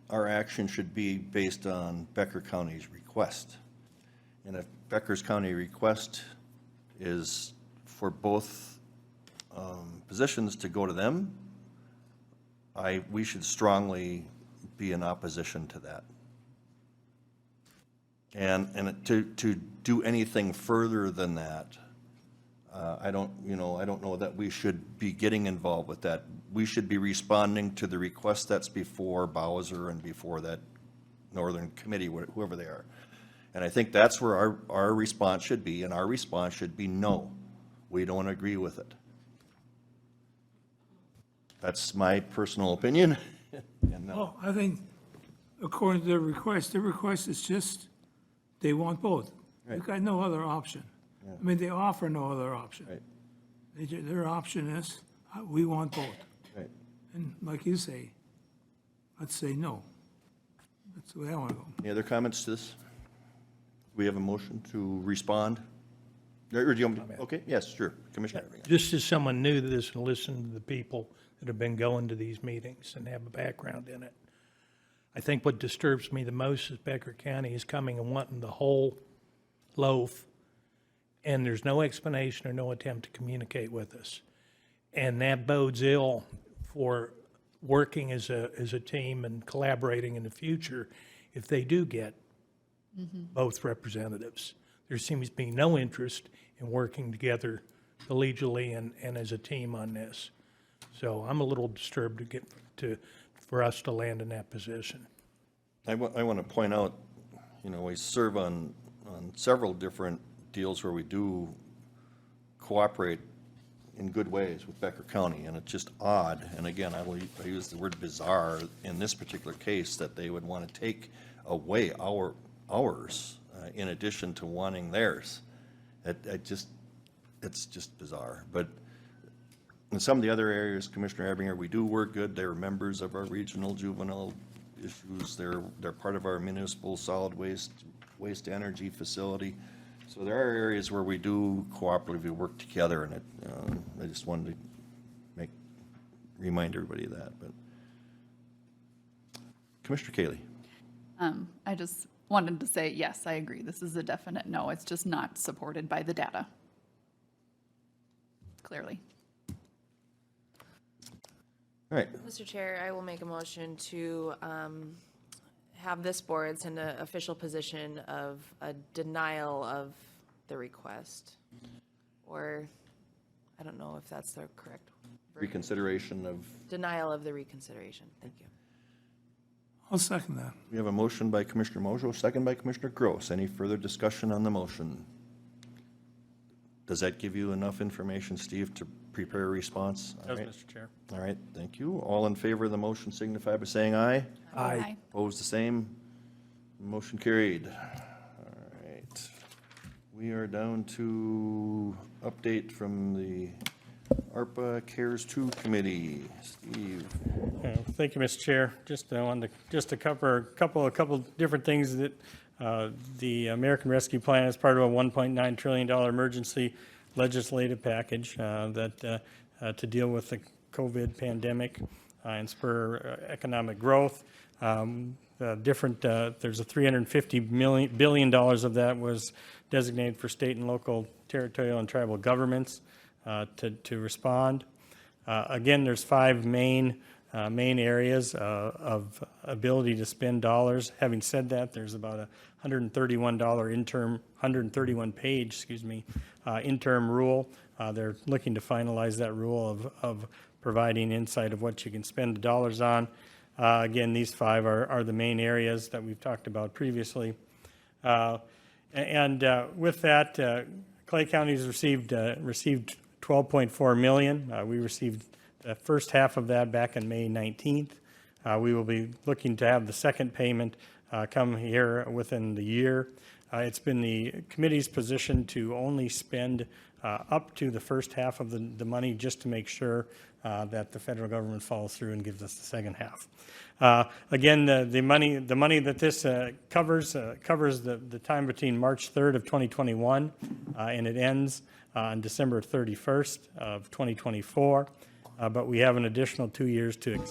our action should be based on Becker County's request. And if Becker's County request is for both positions to go to them, we should strongly be in opposition to that. And to do anything further than that, I don't know that we should be getting involved with that. We should be responding to the request that's before Bowser and before that Northern Committee, whoever they are. And I think that's where our response should be, and our response should be no, we don't agree with it. That's my personal opinion. And no. Well, I think according to their request is just, they want both. They've got no other option. I mean, they offer no other option. Right. Their option is, we want both. Right. And like you say, let's say no. That's the way I want to go. Any other comments to this? We have a motion to respond? Or do you want me to- Okay, yes, sure. Commissioner. Just as someone new to this and listen to the people that have been going to these meetings and have a background in it, I think what disturbs me the most is Becker County is coming and wanting the whole loaf, and there's no explanation or no attempt to communicate with us. And that bodes ill for working as a team and collaborating in the future if they do get both representatives. There seems to be no interest in working together collegially and as a team on this. So I'm a little disturbed for us to land in that position. I want to point out, we serve on several different deals where we do cooperate in good ways with Becker County, and it's just odd, and again, I use the word bizarre in this particular case, that they would want to take away ours in addition to wanting theirs. It's just bizarre. But in some of the other areas, Commissioner Abinger, we do work good. They're members of our regional juvenile issues. They're part of our municipal solid waste energy facility. So there are areas where we do cooperatively work together, and I just wanted to remind everybody of that. But Commissioner Cayley. I just wanted to say, yes, I agree. This is a definite no. It's just not supported by the data. Clearly. All right. Mr. Chair, I will make a motion to have this board send an official position of a denial of the request. Or, I don't know if that's the correct version. Reconsideration of. Denial of the reconsideration. Thank you. I'll second that. We have a motion by Commissioner Mojo, second by Commissioner Gross. Any further discussion on the motion? Does that give you enough information, Steve, to prepare a response? All Does, right. Mr. Chair. All right, thank you. All in favor of the motion signify by saying aye. Aye. Opposed, the same. Motion carried. All right. We are down to update from the ARPA CARES 2 Committee. Steve. Thank you, Mr. Chair. Just wanted to cover a couple different things that the American Rescue Plan is part of a $1.9 trillion emergency legislative package that to deal with the COVID pandemic and spur economic growth. There's a $350 billion of that was designated for state and local, territorial, and tribal governments to respond. Again, there's five main areas of ability to spend dollars. Having said that, there's about a $131 page interim rule. They're looking to finalize that rule of providing insight of what you can spend the dollars on. Again, these five are the main areas that we've talked about previously. With that, Clay County has received $12.4 million. We received the first half of that back on May 19th. We will be looking to have the second payment come here within the year. It's been the committee's position to only spend up to the first half of the money just to make sure that the federal government follows through and gives us the second half. Again, the money that this covers the time between March 3rd of 2021 and it ends on December 31st of 2024. But we have an additional 2 years to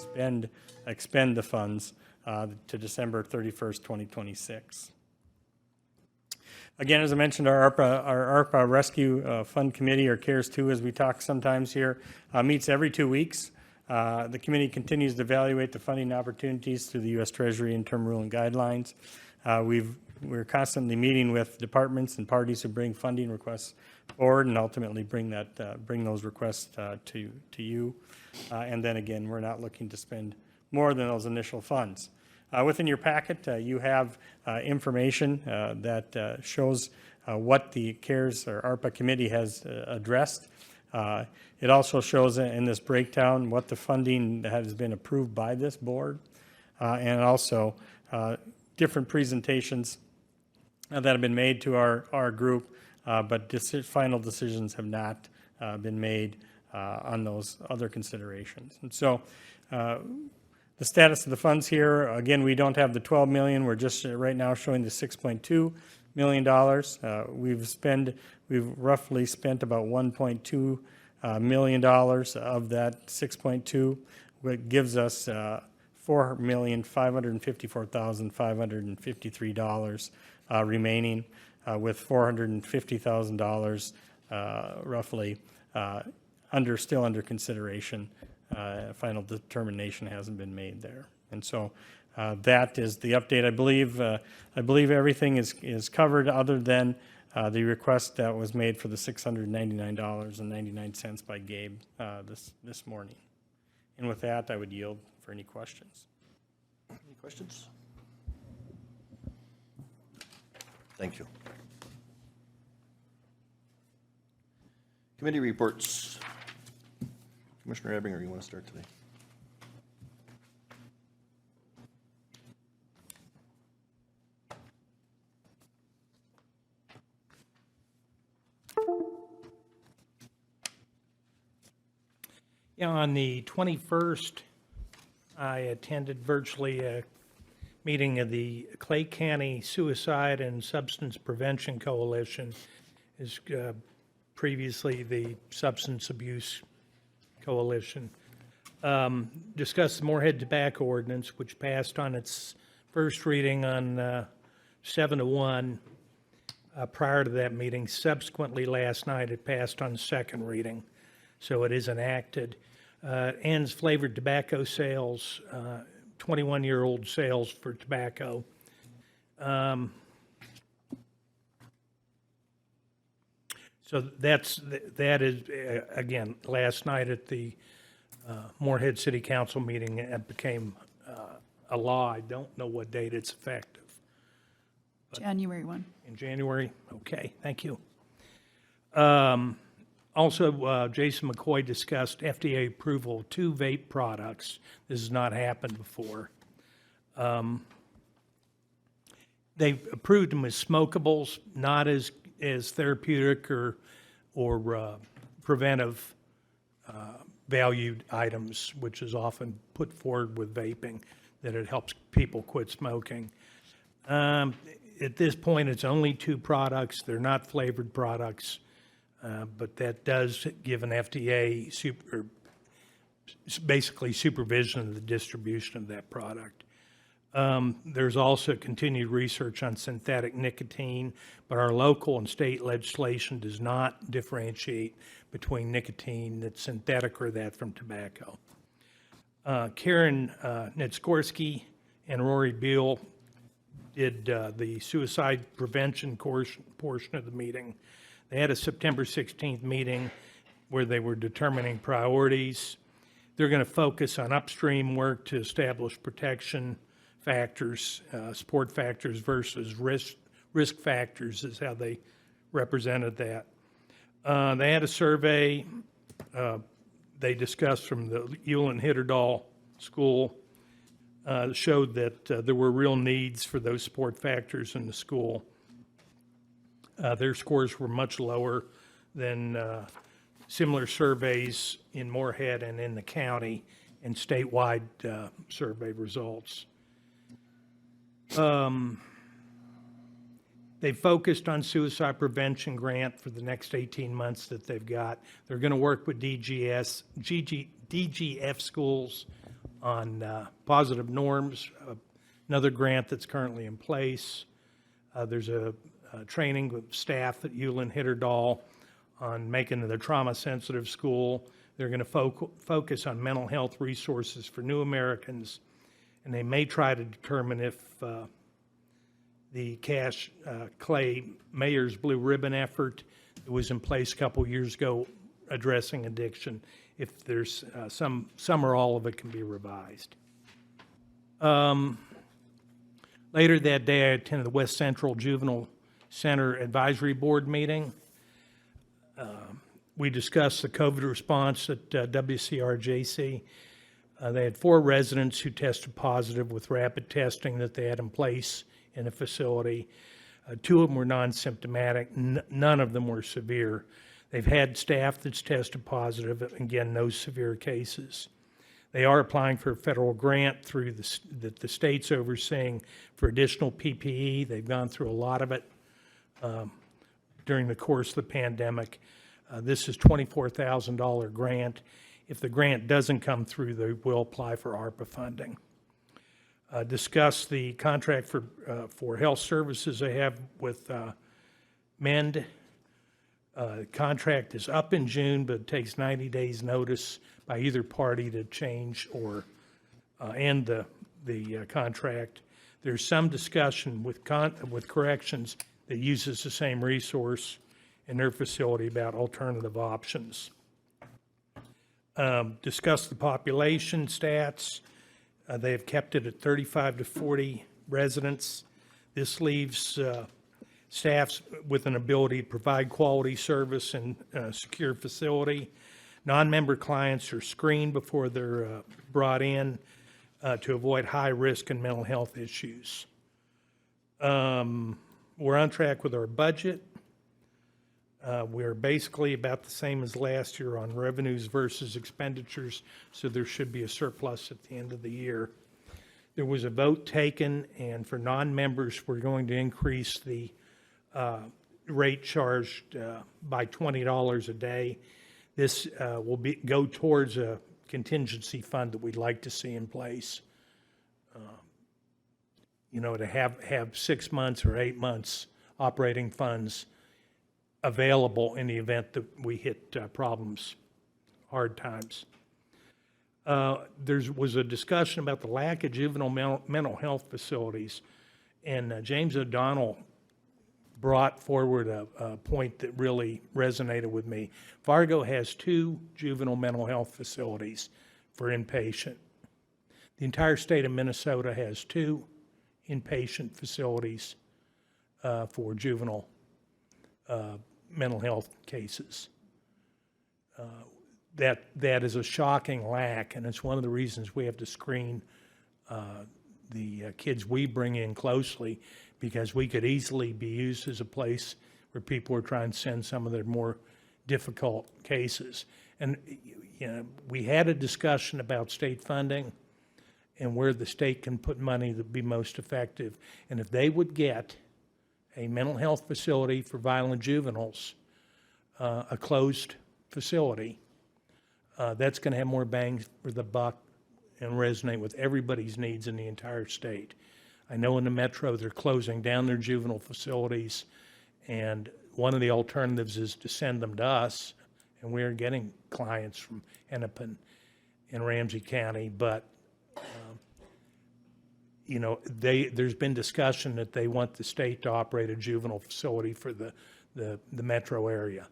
expend the funds to December 31st, 2026. Again, as I mentioned, our ARPA Rescue Fund Committee, or CARES 2, as we talk sometimes here, meets every 2 weeks. The committee continues to evaluate the funding opportunities through the U.S. Treasury interim rule and guidelines. We're constantly meeting with departments and parties who bring funding requests forward and ultimately bring those requests to you. And then again, we're not looking to spend more than those initial funds. Within your packet, you have information that shows what the CARES or ARPA committee has addressed. It also shows in this breakdown what the funding that has been approved by this board, and also different presentations that have been made to our group, but final decisions have not been made on those other considerations. And so the status of the funds here, again, we don't have the 12 million. We're just right now showing the $6.2 million. We've roughly spent about $1.2 million of that 6.2, which gives us $4,554,553 remaining, with $450,000 roughly still under consideration. Final determination hasn't been made there, and so that is the update. I believe everything is covered, other than the request that was made for the $699.99 by Gabe this morning. And with that, I would yield for any questions. Any questions? Thank you. Committee reports. Commissioner Ebinger, you want to start today? Yeah, on the 21st, I attended virtually a meeting of the Clay County Suicide and Substance Prevention Coalition, is previously the Substance Abuse Coalition. Discussed the Moorhead Tobacco Ordinance, which passed on its first reading on 7-1 prior to that meeting. Subsequently, last night, it passed on second reading, so it is enacted. Ends flavored tobacco sales, 21-year-old sales for tobacco. So that is, again, last night at the Moorhead City Council meeting, it became a law. I don't know what date it's effective. January 1. In January? Okay, thank you. Also, Jason McCoy discussed FDA approval of 2 vape products. This has not happened before. They approved them as smokables, not as therapeutic or preventive valued items, which is often put forward with vaping, that it helps people quit smoking. At this point, it's only 2 products. They're not flavored products, but that does give an FDA basically supervision of the distribution of that product. There's also continued research on synthetic nicotine, but our local and state legislation does not differentiate between nicotine that's synthetic or that from tobacco. Karen Netskorsky and Rory Beal did the suicide prevention portion of the meeting. They had a September 16th meeting where they were determining priorities. They're going to focus on upstream work to establish protection factors, support factors versus risk factors is how they represented that. They had a survey they discussed from the Ulen Hitterdal School, showed that there were real needs for those support factors in the school. Their scores were much lower than similar surveys in Moorhead and in the county and statewide survey results. They focused on suicide prevention grant for the next 18 months that they've got. They're going to work with DGF schools on positive norms, another grant that's currently in place. There's a training with staff at Ullin Hitterdal on making it a trauma-sensitive school. They're going to focus on mental health resources for new Americans, and they may try to determine if the Cash Clay Mayor's Blue Ribbon effort that was in place a couple years ago addressing addiction, if there's some or all of it can be revised. Later that day, I attended the West Central Juvenile Center Advisory Board meeting. We discussed the COVID response at WCRJC. They had 4 residents who tested positive with rapid testing that they had in place in a facility. 2 of them were non-symptomatic. None of them were severe. They've had staff that's tested positive. Again, no severe cases. They are applying for a federal grant through that the state's overseeing for additional PPE. They've gone through a lot of it during the course of the pandemic. This is $24,000 grant. If the grant doesn't come through, they will apply for ARPA funding. Discuss the contract for health services they have with MEND. Contract is up in June, but it takes 90 days notice by either party to change or end the contract. There's some discussion with corrections that uses the same resource in their facility about alternative options. Discuss the population stats. They have kept it at 35 to 40 residents. This leaves staffs with an ability to provide quality service in a secure facility. Non-member clients are screened before they're brought in to avoid high risk and mental health issues. We're on track with our budget. We're basically about the same as last year on revenues versus expenditures, so there should be a surplus at the end of the year. There was a vote taken, and for non-members, we're going to increase the rate charged by $20 a day. This will go towards a contingency fund that we'd like to see in place. To have 6 months or 8 months operating funds available in the event that we hit problems, hard times. There was a discussion about the lack of juvenile mental health facilities, and James O'Donnell brought forward a point that really resonated with me. Fargo has 2 juvenile mental health facilities for inpatient. The entire state of Minnesota has 2 inpatient facilities for juvenile mental health cases. That is a shocking lack, and it's one of the reasons we have to screen the kids we bring in closely, because we could easily be used as a place where people are trying to send some of their more difficult cases. And we had a discussion about state funding and where the state can put money that would be most effective. And if they would get a mental health facility for violent juveniles, a closed facility, that's going to have more bang for the buck and resonate with everybody's needs in the entire state. I know in the metro they're closing down their juvenile facilities, and one of the alternatives is to send them to us, and we are getting clients from Hennepin and Ramsey County, but there's been discussion that they want the state to operate a juvenile facility for the metro area.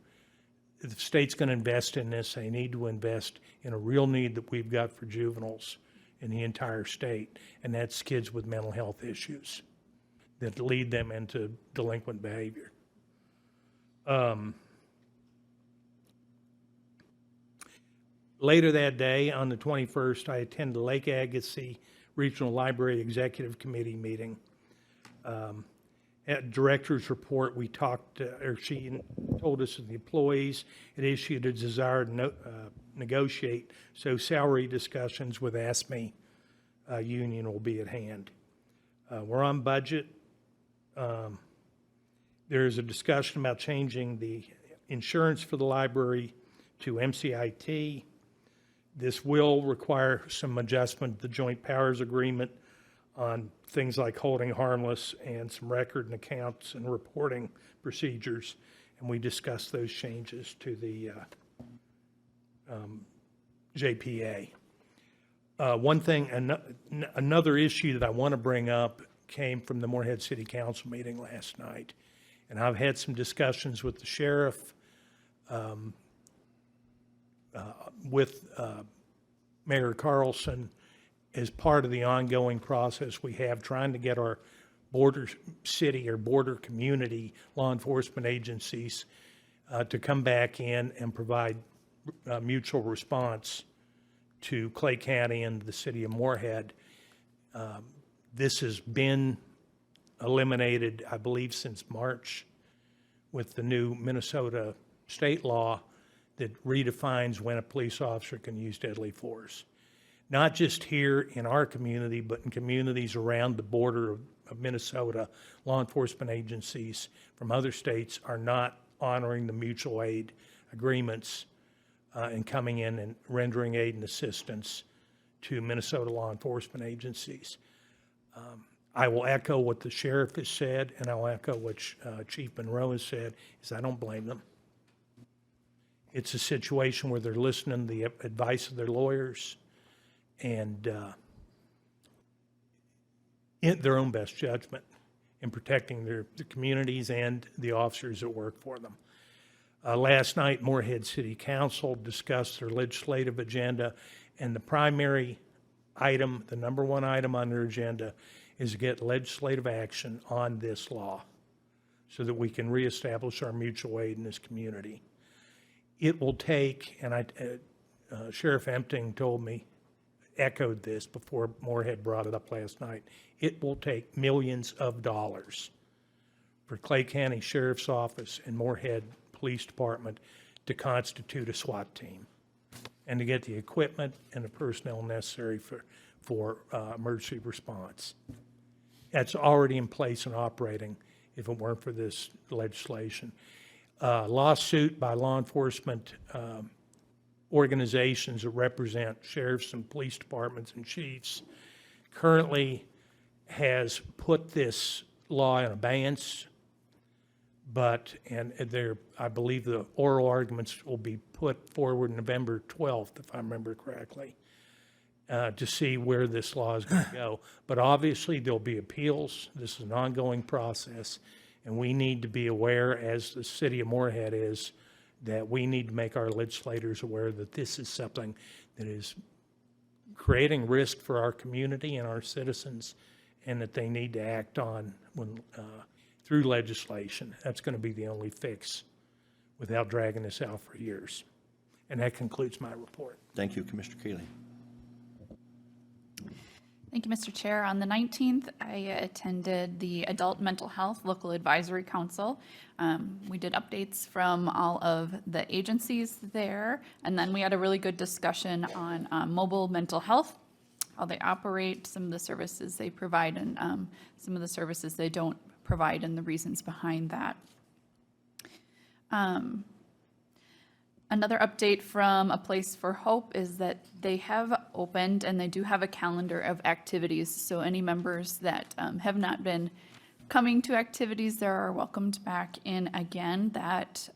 If the state's going to invest in this, they need to invest in a real need that we've got for juveniles in the entire state, and that's kids with mental health issues that lead them into delinquent behavior. Later that day, on the 21st, I attended the Lake Agassiz Regional Library Executive Committee meeting. At director's report, we talked, or she told us that the employees had issued a desire to negotiate, so salary discussions with ASME union will be at hand. We're on budget. There's a discussion about changing the insurance for the library to MCIT. This will require some adjustment to the joint powers agreement on things like holding harmless and some record and accounts and reporting procedures. And we discussed those changes to the JPA. One thing, another issue that I want to bring up came from the Moorhead City Council meeting last night. And I've had some discussions with the sheriff, with Mayor Carlson, as part of the ongoing process we have trying to get our border city or border community law enforcement agencies to come back in and provide mutual response to Clay County and the city of Moorhead. This has been eliminated, I believe, since March with the new Minnesota state law that redefines when a police officer can use deadly force. Not just here in our community, but in communities around the border of Minnesota, law enforcement agencies from other states are not honoring the mutual aid agreements and coming in and rendering aid and assistance to Minnesota law enforcement agencies. I will echo what the sheriff has said, and I'll echo what Chief Monroe has said, is I don't blame them. It's a situation where they're listening to the advice of their lawyers and in their own best judgment in protecting their communities and the officers that work for them. Last night, Moorhead City Council discussed their legislative agenda, and the primary item, the number one item on their agenda, is to get legislative action on this law so that we can reestablish our mutual aid in this community. It will take, and Sheriff Empting told me, echoed this before Moorhead brought it up last night, it will take millions of dollars for Clay County Sheriff's Office and Moorhead Police Department to constitute a SWAT team and to get the equipment and the personnel necessary for emergency response. That's already in place and operating if it weren't for this legislation. Lawsuit by law enforcement organizations that represent sheriffs and police departments and chiefs currently has put this law in abeyance, I believe the oral arguments will be put forward November 12th, if I remember correctly, to see where this law is going to go. But obviously there'll be appeals. This is an ongoing process, and we need to be aware, as the city of Moorhead is, that we need to make our legislators aware that this is something that is creating risk for our community and our citizens, and that they need to act on through legislation. That's going to be the only fix without dragging this out for years. And that concludes my report. Thank you, Commissioner Cayley. Thank you, Mr. Chair. On the 19th, I attended the Adult Mental Health Local Advisory Council. We did updates from all of the agencies there, and then we had a really good discussion on mobile mental health, how they operate, some of the services they provide, and some of the services they don't provide, and the reasons behind that. Another update from A Place for Hope is that they have opened and they do have a calendar of activities. So any members that have not been coming to activities there are welcomed back in again. That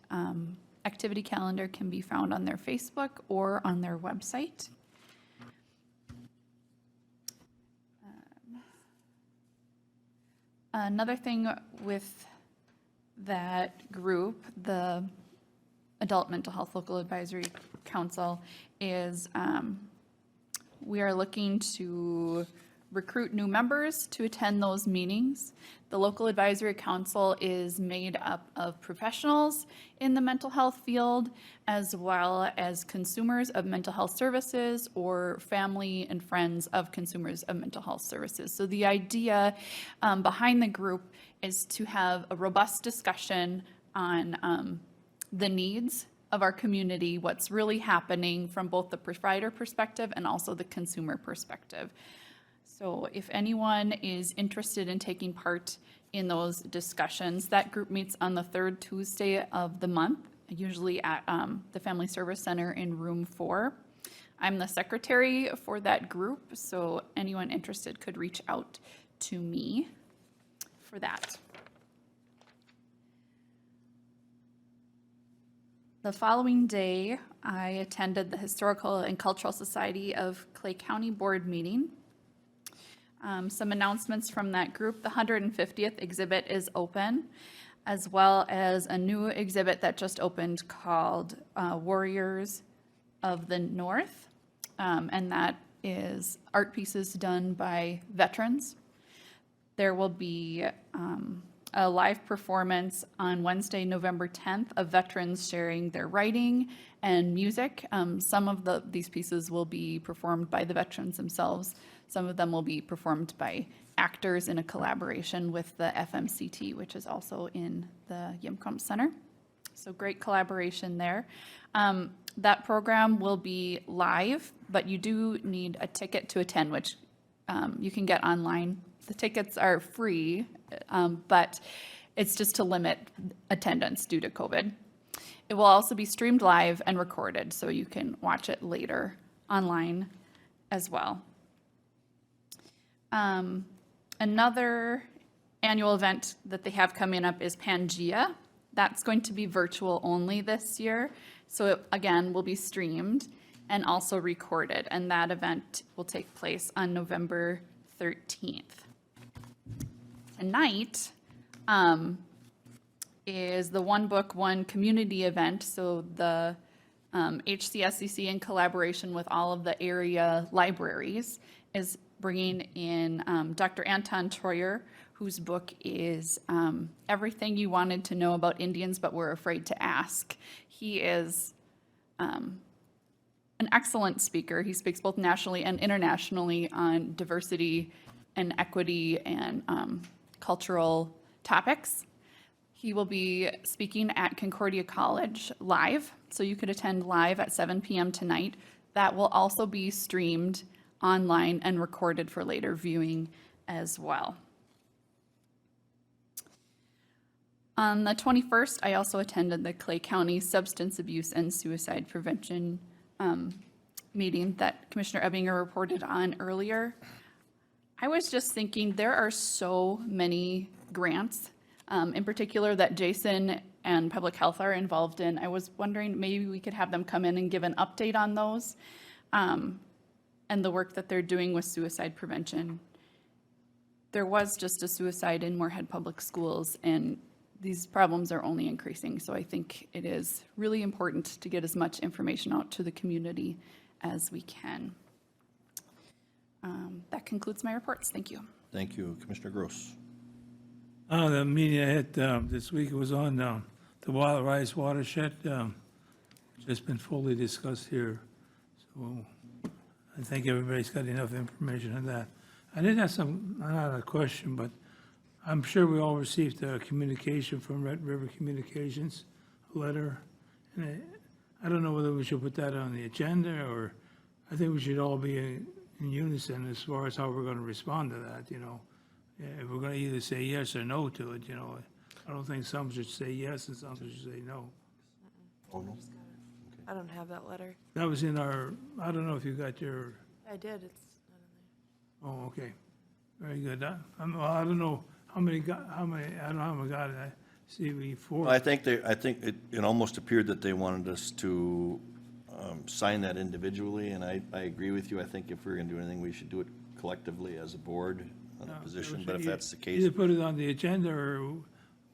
activity calendar can be found on their Facebook or on their website. Another thing with that group, the Adult Mental Health Local Advisory Council, is we are looking to recruit new members to attend those meetings. The local advisory council is made up of professionals in the mental health field, as well as consumers of mental health services or family and friends of consumers of mental health services. So the idea behind the group is to have a robust discussion on the needs of our community, what's really happening from both the provider perspective and also the consumer perspective. So if anyone is interested in taking part in those discussions, that group meets on the third Tuesday of the month, usually at the Family Service Center in room 4. I'm the secretary for that group, so anyone interested could reach out to me for that. The following day, I attended the Historical and Cultural Society of Clay County Board meeting. Some announcements from that group. The 150th exhibit is open, as well as a new exhibit that just opened called Warriors of the North, and that is art pieces done by veterans. There will be a live performance on Wednesday, November 10th, of veterans sharing their writing and music. Some of these pieces will be performed by the veterans themselves. Some of them will be performed by actors in a collaboration with the FMCT, which is also in the Yimcomb Center. So great collaboration there. That program will be live, but you do need a ticket to attend, which you can get online. The tickets are free, but it's just to limit attendance due to COVID. It will also be streamed live and recorded, so you can watch it later online as well. Another annual event that they have coming up is Pangea. That's going to be virtual only this year, so it, again, will be streamed and also recorded, and that event will take place on November 13th. Tonight is the One Book, One Community event. So the HCSCC, in collaboration with all of the area libraries, is bringing in Dr. Anton Troyer, whose book is Everything You Wanted to Know About Indians But Were Afraid to Ask. He is an excellent speaker. He speaks both nationally and internationally on diversity and equity and cultural topics. He will be speaking at Concordia College live, so you could attend live at 7 p.m. tonight. That will also be streamed online and recorded for later viewing as well. On the 21st, I also attended the Clay County Substance Abuse and Suicide Prevention meeting that Commissioner Ebinger reported on earlier. I was just thinking there are so many grants, in particular that Jason and Public Health are involved in. I was wondering maybe we could have them come in and give an update on those and the work that they're doing with suicide prevention. There was just a suicide in Moorhead Public Schools, and these problems are only increasing. So I think it is really important to get as much information out to the community as we can. That concludes my reports. Thank you. Thank you. Commissioner Gross. The meeting I had this week was on the Rise Watershed. It's been fully discussed here. So I think everybody's got enough information on that. I did have not a question, but I'm sure we all received a communication from Red River Communications, a letter. And I don't know whether we should put that on the agenda, or I think we should all be in unison as far as how we're going to respond to that, you know. If we're going to either say yes or no to it, you know. I don't think some should say yes and some should say no. Oh, no. I don't have that letter. That was in our, I don't know if you got your, I did, it's not in there. oh, okay. Very good. I don't know how many I don't know how many got it. I see we four. Well, I think it almost appeared that they wanted us to sign that individually, and I agree with you. I think if we're going to do anything, we should do it collectively as a board on a position, but if that's the case. Either put it on the agenda or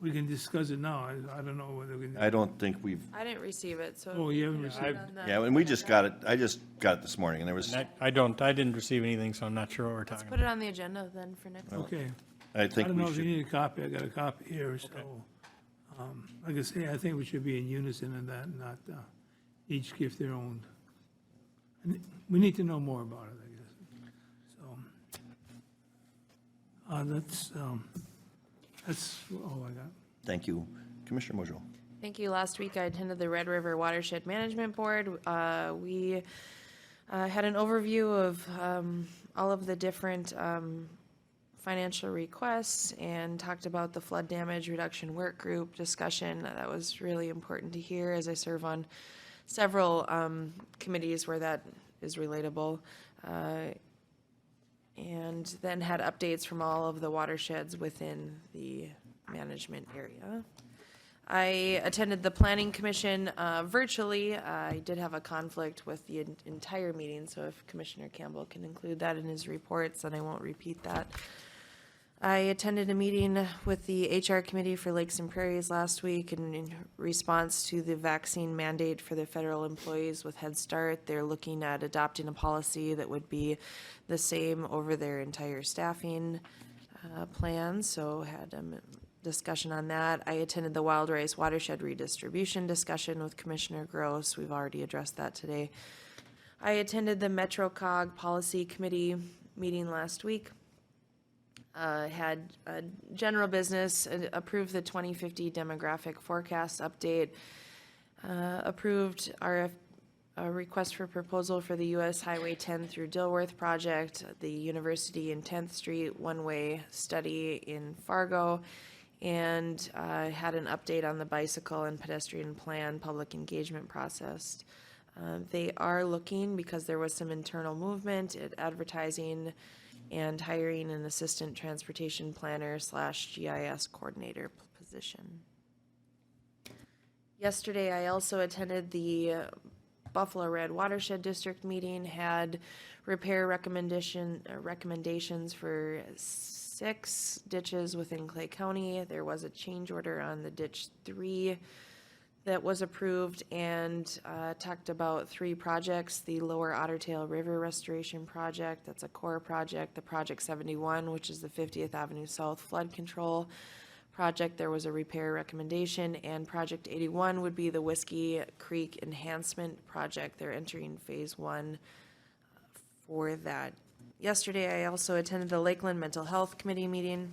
we can discuss it now. I don't know whether we can. I don't think we've, I didn't receive it, so. Oh, you haven't received. yeah, and we just got it, I just got it this morning, and there was, I didn't receive anything, so I'm not sure what we're talking Put it on the agenda then for next week. Okay. I I think don't know we if you should, need a copy. I got a copy here, so, like I say, I think we should be in unison in that, not each give their own. We need to know more about it, I guess. So, that's all I got. thank you. Commissioner Mojo. Thank you. Last week I attended the Red River Watershed Management Board. We had an overview of all of the different financial requests and talked about the flood damage reduction work group discussion. That was really important to hear as I serve on several committees where that is relatable. And then had updates from all of the watersheds within the management area. I attended the Planning Commission virtually. I did have a conflict with the entire meeting, so if Commissioner Campbell can include that in his reports, then I won't repeat that. I attended a meeting with the HR Committee for Lakes and Prairies last week in response to the vaccine mandate for the federal employees with Head Start. They're looking at adopting a policy that would be the same over their entire staffing plan, so had a discussion on that. I attended the Wild Rice Watershed Redistribution discussion with Commissioner Gross. We've already addressed that today. I attended the MetroCog Policy Committee meeting last week. Had general business, approved the 2050 demographic forecast update, approved our request for proposal for the US Highway 10 through Dilworth project, the University and 10th Street one-way study in Fargo, and had an update on the bicycle and pedestrian plan public engagement process. They are looking, because there was some internal movement, at advertising and hiring an assistant transportation planner / GIS coordinator position. Yesterday, I also attended the Buffalo Red Watershed District meeting, had repair recommendations for 6 ditches within Clay County. There was a change order on the ditch 3 that was approved, and talked about 3 projects: the Lower Otter Tail River Restoration Project, that's a core project; the Project 71, which is the 50th Avenue South Flood Control Project, there was a repair recommendation; and Project 81 would be the Whiskey Creek Enhancement Project. They're entering phase 1 for that. Yesterday, I also attended the Lakeland Mental Health Committee meeting.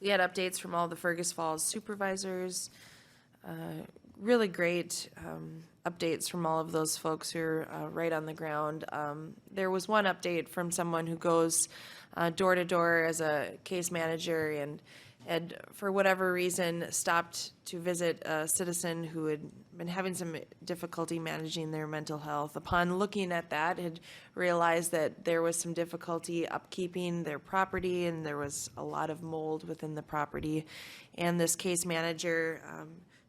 We had updates from all the Fergus Falls supervisors. Really great updates from all of those folks who are right on the ground. There was one update from someone who goes door to door as a case manager and had, for whatever reason, stopped to visit a citizen who had been having some difficulty managing their mental health. Upon looking at that, had realized that there was some difficulty upkeeping their property, and there was a lot of mold within the property. And this case manager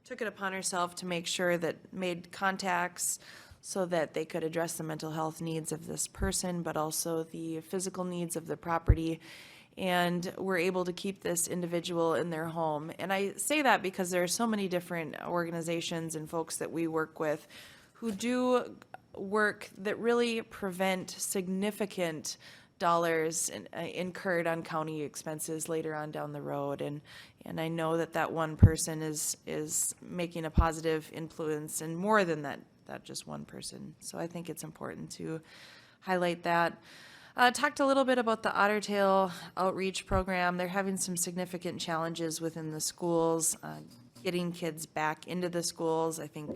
took it upon herself to make sure that made contacts so that they could address the mental health needs of this person, but also the physical needs of the property, and were able to keep this individual in their home. And I say that because there are so many different organizations and folks that we work with who do work that really prevent significant dollars incurred on county expenses later on down the road. And I know that that one person is making a positive influence, and more than that just one person. So I think it's important to highlight that. Talked a little bit about the Otter Tail outreach program. They're having some significant challenges within the schools, getting kids back into the schools. I think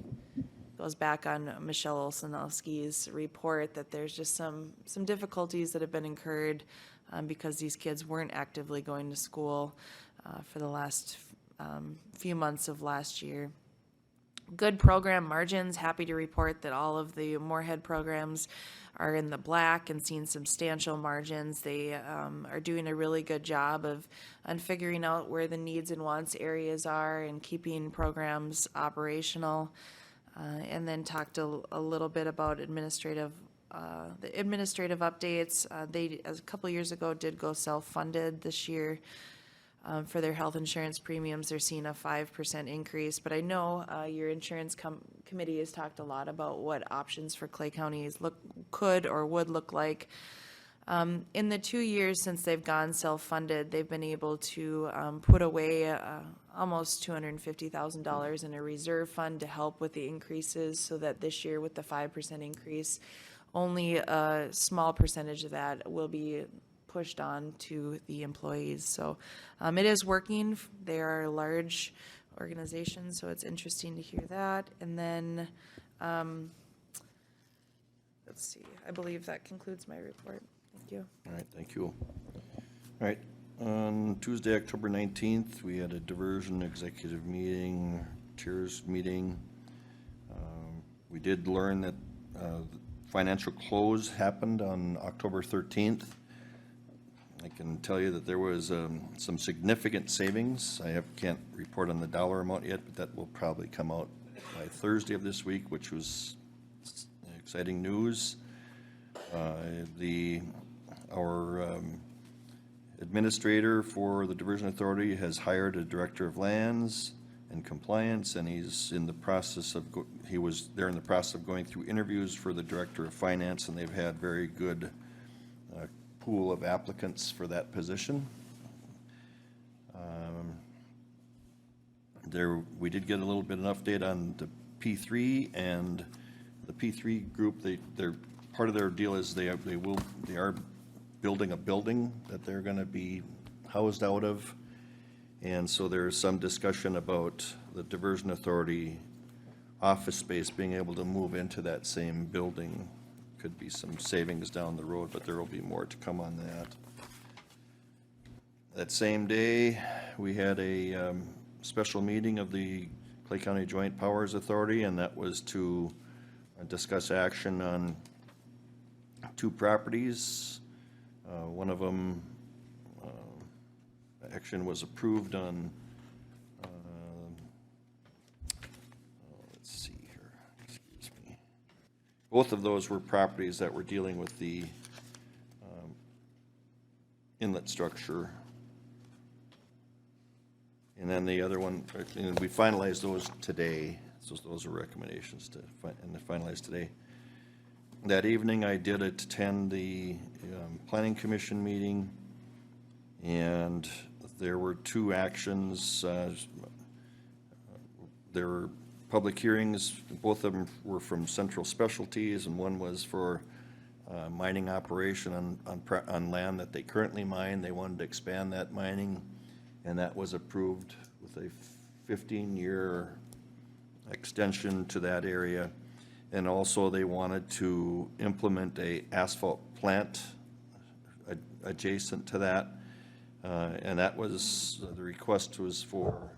goes back on Michelle Olsenowski's report that there's just some difficulties that have been incurred because these kids weren't actively going to school for the last few months of last year. Good program margins. Happy to report that all of the Moorhead programs are in the black and seeing substantial margins. They are doing a really good job on figuring out where the needs and wants areas are and keeping programs operational. And then talked a little bit about the administrative updates. They, a couple years ago, did go self-funded. This year, for their health insurance premiums, they're seeing a 5% increase. But I know your insurance committee has talked a lot about what options for Clay Counties could or would look like. In the 2 years since they've gone self-funded, they've been able to put away almost $250,000 in a reserve fund to help with the increases, so that this year with the 5% increase, only a small percentage of that will be pushed on to the employees. So it is working. They are a large organization, so it's interesting to hear that. And then, let's see, I believe that concludes my report. Thank you. All right, thank you. All right, on Tuesday, October 19th, we had a diversion executive meeting, chairs meeting. We did learn that financial close happened on October 13th. I can tell you that there was some significant savings. I can't report on the dollar amount yet, but that will probably come out by Thursday of this week, which was exciting news. Our administrator for the Diversion Authority has hired a director of lands and compliance, and he's in the process of they're in the process of going through interviews for the director of finance, and they've had very good pool of applicants for that position. We did get a little bit of an update on the P3, and the P3 group, they're part of their deal is they are building a building that they're going to be housed out of, and so there's some discussion about the Diversion Authority office space being able to move into that same building. Could be some savings down the road, but there will be more to come on that. That same day, we had a special meeting of the Clay County Joint Powers Authority, and that was to discuss action on 2 properties. One of them, action was approved on, let's see here, excuse me. Both of those were properties that were dealing with the inlet structure. And then the other one, and we finalized those today. So those are recommendations and they're finalized today. That evening, I did attend the Planning Commission meeting, and there were 2 actions. There were public hearings. Both of them were from Central Specialties, and one was for mining operation on land that they currently mine. They wanted to expand that mining, and that was approved with a 15-year extension to that area. And also they wanted to implement a asphalt plant adjacent to that. And that was, the request was for,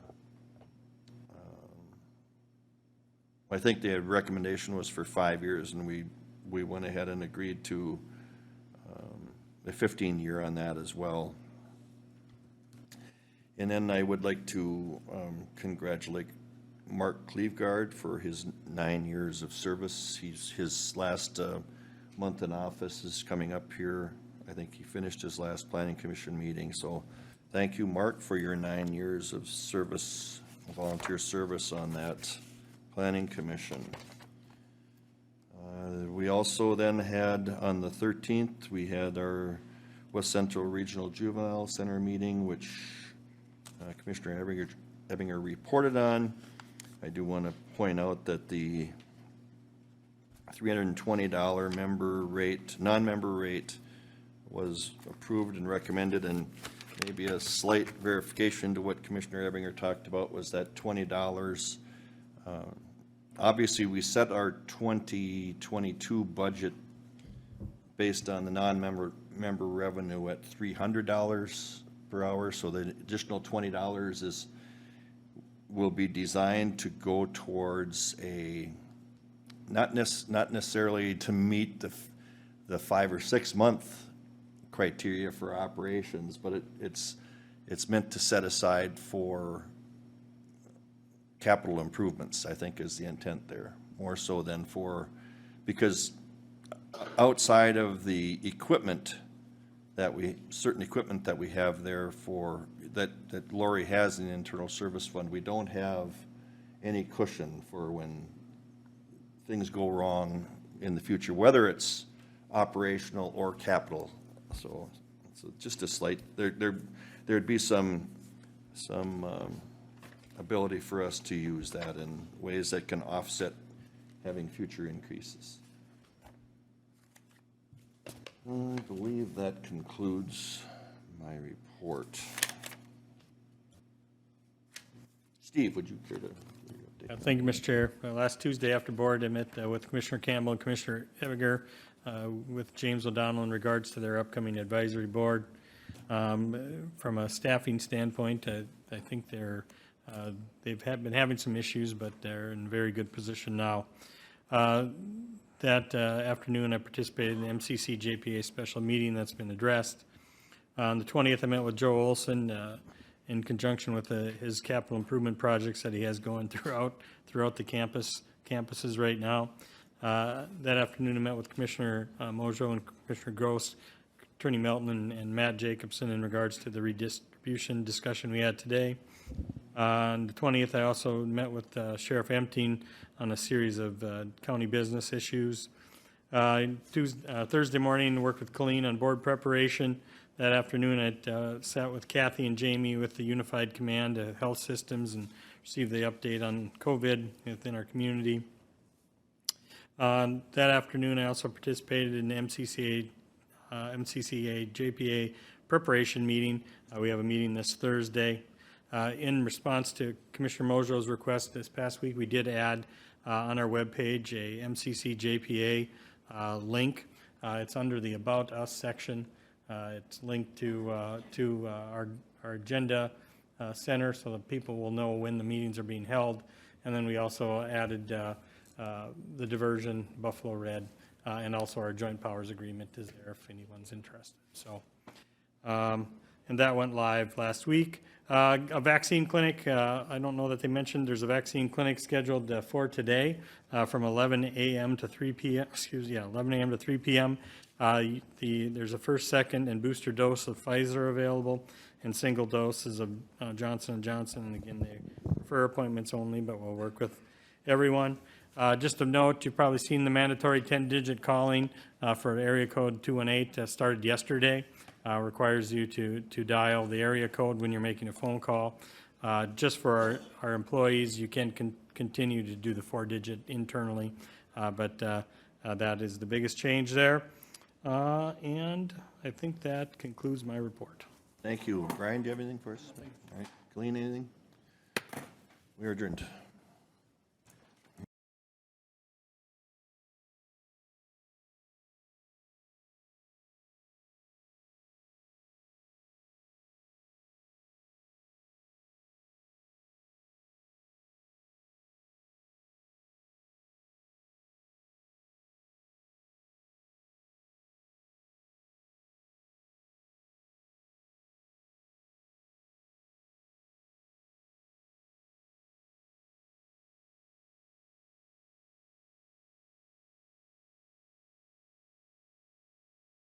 I think the recommendation was for 5 years, and we went ahead and agreed to a 15-year on that as well. And then I would like to congratulate Mark Cleveguard for his 9 years of service. His last month in office is coming up here. I think he finished his last Planning Commission meeting. So thank you, Mark, for your 9 years of service, volunteer service on that Planning Commission. We also then had, on the 13th, we had our West Central Regional Juvenile Center meeting, which Commissioner Ebinger reported on. I do want to point out that the $320 non-member rate was approved and recommended, and maybe a slight verification to what Commissioner Ebinger talked about was that $20. Obviously, we set our 2022 budget based on the non-member revenue at $300 per hour, so the additional $20 will be designed to go towards not necessarily to meet the 5 or 6 month criteria for operations, but it's meant to set aside for capital improvements, I think is the intent there, more so than because outside of the equipment certain equipment that we have there for that Lori has in the internal service fund, we don't have any cushion for when things go wrong in the future, whether it's operational or capital. So just a slight, there'd be some ability for us to use that in ways that can offset having future increases. I believe that concludes my report. Steve, would you care to? Thank you, Mr. Chair. Last Tuesday after board, I met with Commissioner Campbell and Commissioner Ebinger with James O'Donnell in regards to their upcoming advisory board. From a staffing standpoint, I think they've been having some issues, but they're in a very good position now. That afternoon, I participated in the MCC JPA special meeting that's been addressed. On the 20th, I met with Joe Olson in conjunction with his capital improvement projects that he has going throughout the campuses right now. That afternoon, I met with Commissioner Mojo and Commissioner Gross, Attorney Melton, and Matt Jacobson in regards to the redistribution discussion we had today. On the 20th, I also met with Sheriff Empting on a series of county business issues. Thursday morning, worked with Colleen on board preparation. That afternoon, I sat with Kathy and Jamie with the Unified Command of Health Systems and received the update on COVID within our community. That afternoon, I also participated in the MCCA JPA preparation meeting. We have a meeting this Thursday. In response to Commissioner Mojo's request this past week, we did add on our webpage a MCC JPA link. It's under the About Us section. It's linked to our agenda center so that people will know when the meetings are being held. And then we also added the Diversion, Buffalo Red, and also our joint powers agreement is there if anyone's interested. So, and that went live last week. A vaccine clinic, I don't know that they mentioned, there's a vaccine clinic scheduled for today from 11 a.m. to 3 p.m., 11 a.m. to 3 p.m. There's a first, second, and booster dose of Pfizer available, and single doses of Johnson & Johnson. And again, they prefer appointments only, but we'll work with everyone. Just of note, you've probably seen the mandatory 10-digit calling for area code 218 started yesterday. Requires you to dial the area code when you're making a phone call. Just for our employees, you can continue to do the 4-digit internally, but that is the biggest change there. And I think that concludes my report. Thank you. Brian, do you have anything for us? All right. Colleen, anything? We are adjourned.